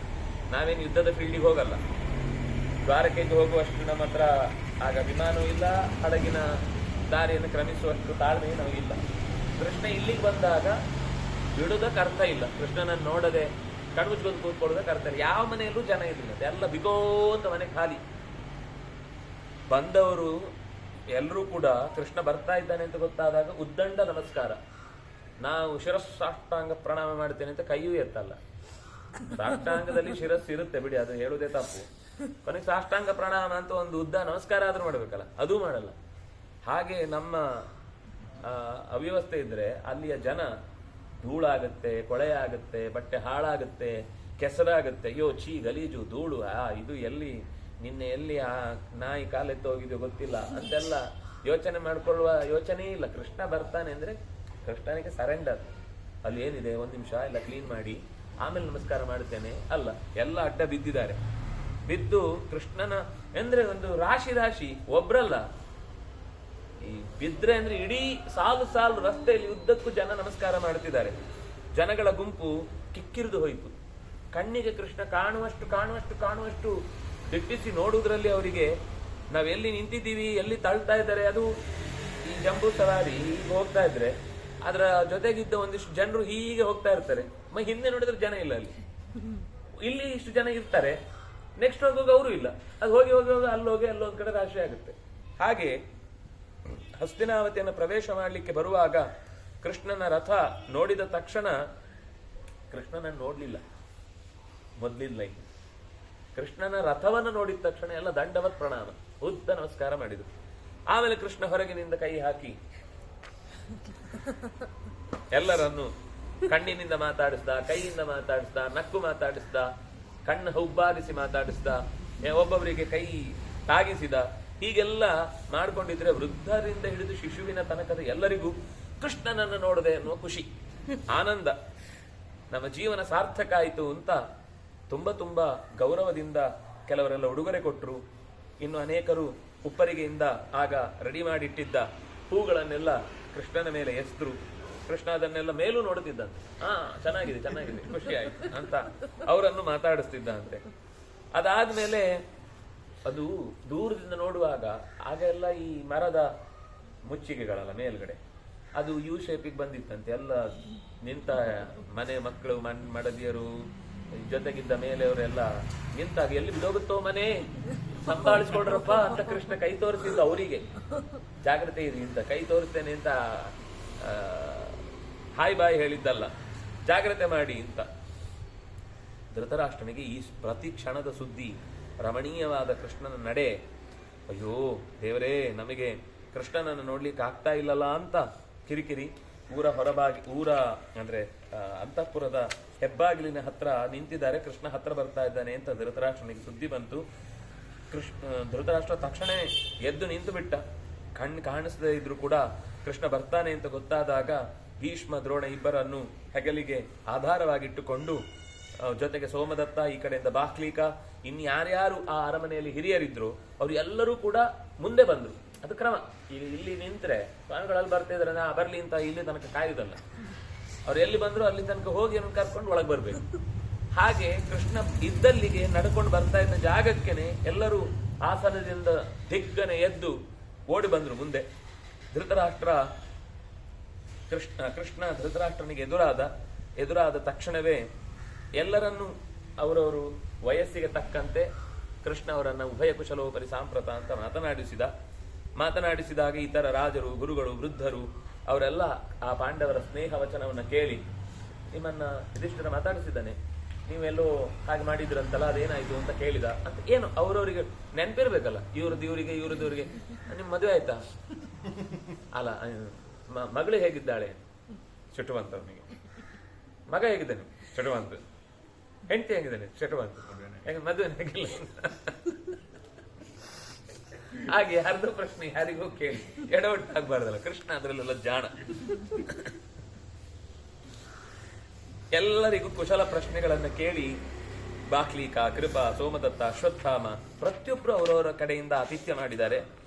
ನಾವೇನು ಯುದ್ಧದ ಫೀಲ್ಡಿಗೆ ಹೋಗಲ್ಲ, ದ್ವಾರಕೆಗೆ ಹೋಗುವಷ್ಟು ನಮ್ಮ ಹತ್ರ ಆಗ ವಿಮಾನವೂ ಇಲ್ಲ, ಹಡಗಿನ ದಾರಿಯನ್ನು ಕ್ರಮಿಸುವಷ್ಟು ತಾಳ್ಮೆ ನಮಗಿಲ್ಲ. ಕೃಷ್ಣ ಇಲ್ಲಿಗೆ ಬಂದಾಗ ಬಿಡುವುದಕ್ಕೆ ಅರ್ಥ ಇಲ್ಲ, ಕೃಷ್ಣನನ್ನು ನೋಡದೆ ಕಣ್ಮುಚ್ಕೊಂಡು ಕೂತ್ಕೊಳ್ಳೋದಕ್ಕೆ ಅರ್ಥ ಇಲ್ಲ. ಯಾವ ಮನೆಯಲ್ಲೂ ಜನ ಇರಲಿಲ್ಲ, ಎಲ್ಲ ಬಿಗೋಂತ ಮನೆ ಖಾಲಿ. ಬಂದವರು ಎಲ್ಲರೂ ಕೂಡ ಕೃಷ್ಣ ಬರ್ತಾ ಇದ್ದಾನೆ ಅಂತ ಗೊತ್ತಾದಾಗ ಉದ್ದಂಡ ನಮಸ್ಕಾರ. ನಾವು ಶಿರಸ್ಸಾಷ್ಟಾಂಗ ಪ್ರಣಾಮ ಮಾಡ್ತೇನೆ ಅಂತ ಕೈಯೂ ಎತ್ತಲ್ಲ. ಸಾಷ್ಟಾಂಗದಲ್ಲಿ ಶಿರಸ್ಸು ಇರುತ್ತೆ ಬಿಡಿ, ಅದು ಹೇಳುವುದೇ ತಪ್ಪು. ಕೊನೆಗೆ ಸಾಷ್ಟಾಂಗ ಪ್ರಣಾಮ ಅಂತ ಒಂದು ಉದ್ದ ನಮಸ್ಕಾರ ಆದ್ರೂ ಮಾಡ್ಬೇಕಲ್ಲ, ಅದೂ ಮಾಡಲ್ಲ. ಹಾಗೆ ನಮ್ಮ ಅವ್ಯವಸ್ಥೆ ಇದ್ರೆ ಅಲ್ಲಿಯ ಜನ ಧೂಳಾಗತ್ತೆ, ಕೊಳೆ ಆಗುತ್ತೆ, ಬಟ್ಟೆ ಹಾಳಾಗುತ್ತೆ, ಕೆಸರಾಗುತ್ತೆ. ಅಯ್ಯೋ ಛೀ ಗಲೀಜು ಧೂಳು, ಇದು ಎಲ್ಲಿ ನಿನ್ನೆ ಎಲ್ಲಿ ಆ ನಾಯಿ ಕಾಲೆತ್ತು ಹೋಗಿದೆಯೋ ಗೊತ್ತಿಲ್ಲ ಅಂತೆಲ್ಲ ಯೋಚನೆ ಮಾಡ್ಕೊಳ್ಳುವ ಯೋಚನೆ ಇಲ್ಲ. ಕೃಷ್ಣ ಬರ್ತಾನೆ ಅಂದ್ರೆ ಕೃಷ್ಣನಿಗೆ ಸರೆಂಡರ್. ಅಲ್ಲಿ ಏನಿದೆ, ಒಂದು ನಿಮಿಷ ಎಲ್ಲ ಕ್ಲೀನ್ ಮಾಡಿ ಆಮೇಲೆ ನಮಸ್ಕಾರ ಮಾಡ್ತೇನೆ ಅಲ್ಲ, ಎಲ್ಲ ಅಡ್ಡ ಬಿದ್ದಿದ್ದಾರೆ. ಬಿದ್ದು ಕೃಷ್ಣನ ಅಂದ್ರೆ ಒಂದು ರಾಶಿ ರಾಶಿ, ಒಬ್ರಲ್ಲ. ಈ ಬಿದ್ರೆ ಅಂದ್ರೆ ಇಡೀ ಸಾಲು ಸಾಲು ರಸ್ತೆಯಲ್ಲಿ ಉದ್ದಕ್ಕೂ ಜನ ನಮಸ್ಕಾರ ಮಾಡ್ತಿದ್ದಾರೆ. ಜನಗಳ ಗುಂಪು ಕಿಕ್ಕಿರಿದು ಹೋಯಿತು. ಕಣ್ಣಿಗೆ ಕೃಷ್ಣ ಕಾಣುವಷ್ಟು ಕಾಣುವಷ್ಟು ಕಾಣುವಷ್ಟು ದಿಟ್ಟಿಸಿ ನೋಡುವುದರಲ್ಲಿ ಅವರಿಗೆ ನಾವ್ ಎಲ್ಲಿ ನಿಂತಿದ್ದೀವಿ, ಎಲ್ಲಿ ತಳ್ತಾ ಇದ್ದಾರೆ, ಅದು ಈ ಜಂಬೂ ಸವಾರಿ ಈಗ ಹೋಗ್ತಾ ಇದ್ರೆ ಅದರ ಜೊತೆಗಿದ್ದ ಒಂದಿಷ್ಟು ಜನರು ಹೀಗೆ ಹೋಗ್ತಾ ಇರ್ತಾರೆ. ಹಿಂದೆ ನೋಡಿದ್ರೆ ಜನ ಇಲ್ಲ, ಅಲ್ಲಿ ಇಲ್ಲಿ ಇಷ್ಟು ಜನ ಇರ್ತಾರೆ, ನೆಕ್ಸ್ಟ್ ಹೋಗುವಾಗ ಅವರು ಇಲ್ಲ. ಅದು ಹೋಗಿ ಹೋಗಿ ಹೋಗಿ ಅಲ್ಲೋಗಿ ಅಲ್ಲೊಂದ್ ಕಡೆ ರಾಶಿ ಆಗುತ್ತೆ. ಹಾಗೆ ಹಸ್ತಿನಾವತಿಯನ್ನು ಪ್ರವೇಶ ಮಾಡಲಿಕ್ಕೆ ಬರುವಾಗ ಕೃಷ್ಣನ ರಥ ನೋಡಿದ ತಕ್ಷಣ, ಕೃಷ್ಣನನ್ನು ನೋಡ್ಲಿಲ್ಲ ಮೊದ್ಲಿಲ್ಲ, ಕೃಷ್ಣನ ರಥವನ್ನು ನೋಡಿದ ತಕ್ಷಣ ಎಲ್ಲ ದಂಡವತ್ ಪ್ರಣಾಮ, ಉದ್ದ ನಮಸ್ಕಾರ ಮಾಡಿದ್ರು. ಆಮೇಲೆ ಕೃಷ್ಣ ಹೊರಗಿನಿಂದ ಕೈ ಹಾಕಿ ಎಲ್ಲರನ್ನು ಕಣ್ಣಿನಿಂದ ಮಾತಾಡಿಸ್ದ, ಕೈಯಿಂದ ಮಾತಾಡಿಸ್ದ, ನಕ್ಕು ಮಾತಾಡಿಸ್ದ, ಕಣ್ಣು ಹುಬ್ಬಾರಿಸಿ ಮಾತಾಡಿಸ್ದ, ಒಬ್ಬೊಬ್ಬರಿಗೆ ಕೈ ತಾಗಿಸಿದ. ಹೀಗೆಲ್ಲ ಮಾಡ್ಕೊಂಡಿದ್ರೆ ವೃದ್ಧರಿಂದ ಹಿಡಿದು ಶಿಶುವಿನ ತನಕದ ಎಲ್ಲರಿಗೂ ಕೃಷ್ಣನನ್ನು ನೋಡದೆ ಅನ್ನುವ ಖುಷಿ, ಆನಂದ, ನಮ್ಮ ಜೀವನ ಸಾರ್ಥಕ ಆಯಿತು ಅಂತ ತುಂಬಾ ತುಂಬಾ ಗೌರವದಿಂದ ಕೆಲವರೆಲ್ಲ ಉಡುಗೊರೆ ಕೊಟ್ಟರು. ಇನ್ನು ಅನೇಕರು ಉಪ್ಪರಿಗೆಯಿಂದ ಆಗ ರೆಡಿ ಮಾಡಿಟ್ಟಿದ್ದ ಹೂಗಳನ್ನೆಲ್ಲ ಕೃಷ್ಣನ ಮೇಲೆ ಎಸ್ದ್ರು. ಕೃಷ್ಣ ಅದನ್ನೆಲ್ಲ ಮೇಲೂ ನೋಡುತ್ತಿದ್ದಂತೆ. ಚೆನ್ನಾಗಿದೆ ಚೆನ್ನಾಗಿದೆ, ಖುಷಿ ಆಯ್ತು ಅಂತ ಅವರನ್ನು ಮಾತಾಡಿಸ್ತಿದ್ದಂತೆ. ಅದಾದ್ಮೇಲೆ ಅದು ದೂರದಿಂದ ನೋಡುವಾಗ ಆಗ ಎಲ್ಲ ಈ ಮರದ ಮುಚ್ಚಿಗೆಗಳಲ್ಲ ಮೇಲ್ಗಡೆ, ಅದು ಯು ಶೇಪಿಗೆ ಬಂದಿತ್ತಂತೆ. ಎಲ್ಲ ನಿಂತ ಮನೆ ಮಕ್ಕಳು, ಮಡದಿಯರು, ಜೊತೆಗಿದ್ದ ಮೇಲೆಯವರೆಲ್ಲ ನಿಂತಾಗ ಎಲ್ಲಿ ಬಿಡೋಗುತ್ತೋ ಮನೆ, ಸಂಭಾಳಿಸ್ಕೊಡ್ರಪ್ಪ ಅಂತ ಕೃಷ್ಣ ಕೈ ತೋರಿಸಿದ್ದ ಅವರಿಗೆ. ಜಾಗ್ರತೆ ಇರಿ ಅಂತ ಕೈ ತೋರಿಸ್ತೇನೆ ಅಂತ ಹಾಯ್ ಬಾಯ್ ಹೇಳಿದ್ದಲ್ಲ, ಜಾಗ್ರತೆ ಮಾಡಿ ಅಂತ. ಧೃತರಾಷ್ಟ್ರನಿಗೆ ಈ ಪ್ರತಿ ಕ್ಷಣದ ಸುದ್ದಿ, ರಮಣೀಯವಾದ ಕೃಷ್ಣನ ನಡೆ, ಅಯ್ಯೋ ದೇವರೇ ನಮಗೆ ಕೃಷ್ಣನನ್ನು ನೋಡ್ಲಿಕ್ಕೆ ಆಗ್ತಾ ಇಲ್ಲಲ್ಲ ಅಂತ ಕಿರಿಕಿರಿ. ಊರ ಹೊರಬಾಗಿ, ಊರ ಅಂದ್ರೆ ಅಂತಃಪುರದ ಹೆಬ್ಬಾಗಿಲಿನ ಹತ್ರ ನಿಂತಿದ್ದಾರೆ, ಕೃಷ್ಣ ಹತ್ರ ಬರ್ತಾ ಇದ್ದಾನೆ ಅಂತ ಧೃತರಾಷ್ಟ್ರನಿಗೆ ಸುದ್ದಿ ಬಂತು. ಧೃತರಾಷ್ಟ್ರ ತಕ್ಷಣ ಎದ್ದು ನಿಂತು ಬಿಟ್ಟ. ಕಣ್ಣು ಕಾಣಿಸದೇ ಇದ್ರು ಕೂಡ ಕೃಷ್ಣ ಬರ್ತಾನೆ ಅಂತ ಗೊತ್ತಾದಾಗ ಭೀಷ್ಮ ದ್ರೋಣ ಇಬ್ಬರನ್ನು ಹೆಗಲಿಗೆ ಆಧಾರವಾಗಿಟ್ಟುಕೊಂಡು, ಜೊತೆಗೆ ಸೋಮದತ್ತ, ಈ ಕಡೆಯಿಂದ ಬಾಹ್ಲೀಕ, ಇನ್ಯಾರ್ಯಾರು ಆ ಅರಮನೆಯಲ್ಲಿ ಹಿರಿಯರಿದ್ರು ಅವರು ಎಲ್ಲರೂ ಕೂಡ ಮುಂದೆ ಬಂದ್ರು. ಅದು ಕ್ರಮ. ಈಗ ಇಲ್ಲಿ ನಿಂತ್ರೆ ಸ್ವಾಮಿಗಳಲ್ಲಿ ಬರ್ತಾ ಇದ್ರೆ ನಾ ಬರ್ಲಿ ಅಂತ ಇಲ್ಲಿ ತನಕ ಕಾಯುವುದಲ್ಲ, ಅವ್ರು ಎಲ್ಲಿ ಬಂದ್ರು ಅಲ್ಲಿ ತನಕ ಹೋಗಿ ಅವ್ರನ್ನ ಕರ್ಕೊಂಡು ಒಳಗೆ ಬರ್ಬೇಕು. ಹಾಗೆ ಕೃಷ್ಣ ಇದ್ದಲ್ಲಿಗೆ ನಡ್ಕೊಂಡು ಬರ್ತಾ ಇದ್ದ ಜಾಗಕ್ಕೇನೆ ಎಲ್ಲರೂ ಆಸನದಿಂದ ದಿಗ್ಗನೆ ಎದ್ದು ಓಡಿ ಬಂದ್ರು ಮುಂದೆ. ಧೃತರಾಷ್ಟ್ರ ಕೃಷ್ಣ ಧೃತರಾಷ್ಟ್ರನಿಗೆ ಎದುರಾದ ತಕ್ಷಣವೇ ಎಲ್ಲರನ್ನೂ ಅವರವರು ವಯಸ್ಸಿಗೆ ತಕ್ಕಂತೆ ಕೃಷ್ಣ ಅವರನ್ನ ಉಭಯ ಕುಶಲೋಪರಿ ಸಾಂಪ್ರತ ಅಂತ ಮಾತನಾಡಿಸಿದಾಗ ಇತರ ರಾಜರು, ಗುರುಗಳು, ವೃದ್ಧರು ಅವರೆಲ್ಲ ಆ ಪಾಂಡವರ ಸ್ನೇಹ ವಚನವನ್ನ ಕೇಳಿ, ನಿಮ್ಮನ್ನ ಯುಧಿಷ್ಠಿರ ಮಾತಾಡಿಸಿದ್ದಾನೆ, ನೀವೆಲ್ಲೋ ಹಾಗೆ ಮಾಡಿದ್ರಂತಲ್ಲ, ಅದೇನಾಯ್ತು ಅಂತ ಕೇಳಿದ ಅಂತ ಏನು ಅವರವರಿಗೆ ನೆನಪಿರ್ಬೇಕಲ್ಲ. ಇವ್ರದ್ದು ಇವರಿಗೆ ನಿಮ್ ಮದುವೆ ಆಯ್ತಾ, ಅಲ್ಲ ಮಗಳು ಹೇಗಿದ್ದಾಳೆ, ಚಟುವಂತ, ಅವನಿಗೆ ಮಗ ಹೇಗಿದ್ದಾನೆ, ಚಟುವಂತ, ಹೆಂಡತಿ ಹೇಗಿದ್ದಾನೆ, ಚಟುವಂತ, ಮದುವೆ ಆಗಿಲ್ಲ. ಹಾಗೆ ಅರ್ಧ ಪ್ರಶ್ನೆ ಯಾರಿಗೂ ಕೇಳಿ ಎಡವಟ್ಟಾಗಬಾರ್ದಲ್ಲ. ಕೃಷ್ಣ ಅದರಲ್ಲೆಲ್ಲ ಜಾಣ. ಎಲ್ಲರಿಗೂ ಕುಶಲ ಪ್ರಶ್ನೆಗಳನ್ನ ಕೇಳಿ ಬಾಕ್ಲೀಕ, ಕೃಪ, ಸೋಮದತ್ತ, ಅಶ್ವತ್ಥಾಮ ಪ್ರತಿಯೊಬ್ಬರು ಅವರವರ ಕಡೆಯಿಂದ ಆತಿಥ್ಯ ಮಾಡಿದ್ದಾರೆ.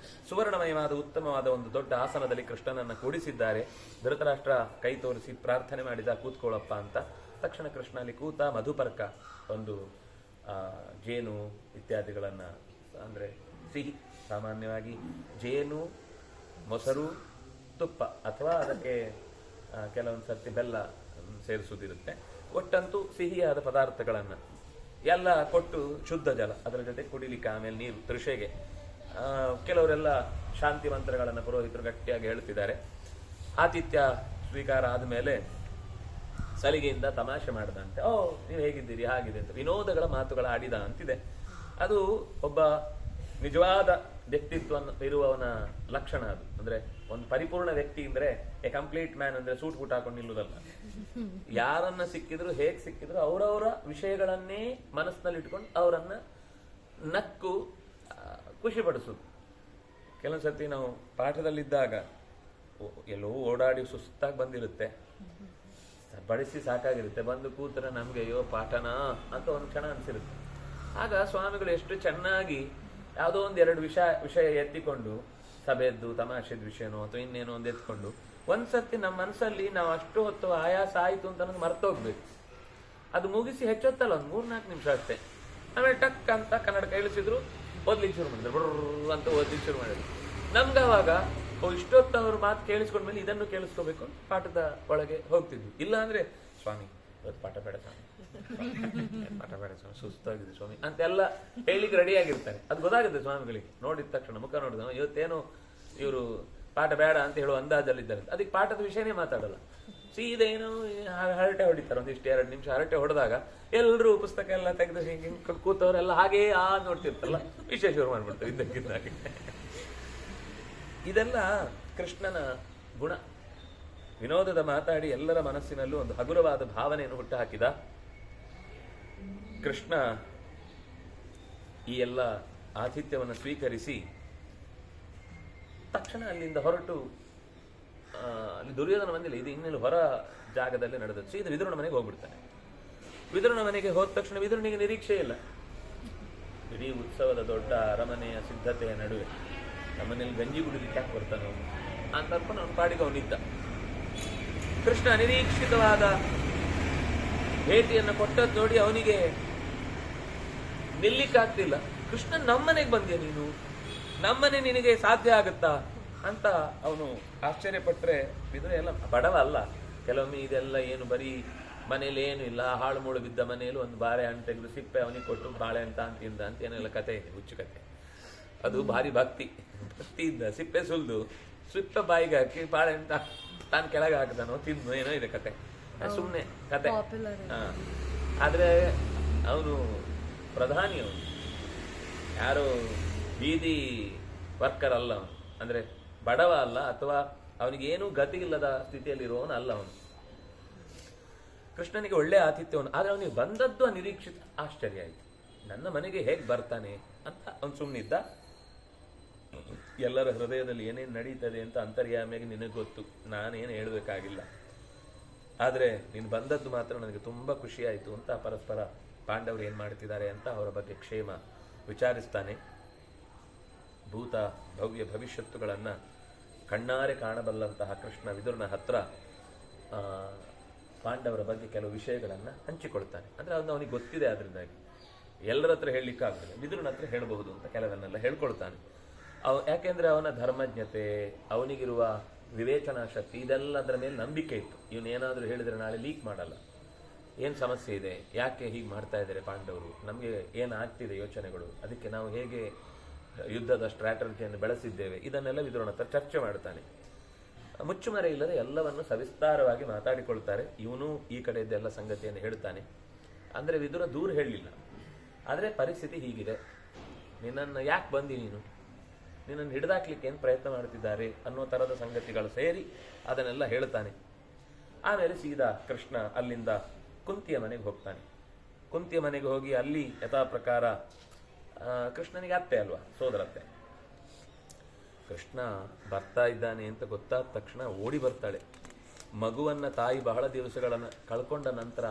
ಸುವರ್ಣಮಯವಾದ ಉತ್ತಮವಾದ ಒಂದು ದೊಡ್ಡ ಆಸನದಲ್ಲಿ ಕೃಷ್ಣನನ್ನ ಕೂಡಿಸಿದ್ದಾರೆ. ಧೃತರಾಷ್ಟ್ರ ಕೈ ತೋರಿಸಿ ಪ್ರಾರ್ಥನೆ ಮಾಡಿದ, ಕೂತ್ಕೊಳ್ಳಪ್ಪ ಅಂತ. ತಕ್ಷಣ ಕೃಷ್ಣ ಅಲ್ಲಿ ಕೂತ. ಮಧುಪರ್ಕ, ಒಂದು ಜೇನು ಇತ್ಯಾದಿಗಳನ್ನ, ಅಂದ್ರೆ ಸಿಹಿ, ಸಾಮಾನ್ಯವಾಗಿ ಜೇನು, ಮೊಸರು, ತುಪ್ಪ ಅಥವಾ ಅದಕ್ಕೆ ಕೆಲವೊಂದು ಸರ್ತಿ ಬೆಲ್ಲ ಸೇರಿಸುವುದಿರುತ್ತೆ. ಒಟ್ಟಂತೂ ಸಿಹಿಯಾದ ಪದಾರ್ಥಗಳನ್ನ ಎಲ್ಲ ಕೊಟ್ಟು, ಶುದ್ಧ ಜಲ ಅದರ ಜೊತೆ ಕುಡಿಲಿಕ್ಕೆ, ಆಮೇಲೆ ನೀರು, ತೃಷೆಗೆ. ಕೆಲವರೆಲ್ಲ ಶಾಂತಿ ಮಂತ್ರಗಳನ್ನು ಪುರೋಹಿತರು ಗಟ್ಟಿಯಾಗಿ ಹೇಳ್ತಿದ್ದಾರೆ. ಆತಿಥ್ಯ ಸ್ವೀಕಾರ ಆದಮೇಲೆ ಸಲಿಗೆಯಿಂದ ತಮಾಷೆ ಮಾಡ್ದಂತೆ. ನೀವು ಹೇಗಿದ್ದೀರಿ, ಹಾಗಿದೆ ಅಂತ ವಿನೋದಗಳ ಮಾತುಗಳ ಆಡಿದ ಅಂತಿದೆ. ಅದು ಒಬ್ಬ ನಿಜವಾದ ವ್ಯಕ್ತಿತ್ವ ಇರುವವನ ಲಕ್ಷಣ. ಅದು ಅಂದ್ರೆ ಒಂದು ಪರಿಪೂರ್ಣ ವ್ಯಕ್ತಿ ಅಂದ್ರೆ ಎ ಕಂಪ್ಲೀಟ್ ಮ್ಯಾನ್ ಅಂದ್ರೆ ಸೂಟ್ ಬೂಟ್ ಹಾಕೊಂಡು ನಿಲ್ಲುವುದಲ್ಲ. ಯಾರನ್ನ ಸಿಕ್ಕಿದ್ರು, ಹೇಗ್ ಸಿಕ್ಕಿದ್ರು ಅವರವರ ವಿಷಯಗಳನ್ನೇ ಮನಸ್ಸಿನಲ್ಲಿ ಇಟ್ಕೊಂಡು ಅವರನ್ನ ನಕ್ಕು ಖುಷಿ ಪಡಿಸುದು. ಕೆಲವೊಂದ್ಸರ್ತಿ ನಾವು ಪಾಠದಲ್ಲಿದ್ದಾಗ ಎಲ್ಲೋ ಓಡಾಡಿ ಸುಸ್ತಾಗಿ ಬಂದಿರುತ್ತೆ, ಬಡಿಸಿ ಸಾಕಾಗಿರುತ್ತೆ, ಬಂದು ಕೂತ್ರೆ ನಮ್ಗೆ ಅಯ್ಯೋ ಪಾಠನಾ ಅಂತ ಒಂದು ಕ್ಷಣ ಅನ್ಸಿರುತ್ತೆ. ಆಗ ಸ್ವಾಮಿಗಳು ಎಷ್ಟು ಚೆನ್ನಾಗಿ ಯಾವುದೋ ಒಂದೆರಡು ವಿಷಯ ಎತ್ತಿಕೊಂಡು, ಸಭೆದ್ದು ತಮಾಷೆದ ವಿಷಯನೋ ಅಥವಾ ಇನ್ನೇನೋ ಒಂದು ಎತ್ಕೊಂಡು, ಒಂದ್ಸರ್ತಿ ನಮ್ಮ ಮನಸ್ಸಲ್ಲಿ ನಾವು ಅಷ್ಟು ಹೊತ್ತು ಆಯಾಸ ಆಯ್ತು ಅಂತ ನಮ್ಗೆ ಮರ್ತೋಗ್ಬೇಕು. ಅದು ಮುಗಿಸಿ ಹೆಚ್ಚೊತ್ತಲ್ಲ, ಒಂದು 3-4 ನಿಮಿಷ ಅಷ್ಟೇ. ಆಮೇಲೆ ಟಕ್ ಅಂತ ಕನ್ನಡ ಇಳಿಸಿದ್ರು, ಓದ್ಲಿಕ್ಕೆ ಶುರು ಮಾಡಿದ್ರು, ಬಡ್ರ ಅಂತ ಓದ್ಲಿಕ್ಕೆ ಶುರು ಮಾಡಿದ್ರು. ನಮ್ಗೆ ಅವಾಗ ಇಷ್ಟೊತ್ತು ಅವ್ರ ಮಾತು ಕೇಳಿಸ್ಕೊಂಡ್ಮೇಲೆ ಇದನ್ನು ಕೇಳಿಸ್ಕೋಬೇಕು, ಪಾಠದ ಒಳಗೆ ಹೋಗ್ತಿದ್ವಿ. ಇಲ್ಲ ಅಂದ್ರೆ ಸ್ವಾಮಿ ಇವತ್ತು ಪಾಠ ಬೇಡ ಸ್ವಾಮಿ, ಪಾಠ ಬೇಡ ಸ್ವಾಮಿ, ಸುಸ್ತಾಗಿದೆ ಸ್ವಾಮಿ ಅಂತೆಲ್ಲ ಹೇಳಿಕ್ಕೆ ರೆಡಿ ಆಗಿರ್ತಾರೆ. ಅದು ಗೊತ್ತಾಗುತ್ತೆ ಸ್ವಾಮಿಗಳಿಗೆ. ನೋಡಿದ ತಕ್ಷಣ ಮುಖ ನೋಡಿದ ಇವತ್ತೇನು ಇವರು ಪಾಠ ಬೇಡ ಅಂತ ಹೇಳುವ ಅಂದಾಜಲ್ಲಿದ್ದಾರೆ. ಅದಕ್ಕೆ ಪಾಠದ ವಿಷಯನೇ ಮಾತಾಡಲ್ಲ, ಸೀದೇನು ಹರಟೆ ಹೊಡಿತಾರೆ. ಒಂದಿಷ್ಟು 2 ನಿಮಿಷ ಹರಟೆ ಹೊಡೆದಾಗ ಎಲ್ಲರೂ ಪುಸ್ತಕ ಎಲ್ಲ ತೆಗೆದು ಹಿಂಗೆ ಕೂತವರೆಲ್ಲ ಹಾಗೇ ನೋಡ್ತಿರ್ತಾರಲ್ಲ, ವಿಷಯ ಶುರು ಮಾಡ್ಬಿಡ್ತಾರೆ ಇದ್ದಕ್ಕಿದ್ದಾಗೆ. ಇದೆಲ್ಲ ಕೃಷ್ಣನ ಗುಣ. ವಿನೋದದ ಮಾತಾಡಿ ಎಲ್ಲರ ಮನಸ್ಸಿನಲ್ಲೂ ಒಂದು ಹಗುರವಾದ ಭಾವನೆಯನ್ನು ಹುಟ್ಟುಹಾಕಿದ ಕೃಷ್ಣ ಈ ಎಲ್ಲ ಆತಿಥ್ಯವನ್ನು ಸ್ವೀಕರಿಸಿ ತಕ್ಷಣ ಅಲ್ಲಿಂದ ಹೊರಟು, ಅಲ್ಲಿ ದುರ್ಯೋಧನ ಬಂದಿಲ್ಲ, ಇದು ಇನ್ನೆಲ್ಲ ಹೊರ ಜಾಗದಲ್ಲಿ ನಡೆದದ್ದು. ಸೀದಾ ವಿದುರನ ಮನೆಗೆ ಹೋಗ್ಬಿಡ್ತಾನೆ. ವಿದುರನ ಮನೆಗೆ ಹೋದ ತಕ್ಷಣ ವಿದುರನಿಗೆ ನಿರೀಕ್ಷೆ ಇಲ್ಲ. ಇಡೀ ಉತ್ಸವದ ದೊಡ್ಡ ಅರಮನೆಯ ಸಿದ್ಧತೆಯ ನಡುವೆ ನಮ್ಮನೇಲಿ ಗಂಜಿ ಕುಡಿಲಿಕ್ಕೆ ಯಾಕೆ ಬರ್ತಾನೋ ಅಂತ ಅನ್ಕೊಂಡು ಅವನ ಪಾಡಿಗೆ ಅವನಿದ್ದ. ಕೃಷ್ಣ ಅನಿರೀಕ್ಷಿತವಾದ ಭೇಟಿಯನ್ನು ಕೊಟ್ಟದ್ದು ನೋಡಿ ಅವನಿಗೆ ನಿಲ್ಲಿಕ್ಕಾಗ್ತಿಲ್ಲ. ಕೃಷ್ಣ ನಮ್ಮನೆಗೆ ಬಂದ್ಯಾ ನೀನು, ನಮ್ಮನೆ ನಿನಗೆ ಸಾಧ್ಯ ಆಗುತ್ತಾ ಅಂತ ಅವನು ಆಶ್ಚರ್ಯಪಟ್ರೆ, ವಿದುರ ಎಲ್ಲ ಬಡವ ಅಲ್ಲ. ಕೆಲವೊಮ್ಮೆ ಇದೆಲ್ಲ ಏನು ಬರೀ ಮನೇಲಿ ಏನು ಇಲ್ಲ, ಹಾಳು ಮೂಳು ಬಿದ್ದ ಮನೆಯಲ್ಲಿ ಒಂದು ಬಾಳೆಹಣ್ಣು ತೆಗೆದು ಸಿಪ್ಪೆ ಅವನಿಗೆ ಕೊಟ್ಟು ಬಾಳೆಹಣ್ಣು ತಾನು ತಿಂದ ಅಂತ ಏನೆಲ್ಲ ಕತೆ ಇದೆ, ಹುಚ್ಚು ಕತೆ. ಅದು ಭಾರಿ ಭಕ್ತಿ ಇದ್ದ. ಸಿಪ್ಪೆ ಸುಲ್ದು ಸಿಪ್ಪೆ ಬಾಯಿಗೆ ಹಾಕಿ ಬಾಳೆಹಣ್ಣು ತಾನು ಕೆಳಗೆ ಹಾಕಿದಾನೋ ತಿಂದು ಏನೋ ಇದೆ ಕತೆ, ಸುಮ್ಮನೆ ಕತೆ. ಆದ್ರೆ ಅವನು ಪ್ರಧಾನಿ, ಅವನು ಯಾರು ಬೀದಿ ವರ್ಕರ್ ಅಲ್ಲ. ಅವನು ಅಂದ್ರೆ ಬಡವ ಅಲ್ಲ, ಅಥವಾ ಅವನಿಗೇನು ಗತಿಯಿಲ್ಲದ ಸ್ಥಿತಿಯಲ್ಲಿರುವವನು ಅಲ್ಲ ಅವನು. ಕೃಷ್ಣನಿಗೆ ಒಳ್ಳೆ ಆತಿಥ್ಯವನ್ನು, ಆದ್ರೆ ಅವನಿಗೆ ಬಂದದ್ದು ಅನಿರೀಕ್ಷಿತ. ಆಶ್ಚರ್ಯ ಆಯ್ತು, ನನ್ನ ಮನೆಗೆ ಹೇಗೆ ಬರ್ತಾನೆ ಅಂತ ಅವನು ಸುಮ್ಮನಿದ್ದ. ಎಲ್ಲರ ಹೃದಯದಲ್ಲಿ ಏನೇನು ನಡೀತದೆ ಅಂತ ಅಂತರ್ಯಾಮಿಯಾಗಿ ನಿನಗೆ ಗೊತ್ತು, ನಾನೇನು ಹೇಳಬೇಕಾಗಿಲ್ಲ. ಆದ್ರೆ ನೀನು ಬಂದದ್ದು ಮಾತ್ರ ನನಗೆ ತುಂಬಾ ಖುಷಿ ಆಯಿತು ಅಂತ ಪರಸ್ಪರ ಪಾಂಡವರು ಏನ್ ಮಾಡ್ತಿದ್ದಾರೆ ಅಂತ ಅವರ ಬಗ್ಗೆ ಕ್ಷೇಮ ವಿಚಾರಿಸ್ತಾನೆ. ಭೂತ ಭವ್ಯ ಭವಿಷ್ಯತ್ತುಗಳನ್ನ ಕಣ್ಣಾರೆ ಕಾಣಬಲ್ಲಂತಹ ಕೃಷ್ಣ ವಿದುರನ ಹತ್ರ ಪಾಂಡವರ ಬಗ್ಗೆ ಕೆಲವು ವಿಷಯಗಳನ್ನ ಹಂಚಿಕೊಳ್ತಾನೆ. ಅಂದ್ರೆ ಅದನ್ನ ಅವನಿಗೆ ಗೊತ್ತಿದೆ, ಆದ್ರಿಂದಾಗಿ ಎಲ್ಲರ ಹತ್ರ ಹೇಳಲಿಕ್ಕಾಗ್ತದೆ, ವಿದುರನ ಹತ್ರ ಹೇಳಬಹುದು ಅಂತ ಕೆಲವನ್ನೆಲ್ಲ ಹೇಳ್ಕೊಳ್ತಾನೆ. ಯಾಕೆಂದ್ರೆ ಅವನ ಧರ್ಮಜ್ಞತೆ, ಅವನಿಗಿರುವ ವಿವೇಚನಾ ಶಕ್ತಿ, ಇದೆಲ್ಲದರ ಮೇಲೆ ನಂಬಿಕೆ ಇತ್ತು. ಇವನೇನಾದ್ರೂ ಹೇಳಿದ್ರೆ ನಾಳೆ ಲೀಕ್ ಮಾಡಲ್ಲ. ಏನು ಸಮಸ್ಯೆ ಇದೆ, ಯಾಕೆ ಹೀಗೆ ಮಾಡ್ತಾ ಇದ್ದಾರೆ ಪಾಂಡವರು, ನಮಗೆ ಏನಾಗ್ತಿದೆ ಯೋಚನೆಗಳು, ಅದಕ್ಕೆ ನಾವು ಹೇಗೆ ಯುದ್ಧದ ಸ್ಟ್ರಾಟಜಿಯನ್ನು ಬೆಳೆಸಿದ್ದೇವೆ, ಇದನ್ನೆಲ್ಲ ವಿದುರನ ಹತ್ರ ಚರ್ಚೆ ಮಾಡ್ತಾನೆ. ಮುಚ್ಚುಮರೆ ಇಲ್ಲದೆ ಎಲ್ಲವನ್ನು ಸವಿಸ್ತಾರವಾಗಿ ಮಾತಾಡಿಕೊಳ್ತಾರೆ. ಇವನು ಈ ಕಡೆಯದ್ದೆಲ್ಲ ಸಂಗತಿಯನ್ನು ಹೇಳ್ತಾನೆ. ಅಂದರೆ ವಿದುರ ದೂರ ಹೇಳಲಿಲ್ಲ, ಆದರೆ ಪರಿಸ್ಥಿತಿ ಹೀಗಿದೆ, ನಿನ್ನನ್ನು ಯಾಕೆ ಬಂದಿ ನೀನು, ನಿನ್ನನ್ನು ಹಿಡಿದಾಕ್ಲಿಕ್ಕೆ ಏನು ಪ್ರಯತ್ನ ಮಾಡ್ತಿದ್ದಾರೆ ಅನ್ನೋ ಥರದ ಸಂಗತಿಗಳು ಸೇರಿ ಅದನ್ನೆಲ್ಲ ಹೇಳ್ತಾನೆ. ಆಮೇಲೆ ಸೀದಾ ಕೃಷ್ಣ ಅಲ್ಲಿಂದ ಕುಂತಿಯ ಮನೆಗೆ ಹೋಗ್ತಾನೆ. ಕುಂತಿಯ ಮನೆಗೆ ಹೋಗಿ ಅಲ್ಲಿ ಯಥಾ ಪ್ರಕಾರ ಕೃಷ್ಣನಿಗೆ ಅತ್ತೆ ಅಲ್ವಾ, ಸೋದರತ್ತೆ. ಕೃಷ್ಣ ಬರ್ತಾ ಇದ್ದಾನೆ ಅಂತ ಗೊತ್ತಾದ ತಕ್ಷಣ ಓಡಿ ಬರ್ತಾಳೆ. ಮಗುವನ್ನ ತಾಯಿ ಬಹಳ ದಿವಸಗಳನ್ನು ಕಳ್ಕೊಂಡ ನಂತರ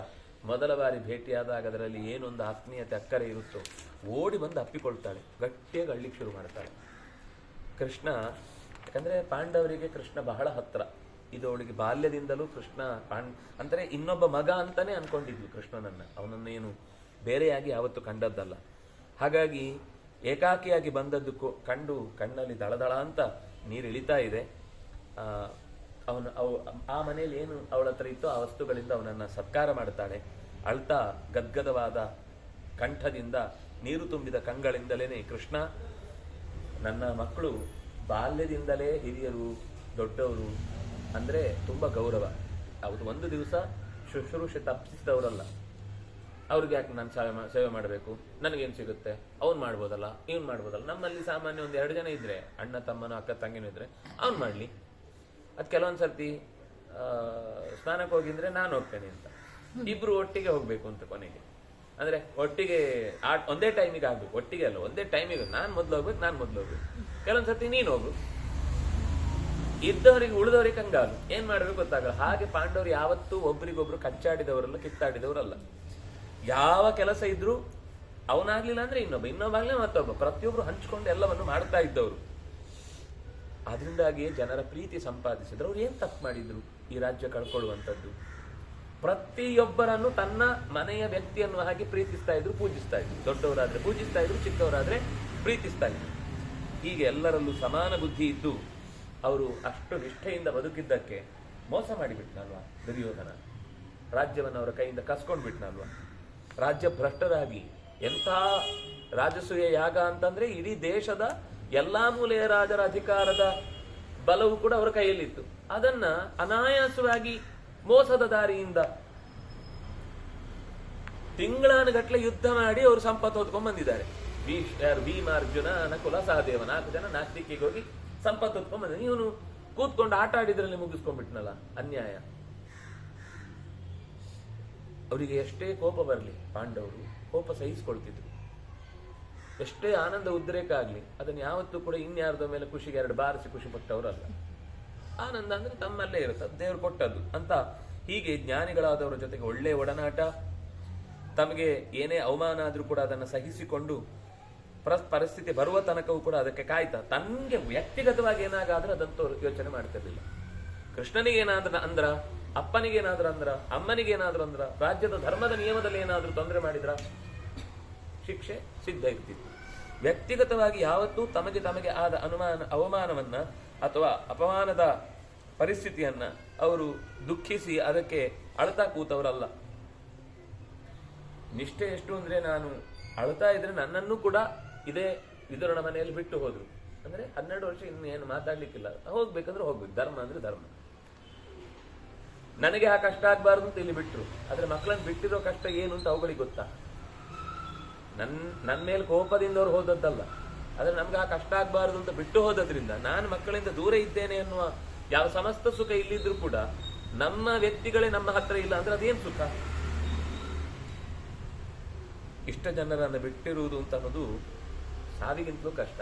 ಮೊದಲ ಬಾರಿ ಭೇಟಿಯಾದಾಗ ಅದರಲ್ಲಿ ಏನೊಂದು ಆತ್ಮೀಯತೆ ಅಕ್ಕರೆ ಇರುತ್ತೋ ಓಡಿ ಬಂದು ಅಪ್ಪಿಕೊಳ್ತಾಳೆ, ಗಟ್ಟಿಯಾಗಿ ಅಳ್ಳಿಕ್ಕೆ ಶುರು ಮಾಡ್ತಾಳೆ. ಕೃಷ್ಣ, ಯಾಕಂದ್ರೆ ಪಾಂಡವರಿಗೆ ಕೃಷ್ಣ ಬಹಳ ಹತ್ರ. ಇದು ಅವಳಿಗೆ ಬಾಲ್ಯದಿಂದಲೂ ಕೃಷ್ಣ ಅಂದರೆ ಇನ್ನೊಬ್ಬ ಮಗ ಅಂತಾನೆ ಅನ್ಕೊಂಡಿದ್ಲು ಕೃಷ್ಣನನ್ನ, ಅವನನ್ನೇನು ಬೇರೆಯಾಗಿ ಯಾವತ್ತು ಕಂಡದ್ದಲ್ಲ. ಹಾಗಾಗಿ ಏಕಾಕಿಯಾಗಿ ಬಂದದ್ದು ಕಂಡು ಕಣ್ಣಲ್ಲಿ ದಳದಳ ಅಂತ ನೀರು ಇಳಿತಾ ಇದೆ. ಅವನು ಆ ಮನೆಯಲ್ಲಿ ಏನು ಅವಳ ಹತ್ರ ಇತ್ತೋ ಆ ವಸ್ತುಗಳಿಂದ ಅವನನ್ನ ಸತ್ಕಾರ ಮಾಡ್ತಾಳೆ. ಅಳ್ತಾ ಗದ್ಗದವಾದ ಕಂಠದಿಂದ ನೀರು ತುಂಬಿದ ಕಂಗಳಿಂದಲೇ, ಕೃಷ್ಣ, ನನ್ನ ಮಕ್ಕಳು ಬಾಲ್ಯದಿಂದಲೇ ಹಿರಿಯರು ದೊಡ್ಡವರು ಅಂದ್ರೆ ತುಂಬಾ ಗೌರವ. ಅವ್ರು ಒಂದು ದಿವಸ ಶುಶ್ರೂಷೆ ತಪ್ಪಿಸಿದವರಲ್ಲ. ಅವ್ರಿಗೆ ಯಾಕೆ ನಾನು ಸೇವೆ ಮಾಡಬೇಕು, ನನಗೇನು ಸಿಗುತ್ತೆ, ಅವ್ನು ಮಾಡ್ಬೋದಲ್ಲ, ಇವ್ನು ಮಾಡ್ಬೋದಲ್ಲ. ನಮ್ಮಲ್ಲಿ ಸಾಮಾನ್ಯ ಒಂದು 2 ಜನ ಇದ್ರೆ, ಅಣ್ಣ ತಮ್ಮನೋ ಅಕ್ಕ ತಂಗಿನೂ ಇದ್ರೆ ಅವ್ನು ಮಾಡ್ಲಿ. ಅದು ಕೆಲವೊಂದು ಸರ್ತಿ ಸ್ನಾನಕ್ಕೆ ಹೋಗಿದ್ರೆ ನಾನು ಹೋಗ್ತೇನೆ ಅಂತ, ಇಬ್ರು ಒಟ್ಟಿಗೆ ಹೋಗ್ಬೇಕು ಅಂತ ಕೊನೆಗೆ. ಅಂದ್ರೆ ಒಟ್ಟಿಗೆ ಒಂದೇ ಟೈಮಿಗೆ ಆಗ್ಬೇಕು, ಒಟ್ಟಿಗೆ ಅಲ್ಲ, ಒಂದೇ ಟೈಮಿಗೆ ನಾನು ಮೊದ್ಲು ಹೋಗ್ಬೇಕು. ಕೆಲವೊಂದ್ ಸರ್ತಿ ನೀನು ಹೋಗು. ಇದ್ದವರಿಗೆ ಉಳಿದವರಿಗೆ ಕಂಗಾಲು, ಏನ್ ಮಾಡ್ಬೇಕು ಗೊತ್ತಾಗಲ್ಲ. ಹಾಗೆ ಪಾಂಡವರು ಯಾವತ್ತೂ ಒಬ್ರಿಗೊಬ್ರು ಕಚ್ಚಾಡಿದವರಲ್ಲ, ಕಿತ್ತಾಡಿದವರಲ್ಲ. ಯಾವ ಕೆಲಸ ಇದ್ರು ಅವನಾಗ್ಲಿಲ್ಲ ಅಂದ್ರೆ ಇನ್ನೊಬ್ಬಾಗ್ಲೇ ಮತ್ತೊಬ್ಬ, ಪ್ರತಿಯೊಬ್ರು ಹಂಚ್ಕೊಂಡು ಎಲ್ಲವನ್ನು ಮಾಡ್ತಾ ಇದ್ದವರು. ಅದರಿಂದಾಗಿಯೇ ಜನರ ಪ್ರೀತಿ ಸಂಪಾದಿಸಿದ್ರು. ಅವ್ರು ಏನ್ ತಪ್ಪು ಮಾಡಿದ್ರು ಈ ರಾಜ್ಯ ಕಳ್ಕೊಳ್ಳುವಂಥದ್ದು? ಪ್ರತಿಯೊಬ್ಬರನ್ನು ತನ್ನ ಮನೆಯ ವ್ಯಕ್ತಿಯನ್ನು ಹಾಗೆ ಪ್ರೀತಿಸ್ತಾ ಇದ್ರು, ಪೂಜಿಸ್ತಾ ಇದ್ರು. ದೊಡ್ಡವರಾದ್ರೆ ಪೂಜಿಸ್ತಾ ಇದ್ರು, ಚಿಕ್ಕವರಾದ್ರೆ ಪ್ರೀತಿಸ್ತಾ ಇದ್ರು. ಹೀಗೆ ಎಲ್ಲರಲ್ಲೂ ಸಮಾನ ಬುದ್ಧಿ ಇದ್ದು ಅವರು ಅಷ್ಟು ನಿಷ್ಠೆಯಿಂದ ಬದುಕಿದ್ದಕ್ಕೆ ಮೋಸ ಮಾಡಿಬಿಟ್ನಲ್ವಾ ದುರ್ಯೋಧನ. ರಾಜ್ಯವನ್ನು ಅವರ ಕೈಯಿಂದ ಕಸ್ಕೊಂಡ್ಬಿಟ್ನಲ್ವಾ. ರಾಜ್ಯ ಭ್ರಷ್ಟರಾಗಿ ಎಂಥ ರಾಜಸೂಯ ಯಾಗ ಅಂತಂದ್ರೆ ಇಡೀ ದೇಶದ ಎಲ್ಲಾ ಮೂಲೆಯ ರಾಜರ ಅಧಿಕಾರದ ಬಲವು ಕೂಡ ಅವರ ಕೈಯಲ್ಲಿತ್ತು. ಅದನ್ನ ಅನಾಯಾಸವಾಗಿ ಮೋಸದ ದಾರಿಯಿಂದ ತಿಂಗಳಾನುಗಟ್ಲೆ ಯುದ್ಧ ಮಾಡಿ ಅವರು ಸಂಪತ್ತು ಹೊತ್ಕೊಂಡ್ ಬಂದಿದ್ದಾರೆ. ಭೀಮ, ಅರ್ಜುನ, ನಕುಲ, ಸಹದೇವ 4 ಜನ ನಾಸ್ತಿಕಿಗೆ ಹೋಗಿ ಸಂಪತ್ತು ಹೊತ್ಕೊಂಡ್ ಬಂದ. ಇವನು ಕೂತ್ಕೊಂಡು ಆಟ ಆಡಿದ್ರಲ್ಲಿ ಮುಗಿಸ್ಕೊಂಡ್ಬಿಟ್ನಲ್ಲ, ಅನ್ಯಾಯ. ಅವರಿಗೆ ಎಷ್ಟೇ ಕೋಪ ಬರಲಿ ಪಾಂಡವರು ಕೋಪ ಸಹಿಸ್ಕೊಳ್ತಿದ್ರು. ಎಷ್ಟೇ ಆನಂದ ಉದ್ರೇಕ ಆಗ್ಲಿ ಅದನ್ನ ಯಾವತ್ತೂ ಕೂಡ ಇನ್ಯಾರ್ದ ಮೇಲೆ ಖುಷಿಗೆ 2 ಬಾರಿಸಿ ಖುಷಿ ಪಟ್ಟವರಲ್ಲ. ಆನಂದ ಅಂದ್ರೆ ತಮ್ಮಲ್ಲೇ ಇರುತ್ತೆ, ದೇವ್ರು ಕೊಟ್ಟದ್ದು ಅಂತ. ಹೀಗೆ ಜ್ಞಾನಿಗಳಾದವರ ಜೊತೆಗೆ ಒಳ್ಳೆ ಒಡನಾಟ, ತಮಗೆ ಏನೇ ಅವಮಾನ ಆದ್ರೂ ಕೂಡ ಅದನ್ನು ಸಹಿಸಿಕೊಂಡು ಪರಿಸ್ಥಿತಿ ಬರುವ ತನಕವೂ ಕೂಡ ಅದಕ್ಕೆ ಕಾಯ್ತಾ, ತನ್ಗೆ ವ್ಯಕ್ತಿಗತವಾಗಿ ಏನಾಗಾದ್ರೂ ಅದಂತೂ ಯೋಚನೆ ಮಾಡ್ತಿರ್ಲಿಲ್ಲ. ಕೃಷ್ಣನಿಗೆ ಏನಾದ್ರ ಅಂದ್ರ, ಅಪ್ಪನಿಗೇನಾದ್ರೂ ಅಂದ್ರ, ಅಮ್ಮನಿಗೇನಾದ್ರೂ ಅಂದ್ರ, ರಾಜ್ಯದ ಧರ್ಮದ ನಿಯಮದಲ್ಲಿ ಏನಾದ್ರೂ ತೊಂದರೆ ಮಾಡಿದ್ರ ಶಿಕ್ಷೆ ಸಿದ್ಧ ಇರ್ತಿತ್ತು. ವ್ಯಕ್ತಿಗತವಾಗಿ ಯಾವತ್ತೂ ತಮಗೆ ಆದ ಅವಮಾನವನ್ನ ಅಥವಾ ಅಪಮಾನದ ಪರಿಸ್ಥಿತಿಯನ್ನ ಅವರು ದುಃಖಿಸಿ ಅದಕ್ಕೆ ಅಳ್ತಾ ಕೂತವರಲ್ಲ. ನಿಷ್ಠೆ ಎಷ್ಟು ಅಂದ್ರೆ, ನಾನು ಅಳ್ತಾ ಇದ್ರೆ ನನ್ನನ್ನು ಕೂಡ ಇದೇ ವಿದುರನ ಮನೆಯಲ್ಲಿ ಬಿಟ್ಟು ಹೋದ್ರು ಅಂದ್ರೆ 12 ವರ್ಷ ಇನ್ನೇನು ಮಾತಾಡ್ಲಿಕ್ಕಿಲ್ಲ, ಹೋಗ್ಬೇಕಂದ್ರೆ ಹೋಗ್ಬೇಕು, ಧರ್ಮ ಅಂದ್ರೆ ಧರ್ಮ. ನನಗೆ ಆ ಕಷ್ಟ ಆಗ್ಬಾರ್ದು ಅಂತ ಇಲ್ಲಿ ಬಿಟ್ರು. ಆದ್ರೆ ಮಕ್ಕಳನ್ನು ಬಿಟ್ಟಿರೋ ಕಷ್ಟ ಏನು ಅಂತ ಅವುಗಳಿಗೆ ಗೊತ್ತಾ? ನನ್ನ ಮೇಲೆ ಕೋಪದಿಂದ ಅವ್ರು ಹೋದದ್ದಲ್ಲ, ಆದ್ರೆ ನಮ್ಗೆ ಆ ಕಷ್ಟ ಆಗ್ಬಾರ್ದು ಅಂತ ಬಿಟ್ಟು ಹೋದ್ರಿಂದ ನಾನು ಮಕ್ಕಳಿಂದ ದೂರ ಇದ್ದೇನೆ ಅನ್ನುವ ಯಾವ ಸಮಸ್ತ ಸುಖ ಇಲ್ಲಿದ್ರು ಕೂಡ ನಮ್ಮ ವ್ಯಕ್ತಿಗಳೇ ನಮ್ಮ ಹತ್ರ ಇಲ್ಲ ಅಂದ್ರೆ ಅದೇನು ಸುಖ? ಇಷ್ಟ ಜನರನ್ನು ಬಿಟ್ಟಿರುವುದು ಅಂತ ಅನ್ನೋದು ಸಾವಿಗಿಂತಲೂ ಕಷ್ಟ.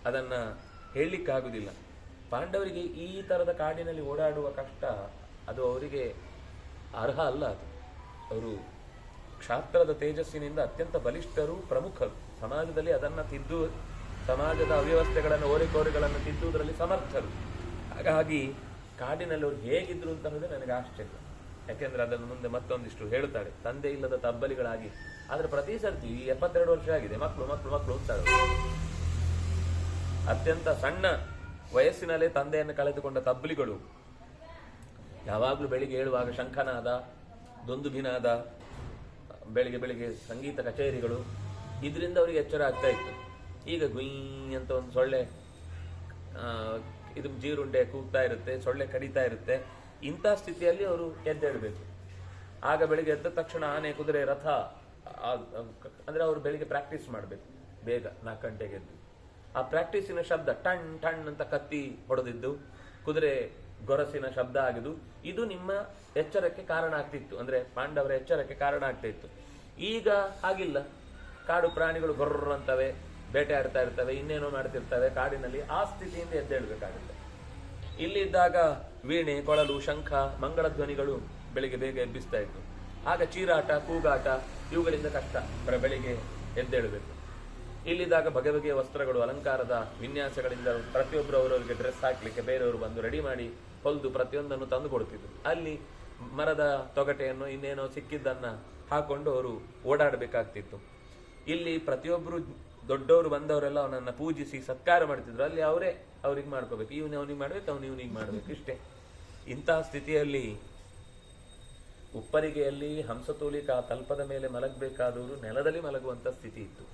ಅದನ್ನ ಹೇಳಲಿಕ್ಕಾಗುದಿಲ್ಲ. ಪಾಂಡವರಿಗೆ ಈ ತರದ ಕಾಡಿನಲ್ಲಿ ಓಡಾಡುವ ಕಷ್ಟ ಅದು ಅವರಿಗೆ ಅರ್ಹ ಅಲ್ಲ. ಅದು ಅವರು ಕ್ಷಾತ್ರದ ತೇಜಸ್ಸಿನಿಂದ ಅತ್ಯಂತ ಬಲಿಷ್ಠರು, ಪ್ರಮುಖರು. ಸಮಾಜದಲ್ಲಿ ಅದನ್ನ ತಿದ್ದು, ಸಮಾಜದ ಅವ್ಯವಸ್ಥೆಗಳನ್ನು, ಓರೆಕೋರೆಗಳನ್ನು ತಿದ್ದುವುದರಲ್ಲಿ ಸಮರ್ಥರು. ಹಾಗಾಗಿ ಕಾಡಿನಲ್ಲಿ ಅವರು ಹೇಗಿದ್ರು ಅಂತ ಅನ್ನೋದೇ ನನಗೆ ಆಶ್ಚರ್ಯ. ಯಾಕೆಂದ್ರೆ ಅದನ್ನು ಮುಂದೆ ಮತ್ತೊಂದಿಷ್ಟು ಹೇಳುತ್ತಾಳೆ, ತಂದೆ ಇಲ್ಲದ ತಬ್ಬಲಿಗಳಾಗಿ. ಆದ್ರೆ ಪ್ರತಿ ಸರ್ತಿ 72 ವರ್ಷ ಆಗಿದೆ, ಮಕ್ಕಳು ಮಕ್ಕಳು ಮಕ್ಕಳು ಅಂತಾಳೆ. ಅತ್ಯಂತ ಸಣ್ಣ ವಯಸ್ಸಿನಲ್ಲೇ ತಂದೆಯನ್ನು ಕಳೆದುಕೊಂಡ ತಬ್ಲಿಗಳು ಯಾವಾಗಲೂ ಬೆಳಿಗ್ಗೆ ಏಳುವಾಗ ಶಂಖನಾದ, ದುಂದುಭಿನಾದ, ಬೆಳಿಗ್ಗೆ ಬೆಳಿಗ್ಗೆ ಸಂಗೀತ ಕಚೇರಿಗಳು, ಇದರಿಂದ ಅವರಿಗೆ ಎಚ್ಚರ ಆಗ್ತಾ ಇತ್ತು. ಈಗ ಗುಯ್ ಅಂತ ಒಂದು ಸೊಳ್ಳೆ ಇದು ಜೀರುಂಡೆ ಕೂಗ್ತಾ ಇರುತ್ತೆ, ಸೊಳ್ಳೆ ಕಡಿತಾ ಇರುತ್ತೆ. ಇಂಥ ಸ್ಥಿತಿಯಲ್ಲಿ ಅವರು ಎದ್ದೇಳಬೇಕು. ಆಗ ಬೆಳಿಗ್ಗೆ ಎದ್ದ ತಕ್ಷಣ ಆನೆ, ಕುದುರೆ, ರಥ, ಅಂದ್ರೆ ಅವರು ಬೆಳಿಗ್ಗೆ ಪ್ರಾಕ್ಟೀಸ್ ಮಾಡಬೇಕು. ಬೇಗ 4 ಗಂಟೆಗೆ ಎದ್ದು ಆ ಪ್ರಾಕ್ಟೀಸಿನ ಶಬ್ದ ಟಣ್ ಟಣ್ ಅಂತ ಕತ್ತಿ ಹೊಡೆದಿದ್ದು, ಕುದುರೆ ಗೊರಸಿನ ಶಬ್ದ ಆಗಿದ್ದು, ಇದು ನಿಮ್ಮ ಎಚ್ಚರಕ್ಕೆ ಕಾರಣ ಆಗ್ತಿತ್ತು. ಅಂದ್ರೆ ಪಾಂಡವರ ಎಚ್ಚರಕ್ಕೆ ಕಾರಣ ಆಗ್ತಾ ಇತ್ತು. ಈಗ ಹಾಗಿಲ್ಲ. ಕಾಡು ಪ್ರಾಣಿಗಳು ಗೊರ್ರ ಅಂತವೆ, ಬೇಟೆ ಆಡ್ತಾ ಇರ್ತವೆ, ಇನ್ನೇನೋ ಮಾಡ್ತಿರ್ತವೆ ಕಾಡಿನಲ್ಲಿ. ಆ ಸ್ಥಿತಿಯಿಂದ ಎದ್ದೇಳಬೇಕಾಗುತ್ತೆ. ಇಲ್ಲಿದ್ದಾಗ ವೀಣೆ, ಕೊಳಲು, ಶಂಖ, ಮಂಗಳ ಧ್ವನಿಗಳು ಬೆಳಿಗ್ಗೆ ಬೇಗ ಎಬ್ಬಿಸ್ತಾ ಇತ್ತು. ಆಗ ಚೀರಾಟ, ಕೂಗಾಟ ಇವುಗಳಿಂದ ಕಷ್ಟ ಬೆಳಿಗ್ಗೆ ಎದ್ದೇಳಬೇಕು. ಇಲ್ಲಿದ್ದಾಗ ಬಗೆ ಬಗೆಯ ವಸ್ತ್ರಗಳು, ಅಲಂಕಾರದ ವಿನ್ಯಾಸಗಳಿಂದ ಪ್ರತಿಯೊಬ್ಬರು ಅವರವರಿಗೆ ಡ್ರೆಸ್ ಹಾಕ್ಲಿಕ್ಕೆ ಬೇರೆಯವರು ಬಂದು ರೆಡಿ ಮಾಡಿ ಹೊಲಿದು ಪ್ರತಿಯೊಂದನ್ನು ತಂದು ಕೊಡ್ತಿದ್ರು. ಅಲ್ಲಿ ಮರದ ತೊಗಟೆಯನ್ನು ಇನ್ನೇನೋ ಸಿಕ್ಕಿದ್ದನ್ನ ಹಾಕೊಂಡು ಅವರು ಓಡಾಡಬೇಕಾಗ್ತಿತ್ತು. ಇಲ್ಲಿ ಪ್ರತಿಯೊಬ್ಬರು ದೊಡ್ಡವರು ಬಂದವರೆಲ್ಲ ಅವನನ್ನ ಪೂಜಿಸಿ ಸತ್ಕಾರ ಮಾಡ್ತಿದ್ರು. ಅಲ್ಲಿ ಅವರೇ ಅವ್ರಿಗೆ ಮಾಡ್ಕೋಬೇಕು, ಇವನು ಅವನಿಗೆ ಮಾಡ್ಬೇಕು, ಅವನು ಇವನಿಗೆ ಮಾಡ್ಬೇಕು, ಇಷ್ಟೇ. ಇಂತಹ ಸ್ಥಿತಿಯಲ್ಲಿ ಉಪ್ಪರಿಗೆಯಲ್ಲಿ ಹಂಸತೂಲಿಕ ತಲ್ಪದ ಮೇಲೆ ಮಲಗಬೇಕಾದವರು ನೆಲದಲ್ಲಿ ಮಲಗುವಂತ ಸ್ಥಿತಿ ಇತ್ತು.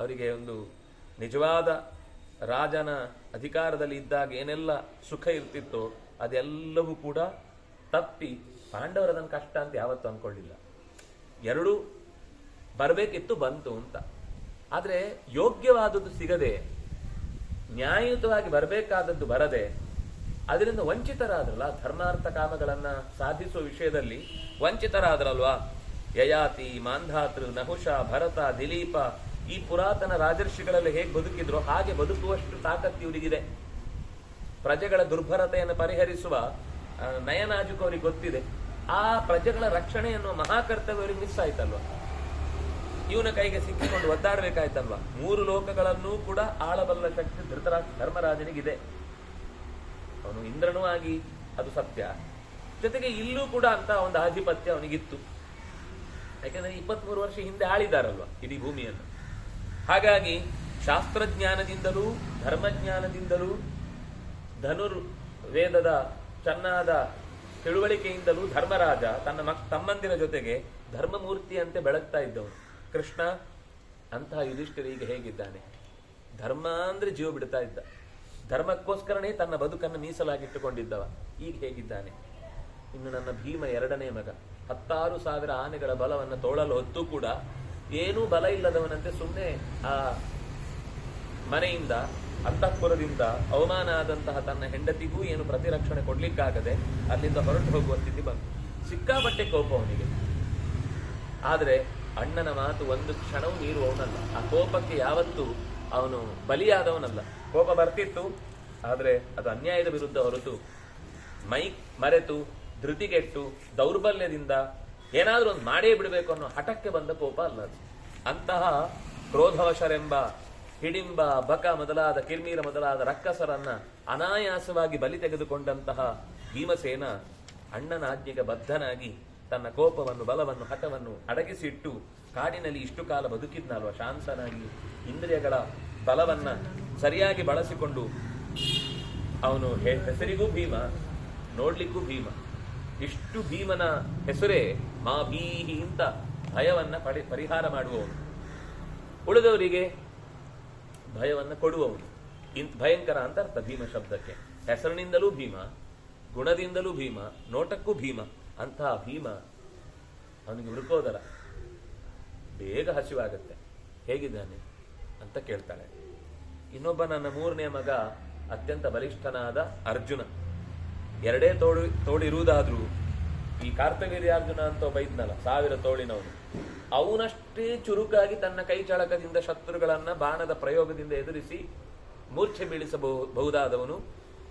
ಅವರಿಗೆ ಒಂದು ನಿಜವಾದ ರಾಜನ ಅಧಿಕಾರದಲ್ಲಿ ಇದ್ದಾಗ ಏನೆಲ್ಲ ಸುಖ ಇರ್ತಿತ್ತೋ ಅದೆಲ್ಲವೂ ಕೂಡ ತಪ್ಪಿ ಪಾಂಡವರದನ್ನು ಕಷ್ಟ ಅಂತ ಯಾವತ್ತೂ ಅನ್ಕೊಳ್ಳಿಲ್ಲ. ಎರಡೂ ಬರಬೇಕಿತ್ತು, ಬಂತು ಅಂತ. ಆದ್ರೆ ಯೋಗ್ಯವಾದದ್ದು ಸಿಗದೆ, ನ್ಯಾಯಯುತವಾಗಿ ಬರಬೇಕಾದದ್ದು ಬರದೆ, ಅದರಿಂದ ವಂಚಿತರಾದ್ರಲ್ಲ. ಧರ್ಮಾರ್ಥ ಕಾಮಗಳನ್ನ ಸಾಧಿಸುವ ವಿಷಯದಲ್ಲಿ ವಂಚಿತರಾದ್ರಲ್ವಾ. ಯಯಾತಿ, ಮಾಂಧಾತೃ, ನಹುಷ, ಭರತ, ದಿಲೀಪ, ಈ ಪುರಾತನ ರಾಜರ್ಷಿಗಳಲ್ಲಿ ಹೇಗೆ ಬದುಕಿದ್ರು ಹಾಗೆ ಬದುಕುವಷ್ಟು ತಾಕತ್ತು ಇವರಿಗಿದೆ. ಪ್ರಜೆಗಳ ದುರ್ಭರತೆಯನ್ನು ಪರಿಹರಿಸುವ ನಯನಾಜುಕು ಅವರಿಗೆ ಗೊತ್ತಿದೆ. ಆ ಪ್ರಜೆಗಳ ರಕ್ಷಣೆ ಎನ್ನುವ ಮಹಾಕರ್ತವ್ಯ ಅವರಿಗೆ ಮಿಸ್ ಆಯ್ತಲ್ವ. ಇವನ ಕೈಗೆ ಸಿಕ್ಕಿಕೊಂಡು ಒದ್ದಾಡಬೇಕಾಯ್ತಲ್ವ. 3 ಲೋಕಗಳನ್ನೂ ಕೂಡ ಆಳಬಲ್ಲ ಶಕ್ತಿ ಧರ್ಮರಾಜನಿಗಿದೆ. ಅವನು ಇಂದ್ರನೂ ಆಗಿ, ಅದು ಸತ್ಯ. ಜೊತೆಗೆ ಇಲ್ಲೂ ಕೂಡ ಅಂತ ಒಂದು ಆಧಿಪತ್ಯ ಅವನಿಗಿತ್ತು. ಯಾಕೆಂದ್ರೆ 23 ವರ್ಷ ಹಿಂದೆ ಆಳಿದಾರಲ್ವ ಇಡೀ ಭೂಮಿಯನ್ನು. ಹಾಗಾಗಿ ಶಾಸ್ತ್ರಜ್ಞಾನದಿಂದಲೂ ಧರ್ಮಜ್ಞಾನದಿಂದಲೂ ಧನುರ್ವೇದದ ಚೆನ್ನಾದ ತಿಳುವಳಿಕೆಯಿಂದಲೂ ಧರ್ಮರಾಜ ತನ್ನ ತಮ್ಮಂದಿರ ಜೊತೆಗೆ ಧರ್ಮಮೂರ್ತಿಯಂತೆ ಬೆಳಗ್ತಾ ಇದ್ದವನು. ಕೃಷ್ಣ ಅಂತಹ ಯುಧಿಷ್ಠಿರಿಗೆ ಹೇಗಿದ್ದಾನೆ? ಧರ್ಮ ಅಂದ್ರೆ ಜೀವ ಬಿಡ್ತಾ ಇದ್ದ, ಧರ್ಮಕ್ಕೋಸ್ಕರನೇ ತನ್ನ ಬದುಕನ್ನು ಮೀಸಲಾಗಿಟ್ಟುಕೊಂಡಿದ್ದವ. ಈಗ ಹೇಗಿದ್ದಾನೆ? ಇನ್ನು ನನ್ನ ಭೀಮ 2ನೇ ಮಗ 16,000 ಆನೆಗಳ ಬಲವನ್ನು ತೋಳಲು ಹೊತ್ತು ಕೂಡ ಏನೂ ಬಲ ಇಲ್ಲದವನಂತೆ ಸುಮ್ಮನೆ ಆ ಮನೆಯಿಂದ, ಅಂತಃಪುರದಿಂದ ಅವಮಾನ ಆದಂತಹ ತನ್ನ ಹೆಂಡತಿಗೂ ಏನು ಪ್ರತಿರಕ್ಷಣೆ ಕೊಡ್ಲಿಕ್ಕಾಗದೆ ಅಲ್ಲಿಂದ ಹೊರಟು ಹೋಗುವ ಸ್ಥಿತಿ ಬಂತು. ಸಿಕ್ಕಾಪಟ್ಟೆ ಕೋಪ ಅವನಿಗೆ. ಆದ್ರೆ ಅಣ್ಣನ ಮಾತು ಒಂದು ಕ್ಷಣವೂ ಮೀರುವವನಲ್ಲ. ಆ ಕೋಪಕ್ಕೆ ಯಾವತ್ತೂ ಅವನು ಬಲಿಯಾದವನಲ್ಲ. ಕೋಪ ಬರ್ತಿತ್ತು, ಆದ್ರೆ ಅದು ಅನ್ಯಾಯದ ವಿರುದ್ಧ ಹೊರತು ಮೈ ಮರೆತು, ಧೃತಿಗೆಟ್ಟು, ದೌರ್ಬಲ್ಯದಿಂದ ಏನಾದ್ರೂ ಒಂದು ಮಾಡೇ ಬಿಡಬೇಕು ಅನ್ನೋ ಹಠಕ್ಕೆ ಬಂದ ಕೋಪ ಅಲ್ಲ ಅದು. ಅಂತಹ ಕ್ರೋಧವಶರೆಂಬ ಹಿಡಿಂಬ, ಬಕ ಮೊದಲಾದ ಕಿರ್ಮೀರ ಮೊದಲಾದ ರಕ್ಕಸರನ್ನ ಅನಾಯಾಸವಾಗಿ ಬಲಿ ತೆಗೆದುಕೊಂಡಂತಹ ಭೀಮಸೇನ ಅಣ್ಣನ ಆಜ್ಞೆಗೆ ಬದ್ಧನಾಗಿ ತನ್ನ ಕೋಪವನ್ನು, ಬಲವನ್ನು, ಹಠವನ್ನು ಅಡಗಿಸಿಟ್ಟು ಕಾಡಿನಲ್ಲಿ ಇಷ್ಟು ಕಾಲ ಬದುಕಿದ್ನಲ್ವ ಶಾಂತನಾಗಿ, ಇಂದ್ರಿಯಗಳ ಬಲವನ್ನ ಸರಿಯಾಗಿ ಬಳಸಿಕೊಂಡು. ಅವನು ಹೆಸರಿಗೂ ಭೀಮ, ನೋಡ್ಲಿಕ್ಕೂ ಭೀಮ. ಇಷ್ಟು ಭೀಮನ ಹೆಸರೇ ಮಾ ಭೀಹಿ ಅಂತ ಭಯವನ್ನ ಪರಿಹಾರ ಮಾಡುವವನು, ಉಳಿದವರಿಗೆ ಭಯವನ್ನ ಕೊಡುವವನು. ಭಯಂಕರ ಅಂತ ಅರ್ಥ ಭೀಮ ಶಬ್ದಕ್ಕೆ. ಹೆಸರಿನಿಂದಲೂ ಭೀಮ, ಗುಣದಿಂದಲೂ ಭೀಮ, ನೋಟಕ್ಕೂ ಭೀಮ. ಅಂತಹ ಭೀಮ ಅವನಿಗೆ ಮೃಕೋದರ. ಬೇಗ ಹಸಿವಾಗತ್ತೆ. ಹೇಗಿದ್ದಾನೆ ಅಂತ ಕೇಳ್ತಾಳೆ. ಇನ್ನೊಬ್ಬ ನನ್ನ 3ನೇ ಮಗ ಅತ್ಯಂತ ಬಲಿಷ್ಠನಾದ ಅರ್ಜುನ. 2 ತೋಳಿರುವುದಾದ್ರೂ ಈ ಕಾರ್ತವೀರ್ಯಾರ್ಜುನ ಅಂತ ಒಬ್ಬ ಇದ್ನಲ್ಲ, 1000 ತೋಳಿನವನು, ಅವನಷ್ಟೇ ಚುರುಕಾಗಿ ತನ್ನ ಕೈ ಚಳಕದಿಂದ ಶತ್ರುಗಳನ್ನ ಬಾಣದ ಪ್ರಯೋಗದಿಂದ ಎದುರಿಸಿ ಮೂರ್ಛೆ ಬೀಳಿಸಬಹುದಾದವನು,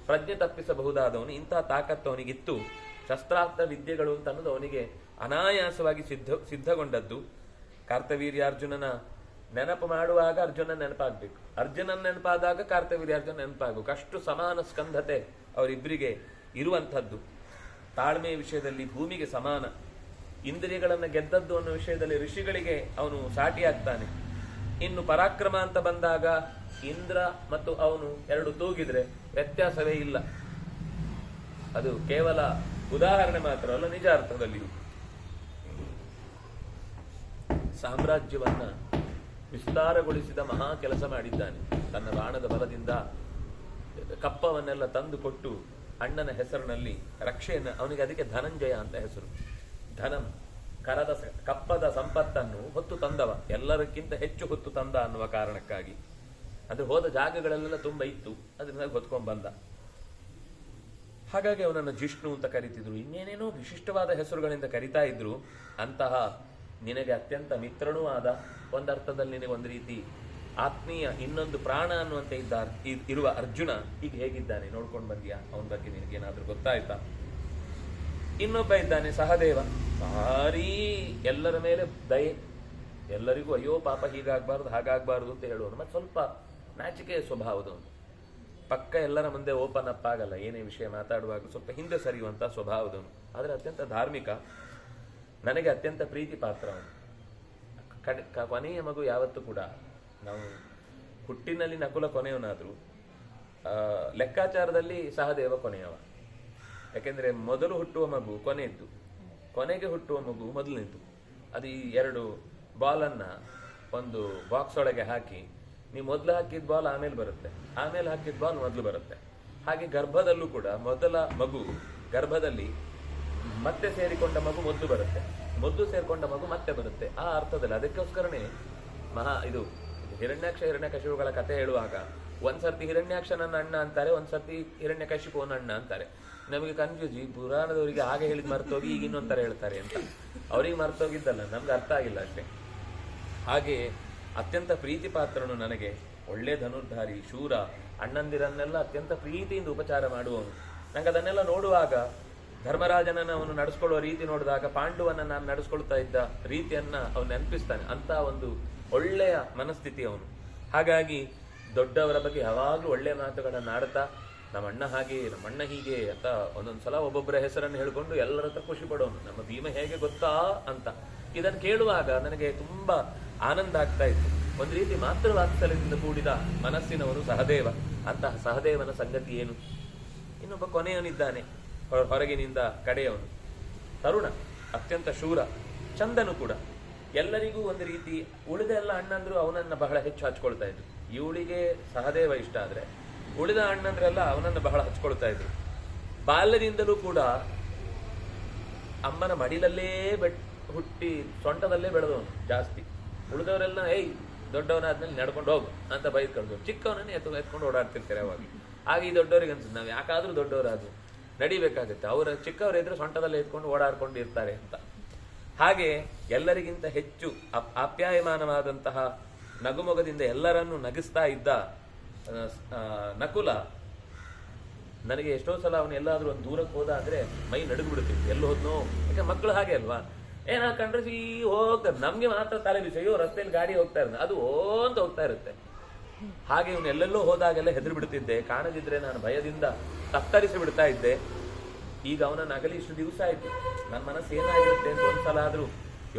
ಪ್ರಜ್ಞೆ ತಪ್ಪಿಸಬಹುದಾದವನು. ಇಂತಹ ತಾಕತ್ತು ಅವನಿಗಿತ್ತು. ಶಸ್ತ್ರಾಸ್ತ್ರ ವಿದ್ಯೆಗಳು ಅಂತ ಅನ್ನೋದು ಅವನಿಗೆ ಅನಾಯಾಸವಾಗಿ ಸಿದ್ಧಗೊಂಡದ್ದು. ಕಾರ್ತವೀರ್ಯಾರ್ಜುನನ ನೆನಪು ಮಾಡುವಾಗ ಅರ್ಜುನ ನೆನಪಾಗ್ಬೇಕು, ಅರ್ಜುನನ ನೆನಪಾದಾಗ ಕಾರ್ತವೀರ್ಯಾರ್ಜುನ ನೆನಪಾಗಬೇಕು. ಅಷ್ಟು ಸಮಾನ ಸ್ಕಂಧತೆ ಅವರಿಬ್ಬರಿಗೆ ಇರುವಂಥದ್ದು. ತಾಳ್ಮೆಯ ವಿಷಯದಲ್ಲಿ ಭೂಮಿಗೆ ಸಮಾನ. ಇಂದ್ರಿಯಗಳನ್ನು ಗೆದ್ದದ್ದು ಅನ್ನೋ ವಿಷಯದಲ್ಲಿ ಋಷಿಗಳಿಗೆ ಅವನು ಸಾಟಿಯಾಗ್ತಾನೆ. ಇನ್ನು ಪರಾಕ್ರಮ ಅಂತ ಬಂದಾಗ ಇಂದ್ರ ಮತ್ತು ಅವನು ಎರಡು ತೂಗಿದ್ರೆ ವ್ಯತ್ಯಾಸವೇ ಇಲ್ಲ. ಅದು ಕೇವಲ ಉದಾಹರಣೆ ಮಾತ್ರ ಅಲ್ಲ, ನಿಜ ಅರ್ಥದಲ್ಲಿಯೂ. ಸಾಮ್ರಾಜ್ಯವನ್ನ ವಿಸ್ತಾರಗೊಳಿಸಿದ ಮಹಾ ಕೆಲಸ ಮಾಡಿದ್ದಾನೆ. ತನ್ನ ಬಾಣದ ಬಲದಿಂದ ಕಪ್ಪವನ್ನೆಲ್ಲ ತಂದು ಕೊಟ್ಟು ಅಣ್ಣನ ಹೆಸರಿನಲ್ಲಿ ರಕ್ಷೆಯನ್ನು, ಅವನಿಗೆ ಅದಕ್ಕೆ ಧನಂಜಯ ಅಂತ ಹೆಸರು. ಧನಂ, ಕಪ್ಪದ ಸಂಪತ್ತನ್ನು ಹೊತ್ತು ತಂದವ, ಎಲ್ಲರಕ್ಕಿಂತ ಹೆಚ್ಚು ಹೊತ್ತು ತಂದ ಅನ್ನುವ ಕಾರಣಕ್ಕಾಗಿ. ಅಂದ್ರೆ ಹೋದ ಜಾಗಗಳೆಲ್ಲ ತುಂಬಾ ಇತ್ತು, ಅದರಿಂದ ಹೊತ್ಕೊಂಡ್ ಬಂದ. ಹಾಗಾಗಿ ಅವನನ್ನು ಜಿಷ್ಣು ಅಂತ ಕರೀತಿದ್ರು, ಇನ್ನೇನೇನೋ ವಿಶಿಷ್ಟವಾದ ಹೆಸರುಗಳಿಂದ ಕರಿತಾ ಇದ್ರು. ಅಂತಹ ನಿನಗೆ ಅತ್ಯಂತ ಮಿತ್ರನೂ ಆದ, ಒಂದರ್ಥದಲ್ಲಿ ನಿನಗೆ ಒಂದು ರೀತಿ ಆತ್ಮೀಯ, ಇನ್ನೊಂದು ಪ್ರಾಣ ಅನ್ನುವಂತೆ ಇರುವ ಅರ್ಜುನ ಈಗ ಹೇಗಿದ್ದಾನೆ ನೋಡ್ಕೊಂಡು ಬಂದ್ಯಾ? ಅವನ ಬಗ್ಗೆ ನಿನಗೇನಾದ್ರೂ ಗೊತ್ತಾಯ್ತಾ? ಇನ್ನೊಬ್ಬ ಇದ್ದಾನೆ ಸಹದೇವ, ಭಾರೀ ಎಲ್ಲರ ಮೇಲೆ ದಯೆ, ಎಲ್ಲರಿಗೂ ಅಯ್ಯೋ ಪಾಪ ಹೀಗಾಗಬಾರ್ದು ಹಾಗಾಗಬಾರ್ದು ಅಂತ ಹೇಳುವನು. ಮತ್ತೆ ಸ್ವಲ್ಪ ನಾಚಿಕೆಯ ಸ್ವಭಾವದವನು, ಪಕ್ಕ ಎಲ್ಲರ ಮುಂದೆ ಓಪನ್ ಅಪ್ ಆಗಲ್ಲ, ಏನೇ ವಿಷಯ ಮಾತಾಡುವಾಗ ಸ್ವಲ್ಪ ಹಿಂದೆ ಸರಿಯುವಂತ ಸ್ವಭಾವದವನು. ಆದರೆ ಅತ್ಯಂತ ಧಾರ್ಮಿಕ, ನನಗೆ ಅತ್ಯಂತ ಪ್ರೀತಿ ಪಾತ್ರ ಅವನು. ಕೊನೆಯ ಮಗು ಯಾವತ್ತೂ ಕೂಡ, ನಾವು ಹುಟ್ಟಿನಲ್ಲಿ ನಕುಲ ಕೊನೆಯವನಾದ್ರು ಲೆಕ್ಕಾಚಾರದಲ್ಲಿ ಸಹದೇವ ಕೊನೆಯವ. ಯಾಕೆಂದ್ರೆ ಮೊದಲು ಹುಟ್ಟುವ ಮಗು ಕೊನೆಯದ್ದು, ಕೊನೆಗೆ ಹುಟ್ಟುವ ಮಗು ಮೊದಲನೇದ್ದು. ಅದು ಈ ಎರಡು ಬಾಲನ್ನ ಒಂದು ಬಾಕ್ಸ್ ಒಳಗೆ ಹಾಕಿ, ನೀವು ಮೊದಲು ಹಾಕಿದ ಬಾಲ್ ಆಮೇಲೆ ಬರುತ್ತೆ, ಆಮೇಲೆ ಹಾಕಿದ ಬಾಲ್ ಮೊದಲು ಬರುತ್ತೆ. ಹಾಗೆ ಗರ್ಭದಲ್ಲೂ ಕೂಡ ಮೊದಲ ಮಗು ಗರ್ಭದಲ್ಲಿ ಮತ್ತೆ ಸೇರಿಕೊಂಡ ಮಗು ಮೊದಲು ಬರುತ್ತೆ, ಮೊದಲು ಸೇರಿಕೊಂಡ ಮಗು ಮತ್ತೆ ಬರುತ್ತೆ. ಆ ಅರ್ಥದಲ್ಲಿ ಅದಕ್ಕೋಸ್ಕರನೇ ಇದು ಹಿರಣ್ಯಾಕ್ಷ ಹಿರಣ್ಯಕಶಿಪುಗಳ ಕಥೆ ಹೇಳುವಾಗ ಒಂದ್ಸರ್ತಿ ಹಿರಣ್ಯಾಕ್ಷನನ್ನ ಅಣ್ಣ ಅಂತಾರೆ, ಒಂದ್ಸರ್ತಿ ಹಿರಣ್ಯಕಶಿಪುವನ ಅಣ್ಣ ಅಂತಾರೆ. ನಮಗೆ ಕನ್ಫ್ಯೂಸ್, ಈ ಪುರಾಣದವರಿಗೆ ಆಗ ಹೇಳಿದ್ ಮರ್ತೋಗಿ ಈಗ ಇನ್ನೊಂಥರ ಹೇಳ್ತಾರೆ ಅಂತ. ಅವ್ರಿಗೆ ಮರ್ತೋಗಿದ್ದಲ್ಲ, ನಮ್ಗೆ ಅರ್ಥ ಆಗಿಲ್ಲ ಅಷ್ಟೇ. ಹಾಗೆ ಅತ್ಯಂತ ಪ್ರೀತಿ ಪಾತ್ರನು ನನಗೆ, ಒಳ್ಳೆ ಧನುರ್ಧಾರಿ, ಶೂರ, ಅಣ್ಣಂದಿರನ್ನೆಲ್ಲ ಅತ್ಯಂತ ಪ್ರೀತಿಯಿಂದ ಉಪಚಾರ ಮಾಡುವವನು. ನಂಗೆ ಅದನ್ನೆಲ್ಲ ನೋಡುವಾಗ, ಧರ್ಮರಾಜನನ್ನು ಅವನು ನಡೆಸ್ಕೊಳ್ಳುವ ರೀತಿ ನೋಡಿದಾಗ ಪಾಂಡುವನ್ನ ನಾನು ನಡೆಸ್ಕೊಳ್ತಾ ಇದ್ದ ರೀತಿಯನ್ನ ಅವನು ನೆನಪಿಸ್ತಾನೆ. ಅಂತ ಒಂದು ಒಳ್ಳೆಯ ಮನಸ್ಥಿತಿ ಅವನು. ಹಾಗಾಗಿ ದೊಡ್ಡವರ ಬಗ್ಗೆ ಯಾವಾಗಲೂ ಒಳ್ಳೆಯ ಮಾತುಗಳನ್ನು ಆಡ್ತಾ, ನಮ್ಮಣ್ಣ ಹಾಗೆ, ನಮ್ಮಣ್ಣ ಹೀಗೆ ಅಂತ ಒಂದೊಂದ್ಸಲ ಒಬ್ಬೊಬ್ಬರ ಹೆಸರನ್ನು ಹೇಳ್ಕೊಂಡು ಎಲ್ಲರ ಹತ್ರ ಖುಷಿ ಪಡೋನು. ನಮ್ಮ ಭೀಮ ಹೇಗೆ ಗೊತ್ತಾ ಅಂತ. ಇದನ್ನು ಕೇಳುವಾಗ ನನಗೆ ತುಂಬಾ ಆನಂದ ಆಗ್ತಾ ಇತ್ತು. ಒಂದು ರೀತಿ ಮಾತೃವಾತ್ಸಲ್ಯದಿಂದ ಕೂಡಿದ ಮನಸ್ಸಿನವನು ಸಹದೇವ. ಅಂತಹ ಸಹದೇವನ ಸಂಗತಿ ಏನು? ಇನ್ನೊಬ್ಬ ಕೊನೆಯವನಿದ್ದಾನೆ, ಹೊರಗಿನಿಂದ ಕಡೆಯವನು, ತರುಣ, ಅತ್ಯಂತ ಶೂರ, ಚಂದನು ಕೂಡ. ಎಲ್ಲರಿಗೂ ಒಂದು ರೀತಿ, ಉಳಿದ ಎಲ್ಲ ಅಣ್ಣಂದ್ರು ಅವನನ್ನ ಬಹಳ ಹೆಚ್ಚು ಹಚ್ಕೊಳ್ತಾ ಇದ್ರು. ಇವಳಿಗೆ ಸಹದೇವ ಇಷ್ಟ ಆದ್ರೆ ಉಳಿದ ಅಣ್ಣಂದ್ರೆಲ್ಲ ಅವನನ್ನ ಬಹಳ ಹಚ್ಕೊಳ್ತಾ ಇದ್ರು. ಬಾಲ್ಯದಿಂದಲೂ ಕೂಡ ಅಮ್ಮನ ಮಡಿಲಲ್ಲೇ ಹುಟ್ಟಿ ಸೊಂಟದಲ್ಲೇ ಬೆಳೆದವನು ಜಾಸ್ತಿ. ಉಳಿದವರೆಲ್ಲ ಏಯ್ ದೊಡ್ಡವನಾದ್ಮೇಲೆ ನಡ್ಕೊಂಡು ಹೋಗು ಅಂತ ಬೈದ್ ಕಳ್ದವ್ರು, ಚಿಕ್ಕವನನ್ನೇ ಎತ್ಕೊಂಡು ಓಡಾಡ್ತಿರ್ತಾರೆ ಅವಾಗ. ಆಗ ಈ ದೊಡ್ಡವರಿಗೆ ಅನ್ಸುತ್ತೆ, ನಾವು ಯಾಕಾದ್ರೂ ದೊಡ್ಡವರಾದ್ರು ನಡಿಬೇಕಾಗುತ್ತೆ, ಅವರ ಚಿಕ್ಕವರಿದ್ರೆ ಸೊಂಟದಲ್ಲೇ ಎತ್ಕೊಂಡು ಓಡಾಡ್ಕೊಂಡು ಇರ್ತಾರೆ ಅಂತ. ಹಾಗೆ ಎಲ್ಲರಿಗಿಂತ ಹೆಚ್ಚು ಆಪ್ಯಾಯಮಾನವಾದಂತಹ ನಗುಮೊಗದಿಂದ ಎಲ್ಲರನ್ನೂ ನಗಿಸ್ತಾ ಇದ್ದ ನಕುಲ, ನನಗೆ ಎಷ್ಟೋ ಸಲ ಅವನು ಎಲ್ಲಾದ್ರೂ ಒಂದು ದೂರಕ್ಕೆ ಹೋದ ಅಂದ್ರೆ ಮೈ ನಡುಗು ಬಿಡುತ್ತಿತ್ತು, ಎಲ್ಲೋ ಹೋದ್ನೋ. ಯಾಕೆ ಮಕ್ಕಳು ಹಾಗೆ ಅಲ್ವಾ, ಏನಾ ಕಂಡ್ರೆ ಹೋಗ್ತಾರೆ, ನಮ್ಗೆ ಮಾತ್ರ ತಲೆ ಬಿಸಿ, ಅಯ್ಯೋ ರಸ್ತೆಯಲ್ಲಿ ಗಾಡಿ ಹೋಗ್ತಾ ಇರುತ್ತೆ, ಅದು ಅಂತ ಹೋಗ್ತಾ ಇರುತ್ತೆ. ಹಾಗೆ ಇವನು ಎಲ್ಲೆಲ್ಲೋ ಹೋದಾಗೆಲ್ಲ ಹೆದರಿ ಬಿಡ್ತಿದ್ದೆ, ಕಾಣದಿದ್ರೆ ನಾನು ಭಯದಿಂದ ತತ್ತರಿಸಿ ಬಿಡ್ತಾ ಇದ್ದೆ. ಈಗ ಅವನನ್ನು ಅಗಲಿ ಇಷ್ಟು ದಿವಸ ಆಯ್ತು, ನನ್ನ ಮನಸ್ಸು ಏನಾಗಿರುತ್ತೆ ಅಂತ ಒಂದ್ಸಲ ಆದ್ರೂ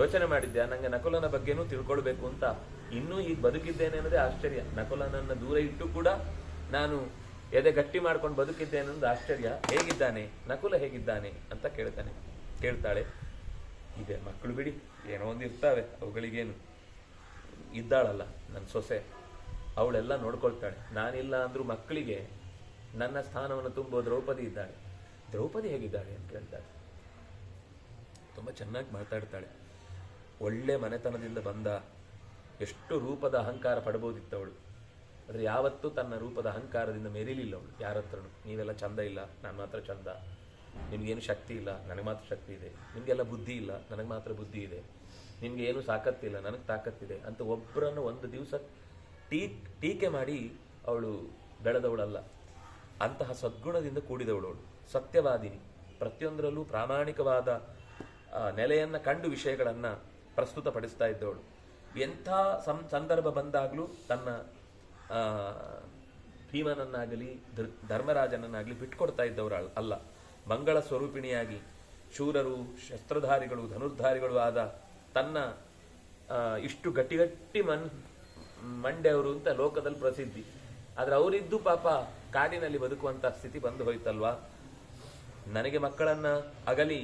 ಯೋಚನೆ ಮಾಡಿದ್ದೆ. ನಂಗೆ ನಕುಲನ ಬಗ್ಗೆನೂ ತಿಳ್ಕೊಳ್ಬೇಕು ಅಂತ. ಇನ್ನೂ ಈಗ ಬದುಕಿದ್ದೇನೆ ಅನ್ನೋದೇ ಆಶ್ಚರ್ಯ. ನಕುಲನನ್ನ ದೂರ ಇಟ್ಟು ಕೂಡ ನಾನು ಎದೆ ಗಟ್ಟಿ ಮಾಡ್ಕೊಂಡು ಬದುಕಿದ್ದೇನೆ ಅನ್ನೋದು ಆಶ್ಚರ್ಯ. ಹೇಗಿದ್ದಾನೆ ನಕುಲ, ಹೇಗಿದ್ದಾನೆ ಅಂತ ಕೇಳ್ತಾಳೆ. ಇದೆ ಮಕ್ಕಳು ಬಿಡಿ, ಏನೋ ಒಂದು ಇರ್ತಾವೆ, ಅವುಗಳಿಗೇನು. ಇದ್ದಾಳಲ್ಲ ನನ್ನ ಸೊಸೆ, ಅವಳೆಲ್ಲ ನೋಡ್ಕೊಳ್ತಾಳೆ. ನಾನಿಲ್ಲ ಅಂದ್ರೂ ಮಕ್ಕಳಿಗೆ ನನ್ನ ಸ್ಥಾನವನ್ನು ತುಂಬೋ ದ್ರೌಪದಿ ಇದ್ದಾಳೆ. ದ್ರೌಪದಿ ಹೇಗಿದ್ದಾಳೆ ಅಂತ ಕೇಳ್ತಾಳೆ. ತುಂಬ ಚೆನ್ನಾಗಿ ಮಾತಾಡ್ತಾಳೆ. ಒಳ್ಳೆ ಮನೆತನದಿಂದ ಬಂದ, ಎಷ್ಟು ರೂಪದ ಅಹಂಕಾರ ಪಡಬಹುದಿತ್ತು ಅವಳು. ಆದರೆ ಯಾವತ್ತೂ ತನ್ನ ರೂಪದ ಅಹಂಕಾರದಿಂದ ಮೆರಿಲಿಲ್ಲ ಅವಳು ಯಾರ ಹತ್ರನು. ನೀವೆಲ್ಲ ಚಂದ ಇಲ್ಲ, ನಾನು ಮಾತ್ರ ಚಂದ, ನಿಮ್ಗೇನು ಶಕ್ತಿ ಇಲ್ಲ, ನನಗೆ ಮಾತ್ರ ಶಕ್ತಿ ಇದೆ, ನಿಮಗೆಲ್ಲ ಬುದ್ಧಿ ಇಲ್ಲ, ನನಗೆ ಮಾತ್ರ ಬುದ್ಧಿ ಇದೆ, ನಿಮ್ಗೆ ಏನು ತಾಕತ್ತಿಲ್ಲ, ನನಗೆ ತಾಕತ್ತಿದೆ ಅಂತ ಒಬ್ಬರನ್ನು ಒಂದು ದಿವಸ ಟೀಕೆ ಮಾಡಿ ಅವಳು ಬೆಳೆದವಳಲ್ಲ. ಅಂತಹ ಸದ್ಗುಣದಿಂದ ಕೂಡಿದವಳು ಅವಳು. ಸತ್ಯವಾದಿನಿ, ಪ್ರತಿಯೊಂದರಲ್ಲೂ ಪ್ರಾಮಾಣಿಕವಾದ ನೆಲೆಯನ್ನು ಕಂಡು ವಿಷಯಗಳನ್ನು ಪ್ರಸ್ತುತಪಡಿಸ್ತಾ ಇದ್ದವಳು. ಎಂಥ ಸಂದರ್ಭ ಬಂದಾಗಲೂ ತನ್ನ ಭೀಮನನ್ನಾಗಲಿ ಧರ್ಮರಾಜನನ್ನಾಗಲಿ ಬಿಟ್ಕೊಡ್ತಾ ಇದ್ದವರು ಅಲ್ಲ. ಮಂಗಳ ಸ್ವರೂಪಿಣಿಯಾಗಿ ಶೂರರು, ಶಸ್ತ್ರಧಾರಿಗಳು, ಧನುರ್ಧಾರಿಗಳು ಆದ ತನ್ನ ಇಷ್ಟು ಗಟ್ಟಿಗಟ್ಟಿ ಮಂಡ್ಯವರು ಅಂತ ಲೋಕದಲ್ಲಿ ಪ್ರಸಿದ್ಧಿ. ಆದ್ರೆ ಅವರಿದ್ದು ಪಾಪ ಕಾಡಿನಲ್ಲಿ ಬದುಕುವಂತ ಸ್ಥಿತಿ ಬಂದು ಹೋಯ್ತಲ್ವಾ. ನನಗೆ ಮಕ್ಕಳನ್ನ ಅಗಲಿ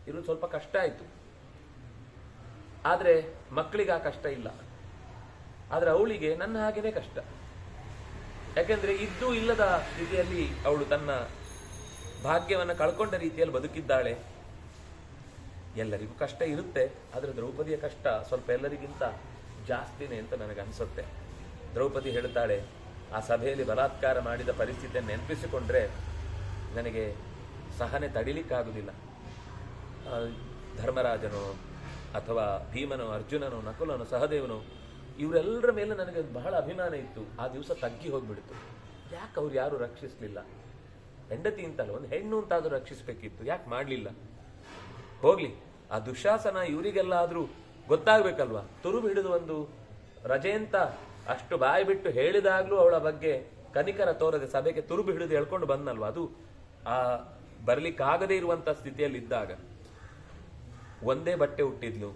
ಇರೋದು ಸ್ವಲ್ಪ ಕಷ್ಟ ಆಯ್ತು, ಆದ್ರೆ ಮಕ್ಕಳಿಗೆ ಆ ಕಷ್ಟ ಇಲ್ಲ. ಆದ್ರೆ ಅವಳಿಗೆ ನನ್ನ ಹಾಗೇನೆ ಕಷ್ಟ. ಯಾಕೆಂದ್ರೆ ಇದ್ದು ಇಲ್ಲದ ಸ್ಥಿತಿಯಲ್ಲಿ ಅವಳು ತನ್ನ ಭಾಗ್ಯವನ್ನು ಕಳ್ಕೊಂಡ ರೀತಿಯಲ್ಲಿ ಬದುಕಿದ್ದಾಳೆ. ಎಲ್ಲರಿಗೂ ಕಷ್ಟ ಇರುತ್ತೆ, ಆದ್ರೆ ದ್ರೌಪದಿಯ ಕಷ್ಟ ಸ್ವಲ್ಪ ಎಲ್ಲರಿಗಿಂತ ಜಾಸ್ತಿನೇ ಅಂತ ನನಗನ್ಸುತ್ತೆ. ದ್ರೌಪದಿ ಹೇಳ್ತಾಳೆ, ಆ ಸಭೆಯಲ್ಲಿ ಬಲಾತ್ಕಾರ ಮಾಡಿದ ಪರಿಸ್ಥಿತಿಯನ್ನು ನೆನಪಿಸಿಕೊಂಡ್ರೆ ನನಗೆ ಸಹನೆ ತಡಿಲಿಕ್ಕಾಗುವುದಿಲ್ಲ. ಧರ್ಮರಾಜನೋ ಅಥವಾ ಭೀಮನೋ ಅರ್ಜುನನೋ ನಕುಲನೋ ಸಹದೇವನೋ ಇವರೆಲ್ಲರ ಮೇಲೆ ನನಗೆ ಬಹಳ ಅಭಿಮಾನ ಇತ್ತು. ಆ ದಿವಸ ತಗ್ಗಿ ಹೋಗ್ಬಿಡ್ತು. ಯಾಕೆ ಅವ್ರು ಯಾರು ರಕ್ಷಿಸ್ಲಿಲ್ಲ? ಹೆಂಡತಿ ಅಂತಲ್ಲ, ಒಂದು ಹೆಣ್ಣು ಅಂತಾದ್ರೂ ರಕ್ಷಿಸ್ಬೇಕಿತ್ತು, ಯಾಕೆ ಮಾಡಲಿಲ್ಲ? ಹೋಗ್ಲಿ, ಆ ದುಶಾಸನ ಇವರಿಗೆಲ್ಲ ಆದ್ರೂ ಗೊತ್ತಾಗ್ಬೇಕಲ್ವಾ. ತುರುಬು ಹಿಡಿದು ಒಂದು ರಜೆ ಅಂತ ಅಷ್ಟು ಬಾಯಿ ಬಿಟ್ಟು ಹೇಳಿದಾಗ್ಲೂ ಅವಳ ಬಗ್ಗೆ ಕನಿಕರ ತೋರದೆ ಸಭೆಗೆ ತುರುಬು ಹಿಡಿದು ಹೇಳ್ಕೊಂಡು ಬಂದಲ್ವಾ. ಅದು ಆ ಬರ್ಲಿಕ್ಕಾಗದೇ ಇರುವಂತ ಸ್ಥಿತಿಯಲ್ಲಿ ಇದ್ದಾಗ ಒಂದೇ ಬಟ್ಟೆ ಹುಟ್ಟಿದ್ಲು,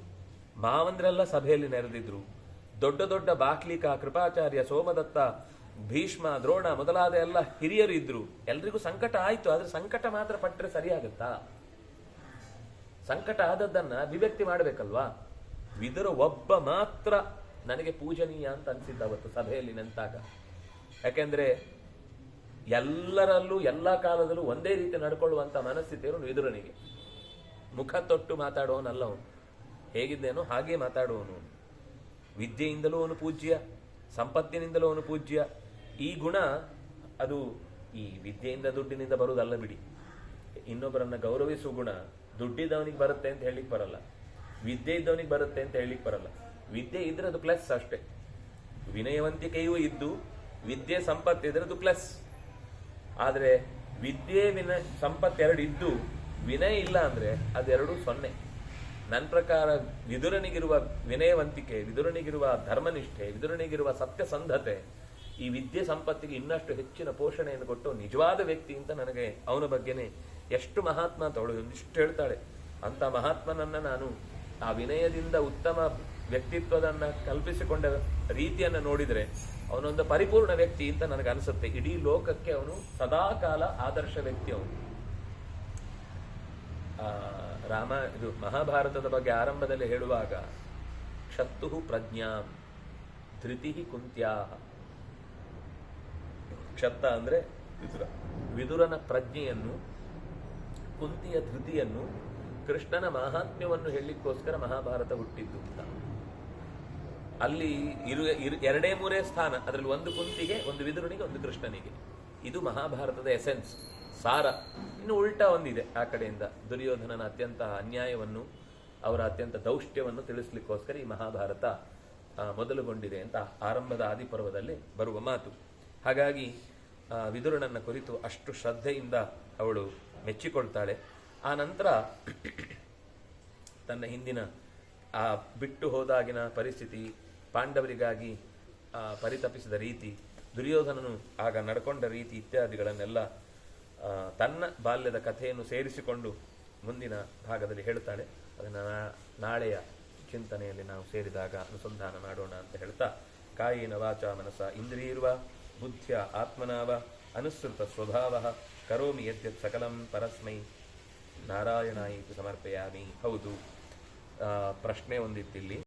ಮಾವಂದ್ರೆಲ್ಲ ಸಭೆಯಲ್ಲಿ ನೆರೆದಿದ್ರು, ದೊಡ್ಡ ದೊಡ್ಡ ಬಾಕ್ಲಿಕ, ಕೃಪಾಚಾರ್ಯ, ಸೋಮದತ್ತ, ಭೀಷ್ಮ, ದ್ರೋಣ ಮೊದಲಾದ ಎಲ್ಲ ಹಿರಿಯರು ಇದ್ರು. ಎಲ್ರಿಗೂ ಸಂಕಟ ಆಯ್ತು, ಆದ್ರೆ ಸಂಕಟ ಮಾತ್ರ ಪಟ್ಟರೆ ಸರಿಯಾಗುತ್ತಾ? ಸಂಕಟ ಆದದ್ದನ್ನ ಅಭಿವ್ಯಕ್ತಿ ಮಾಡಬೇಕಲ್ವಾ. ವಿದುರ ಒಬ್ಬ ಮಾತ್ರ ನನಗೆ ಪೂಜನೀಯ ಅಂತ ಅನ್ಸಿದ್ದ ಅವತ್ತು ಸಭೆಯಲ್ಲಿ ನಿಂತಾಗ. ಯಾಕೆಂದ್ರೆ ಎಲ್ಲರಲ್ಲೂ ಎಲ್ಲ ಕಾಲದಲ್ಲೂ ಒಂದೇ ರೀತಿ ನಡ್ಕೊಳ್ಳುವಂತ ಮನಸ್ಥಿತಿಯನ್ನು ವಿದುರನಿಗೆ. ಮುಖ ತೊಟ್ಟು ಮಾತಾಡುವವನಲ್ಲವನು, ಹೇಗಿದ್ದೇನೋ ಹಾಗೆ ಮಾತಾಡುವವನು. ವಿದ್ಯೆಯಿಂದಲೂ ಅವನು ಪೂಜ್ಯ, ಸಂಪತ್ತಿನಿಂದಲೂ ಅವನು ಪೂಜ್ಯ. ಈ ಗುಣ ಅದು ಈ ವಿದ್ಯೆಯಿಂದ ದುಡ್ಡಿನಿಂದ ಬರುವುದಲ್ಲ ಬಿಡಿ. ಇನ್ನೊಬ್ಬರನ್ನ ಗೌರವಿಸುವ ಗುಣ ದುಡ್ಡಿದ್ದವನಿಗೆ ಬರುತ್ತೆ ಅಂತ ಹೇಳಿಕ್ ಬರಲ್ಲ, ವಿದ್ಯೆ ಇದ್ದವನಿಗೆ ಬರುತ್ತೆ ಅಂತ ಹೇಳಿಕ್ ಬರಲ್ಲ. ವಿದ್ಯೆ ಇದ್ರೆ ಅದು ಪ್ಲಸ್ ಅಷ್ಟೇ. ವಿನಯವಂತಿಕೆಯೂ ಇದ್ದು ವಿದ್ಯೆ ಸಂಪತ್ತಿದ್ರೆ ಅದು ಪ್ಲಸ್. ಆದ್ರೆ ವಿದ್ಯೆ ಸಂಪತ್ತು ಎರಡು ಇದ್ದು ವಿನಯ ಇಲ್ಲ ಅಂದ್ರೆ ಅದೆರಡು ಸೊನ್ನೆ. ನನ್ನ ಪ್ರಕಾರ ವಿದುರನಿಗಿರುವ ವಿನಯವಂತಿಕೆ, ವಿದುರನಿಗಿರುವ ಧರ್ಮನಿಷ್ಠೆ, ವಿದುರನಿಗಿರುವ ಸತ್ಯಸಂಧತೆ ಈ ವಿದ್ಯೆ ಸಂಪತ್ತಿಗೆ ಇನ್ನಷ್ಟು ಹೆಚ್ಚಿನ ಪೋಷಣೆಯನ್ನು ಕೊಟ್ಟು ನಿಜವಾದ ವ್ಯಕ್ತಿ ಅಂತ ನನಗೆ ಅವನ ಬಗ್ಗೆನೆ ಎಷ್ಟು ಮಹಾತ್ಮ ಅಂತ ಅವಳು ಒಂದಿಷ್ಟು ಹೇಳ್ತಾಳೆ. ಅಂತ ಮಹಾತ್ಮನನ್ನ ನಾನು ಆ ವಿನಯದಿಂದ ಉತ್ತಮ ವ್ಯಕ್ತಿತ್ವದನ್ನ ಕಲ್ಪಿಸಿಕೊಂಡ ರೀತಿಯನ್ನು ನೋಡಿದ್ರೆ ಅವನೊಂದು ಪರಿಪೂರ್ಣ ವ್ಯಕ್ತಿ ಅಂತ ನನಗೆ ಅನಿಸುತ್ತೆ. ಇಡೀ ಲೋಕಕ್ಕೆ ಅವನು ಸದಾಕಾಲ ಆದರ್ಶ ವ್ಯಕ್ತಿ ಅವನು. ಇದು ಮಹಾಭಾರತದ ಬಗ್ಗೆ ಆರಂಭದಲ್ಲಿ ಹೇಳುವಾಗ ಕ್ಷತ್ತು ಪ್ರಜ್ಞಾಂ ಧೃತಿ ಕುಂತ್ಯಾ. ಕ್ಷತ್ತ ಅಂದ್ರೆ ವಿದುರ. ವಿದುರನ ಪ್ರಜ್ಞೆಯನ್ನು, ಕುಂತಿಯ ಧೃತಿಯನ್ನು, ಕೃಷ್ಣನ ಮಹಾತ್ಮ್ಯವನ್ನು ಹೇಳಲಿಕ್ಕೋಸ್ಕರ ಮಹಾಭಾರತ ಹುಟ್ಟಿದ್ದು ಅಂತ. ಅಲ್ಲಿ ಎರಡೇ ಮೂರೇ ಸ್ಥಾನ, ಅದರಲ್ಲಿ ಒಂದು ಕುಂತಿಗೆ, ಒಂದು ವಿದುರನಿಗೆ, ಒಂದು ಕೃಷ್ಣನಿಗೆ. ಇದು ಮಹಾಭಾರತದ ಎಸೆನ್ಸ್, ಸಾರ. ಇನ್ನು ಉಲ್ಟಾ ಒಂದಿದೆ ಆ ಕಡೆಯಿಂದ, ದುರ್ಯೋಧನನ ಅತ್ಯಂತ ಅನ್ಯಾಯವನ್ನು, ಅವರ ಅತ್ಯಂತ ದೌಷ್ಟ್ಯವನ್ನು ತಿಳಿಸ್ಲಿಕ್ಕೋಸ್ಕರ ಈ ಮಹಾಭಾರತ ಮೊದಲುಗೊಂಡಿದೆ ಅಂತ ಆರಂಭದ ಆದಿಪರ್ವದಲ್ಲಿ ಬರುವ ಮಾತು. ಹಾಗಾಗಿ ವಿದುರನನ್ನ ಕುರಿತು ಅಷ್ಟು ಶ್ರದ್ಧೆಯಿಂದ ಅವಳು ಮೆಚ್ಚಿಕೊಳ್ತಾಳೆ. ಆ ನಂತರ ತನ್ನ ಹಿಂದಿನ ಆ ಬಿಟ್ಟು ಹೋದಾಗಿನ ಪರಿಸ್ಥಿತಿ, ಪಾಂಡವರಿಗಾಗಿ ಪರಿತಪಿಸಿದ ರೀತಿ, ದುರ್ಯೋಧನನು ಆಗ ನಡ್ಕೊಂಡ ರೀತಿ ಇತ್ಯಾದಿಗಳನ್ನೆಲ್ಲ ತನ್ನ ಬಾಲ್ಯದ ಕಥೆಯನ್ನು ಸೇರಿಸಿಕೊಂಡು ಮುಂದಿನ ಭಾಗದಲ್ಲಿ ಹೇಳ್ತಾಳೆ. ಅದನ್ನು ನಾಳೆಯ ಚಿಂತನೆಯಲ್ಲಿ ನಾವು ಸೇರಿದಾಗ ಅನುಸಂಧಾನ ಮಾಡೋಣ ಅಂತ ಹೇಳ್ತಾ, ಕಾಯೇನ ವಾಚ ಮನಸ ಇಂದ್ರಿಯರ್ವ ಬುದ್ಧ್ಯ ಆತ್ಮನಾವ ಅನುಸೃತ ಸ್ವಭಾವ ಕರೋಮಿ ಯದ್ಯತ್ ಸಕಲಂ ಪರಸ್ಮೈ ನಾರಾಯಣಾಯಿತು ಸಮರ್ಪಯಾಮಿ. ಹೌದು, ಪ್ರಶ್ನೆ ಒಂದಿತ್ತಿಲ್ಲಿ.